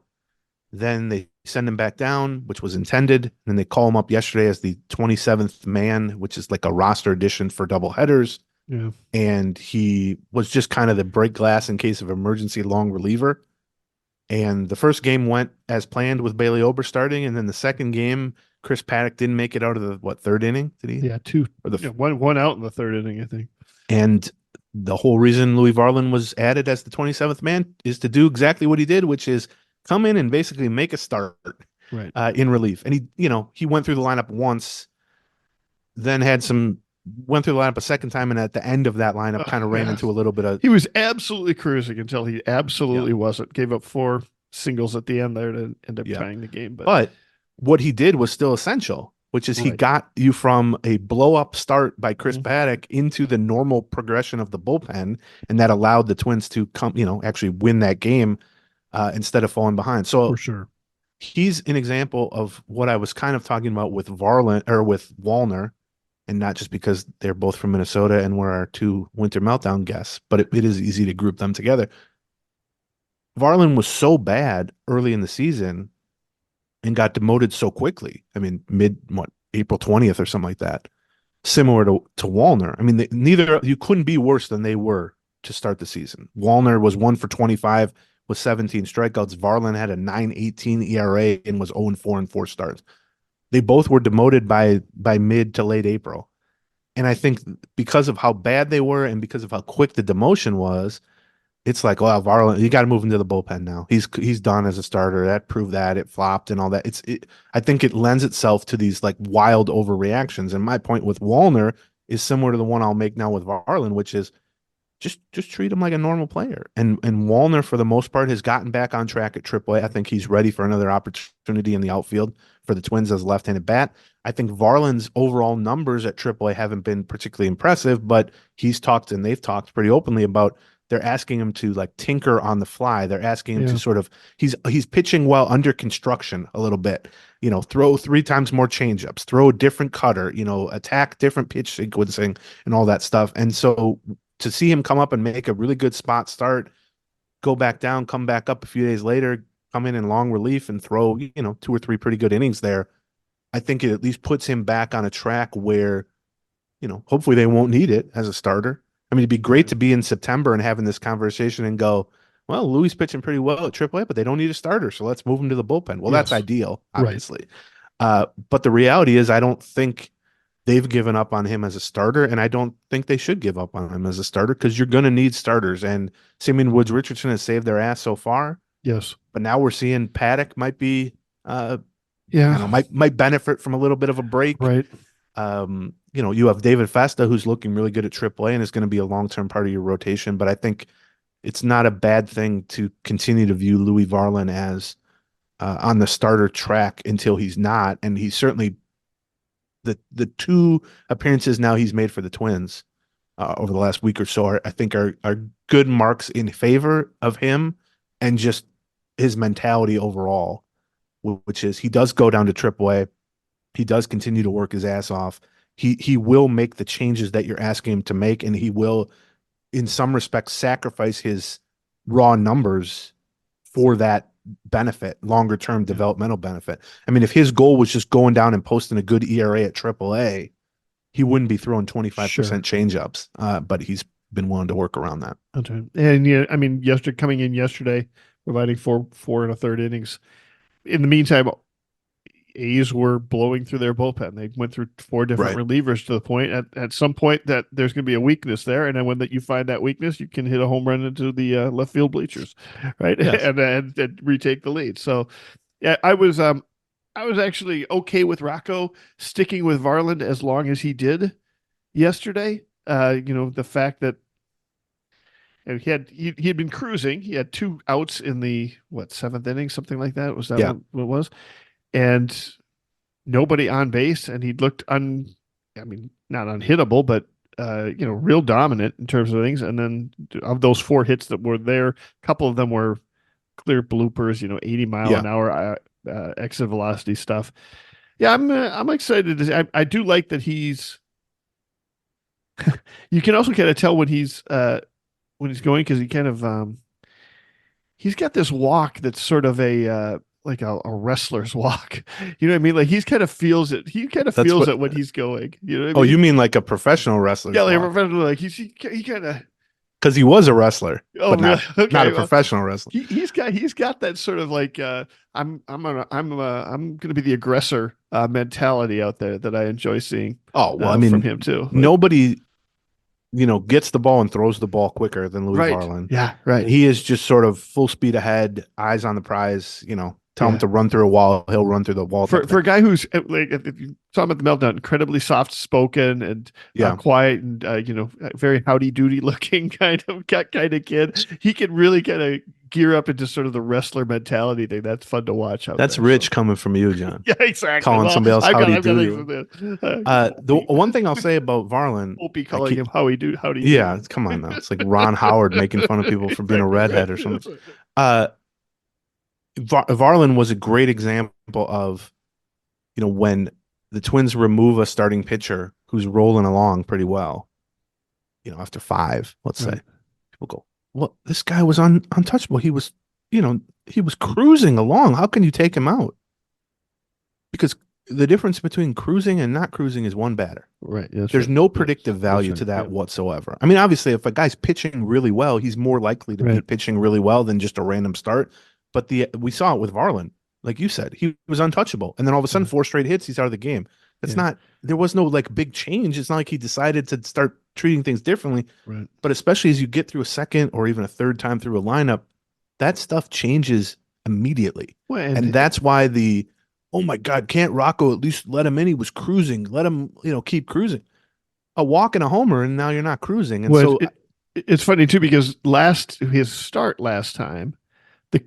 Then they send him back down, which was intended. And then they call him up yesterday as the 27th man, which is like a roster addition for double headers. Yeah. And he was just kind of the break glass in case of emergency long reliever. And the first game went as planned with Bailey Ober starting. And then the second game, Chris Paddock didn't make it out of the 3rd inning? Did he? Yeah, 2. Or one out in the 3rd inning, I think. And the whole reason Louis Varland was added as the 27th man is to do exactly what he did, which is come in and basically make a start Right. in relief. And he went through the lineup once, then went through the lineup a second time, and at the end of that lineup kind of ran into a little bit of. He was absolutely cruising until he absolutely Yeah. wasn't. Gave up 4 singles at the end there to end up Yeah. tying the game. But what he did was still essential, which is he Right. got you from a blow up start by Chris Mhm. Paddock into the normal progression of the bullpen, and that allowed the Twins to actually win that game instead of falling behind. So For sure. he's an example of what I was kind of talking about with Varland or with Wallner, and not just because they're both from Minnesota and were our 2 winter meltdown guests, but it is easy to group them together. Varland was so bad early in the season and got demoted so quickly. I mean, April 20th or something like that. Similar to Wallner. I mean, you couldn't be worse than they were to start the season. Wallner was 1 for 25 with 17 strikeouts. Varland had a 9.18 ERA and was 0-4 in 4 starts. They both were demoted by mid to late April. And I think because of how bad they were and because of how quick the demotion was, it's like, well, Varland, you got to move him to the bullpen now. He's done as a starter. That proved that it flopped and all that. I think it lends itself to these like wild overreactions. And my point with Wallner is similar to the one I'll make now with Varland, which is just treat him like a normal player. And Wallner, for the most part, has gotten back on track at AAA. I think he's ready for another opportunity in the outfield for the Twins as a left-handed bat. I think Varland's overall numbers at AAA haven't been particularly impressive, but he's talked and they've talked pretty openly about they're asking him to like tinker on the fly. They're asking him to sort of he's pitching well under construction a little bit. Throw 3 times more changeups, throw a different cutter, attack different pitch sequencing and all that stuff. And so to see him come up and make a really good spot start, go back down, come back up a few days later, come in long relief and throw, 2 or 3 pretty good innings there, I think it at least puts him back on a track where, hopefully they won't need it as a starter. I mean, it'd be great to be in September and having this conversation and go, well, Louis pitching pretty well at AAA, but they don't need a starter, so let's move him to the bullpen. Well, that's ideal, obviously. Right. But the reality is I don't think they've given up on him as a starter, and I don't think they should give up on him as a starter because you're going to need starters. And Simeon Woods Richardson has saved their ass so far. Yes. But now we're seeing Paddock might be, might benefit from a little bit of a break. Right. You have David Festa, who's looking really good at AAA and is going to be a long-term part of your rotation. But I think it's not a bad thing to continue to view Louis Varland as on the starter track until he's not. And he's certainly the 2 appearances now he's made for the Twins over the last week or so I think are good marks in favor of him and just his mentality overall, which is he does go down to AAA. He does continue to work his ass off. He will make the changes that you're asking him to make, and he will, in some respects, sacrifice his raw numbers for that benefit, longer term developmental benefit. I mean, if his goal was just going down and posting a good ERA at AAA, he wouldn't be throwing 25% change-ups. But he's been willing to work around that. Okay. And I mean, coming in yesterday, providing 4 1/3 innings. In the meantime, A's were blowing through their bullpen. They went through 4 different relievers to the point at some point that there's going to be a weakness there. And then when you find that weakness, you can hit a home run into the left field bleachers, right? Yes. and retake the lead. So yeah, I was actually okay with Rocco sticking with Varland as long as he did yesterday. The fact that he had been cruising. He had 2 outs in the 7th inning, something like that. Was that what it was? And nobody on base, and he looked not unhittable, but real dominant in terms of things. And then of those 4 hits that were there, a couple of them were clear bloopers, 80 mile an hour exit velocity stuff. Yeah, I'm excited to see. I do like that he's you can also kind of tell when he's going, because he kind of he's got this walk that's sort of a like a wrestler's walk. You know what I mean? Like he kind of feels it. He kind of feels it when he's going. You know what I mean? Oh, you mean like a professional wrestler? Yeah, like a professional. Like he kind of, because he was a wrestler, but not, really? Okay, not a professional wrestler. He's got that sort of like I'm gonna be the aggressor mentality out there that I enjoy seeing. Oh well, I mean, from him too. Nobody gets the ball and throws the ball quicker than Louis Right. Varland. Yeah, right. And he is just sort of full speed ahead, eyes on the prize. Tell him to run through a wall, he'll run through the wall. For a guy who's like, if you saw him at the Meltdown, incredibly soft spoken and quiet and very howdy doody looking kind of kid, he can really kind of gear up into sort of the wrestler mentality thing. That's fun to watch. That's rich coming from you, John. Yeah, exactly. Calling somebody else howdy doody. The one thing I'll say about Varland, won't be calling him howdy doody. Yeah, come on now. It's like Ron Howard making fun of people for being a redhead or something. Varland was a great example of, when the Twins remove a starting pitcher who's rolling along pretty well, after 5, let's say, people go, well, this guy was untouchable. He was, he was cruising along. How can you take him out? Because the difference between cruising and not cruising is one batter. Right. There's no predictive value to that whatsoever. I mean, obviously, if a guy's pitching really well, he's more likely to be pitching really well than just a random start. But we saw it with Varland, like you said, he was untouchable, and then all of a sudden, 4 straight hits, he's out of the game. There was no like big change. It's not like he decided to start treating things differently. Right. But especially as you get through a second or even a third time through a lineup, that stuff changes immediately. Well, and that's why oh my God, can't Rocco at least let him in? He was cruising. Let him, keep cruising. A walk and a homer, and now you're not cruising. And it's funny too, because his start last time, the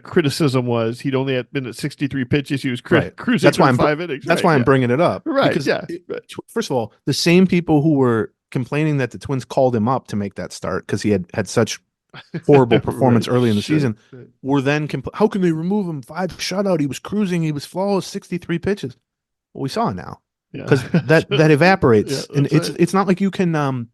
criticism was he'd only been at 63 pitches. He was cruising. That's why I'm 5 innings. That's why I'm bringing it up. Right. Because first of all, the same people who were complaining that the Twins called him up to make that start because he had such horrible performance early in the season were then how can they remove him? 5 shutout. He was cruising. He was flawless. 63 pitches. Well, we saw it now because that evaporates, and it's not like you can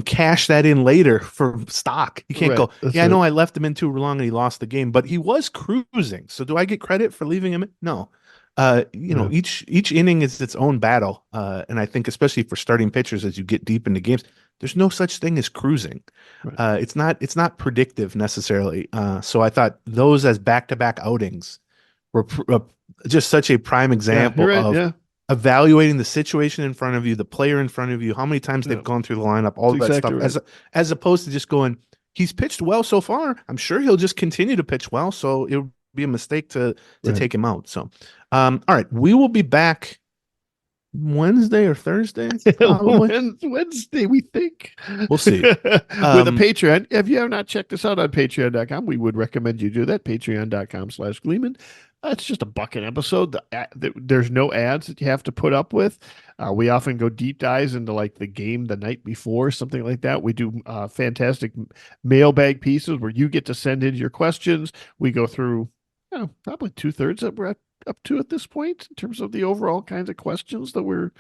cash that in later for stock. You can't go, I know I left him in too long and he lost the game, but he was cruising. So do I get credit for leaving him in? No. Each inning is its own battle. And I think especially for starting pitchers, as you get deep into games, there's no such thing as cruising. Right. It's not predictive necessarily. So I thought those as back-to-back outings were just such a prime example of evaluating the situation in front of you, the player in front of you, how many times they've gone through the lineup, all that stuff, as opposed to just going, he's pitched well so far. I'm sure he'll just continue to pitch well. So it would be a mistake to take him out. So, all right, we will be back Wednesday or Thursday. Wednesday, we think. We'll see. With a Patreon. If you have not checked us out on patreon.com, we would recommend you do that. Patreon.com/Gleeman. It's just $1 an episode. There's no ads that you have to put up with. We often go deep dives into like the game the night before, something like that. We do fantastic mailbag pieces where you get to send in your questions. We go through probably 2/3 that we're up to at this point in terms of the overall kinds of questions that we're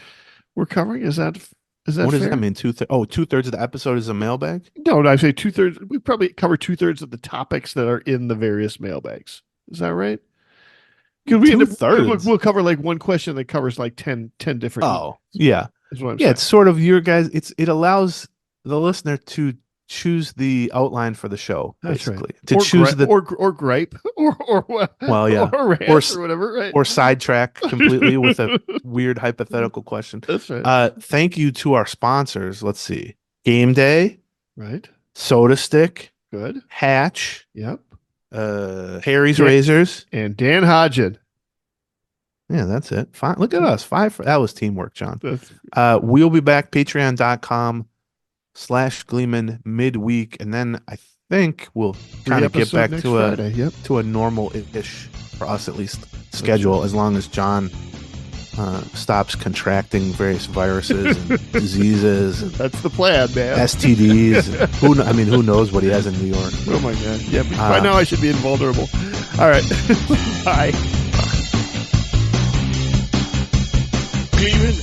covering. Is that what fair? Does that mean? 2/3 of the episode is a mailbag? No, I say 2/3. We probably cover 2/3 of the topics that are in the various mailbags. Is that right? We'll cover like one question that covers like 10 different. Oh, yeah. Is what I'm saying. It's sort of your guys. It allows the listener to choose the outline for the show, basically. Right. To choose or gripe or or rant or whatever, right? Or sidetrack completely with a weird hypothetical question. That's right. Thank you to our sponsors. Let's see. Game Day. Right. Soda Stick. Good. Hatch. Yep. Harry's Razors and Dan Hodgen. Yeah, that's it. 5. Look at us. 5. That was teamwork, John. We'll be back. Patreon.com/Gleeman midweek, and then I think we'll kind of get back to a normal-ish, for us at least, schedule, as long as John stops contracting various viruses and diseases. That's the plan, man. STDs. Who knows what he has in New York? Oh my God! Yeah, by now I should be invulnerable. All right, bye. Gleeman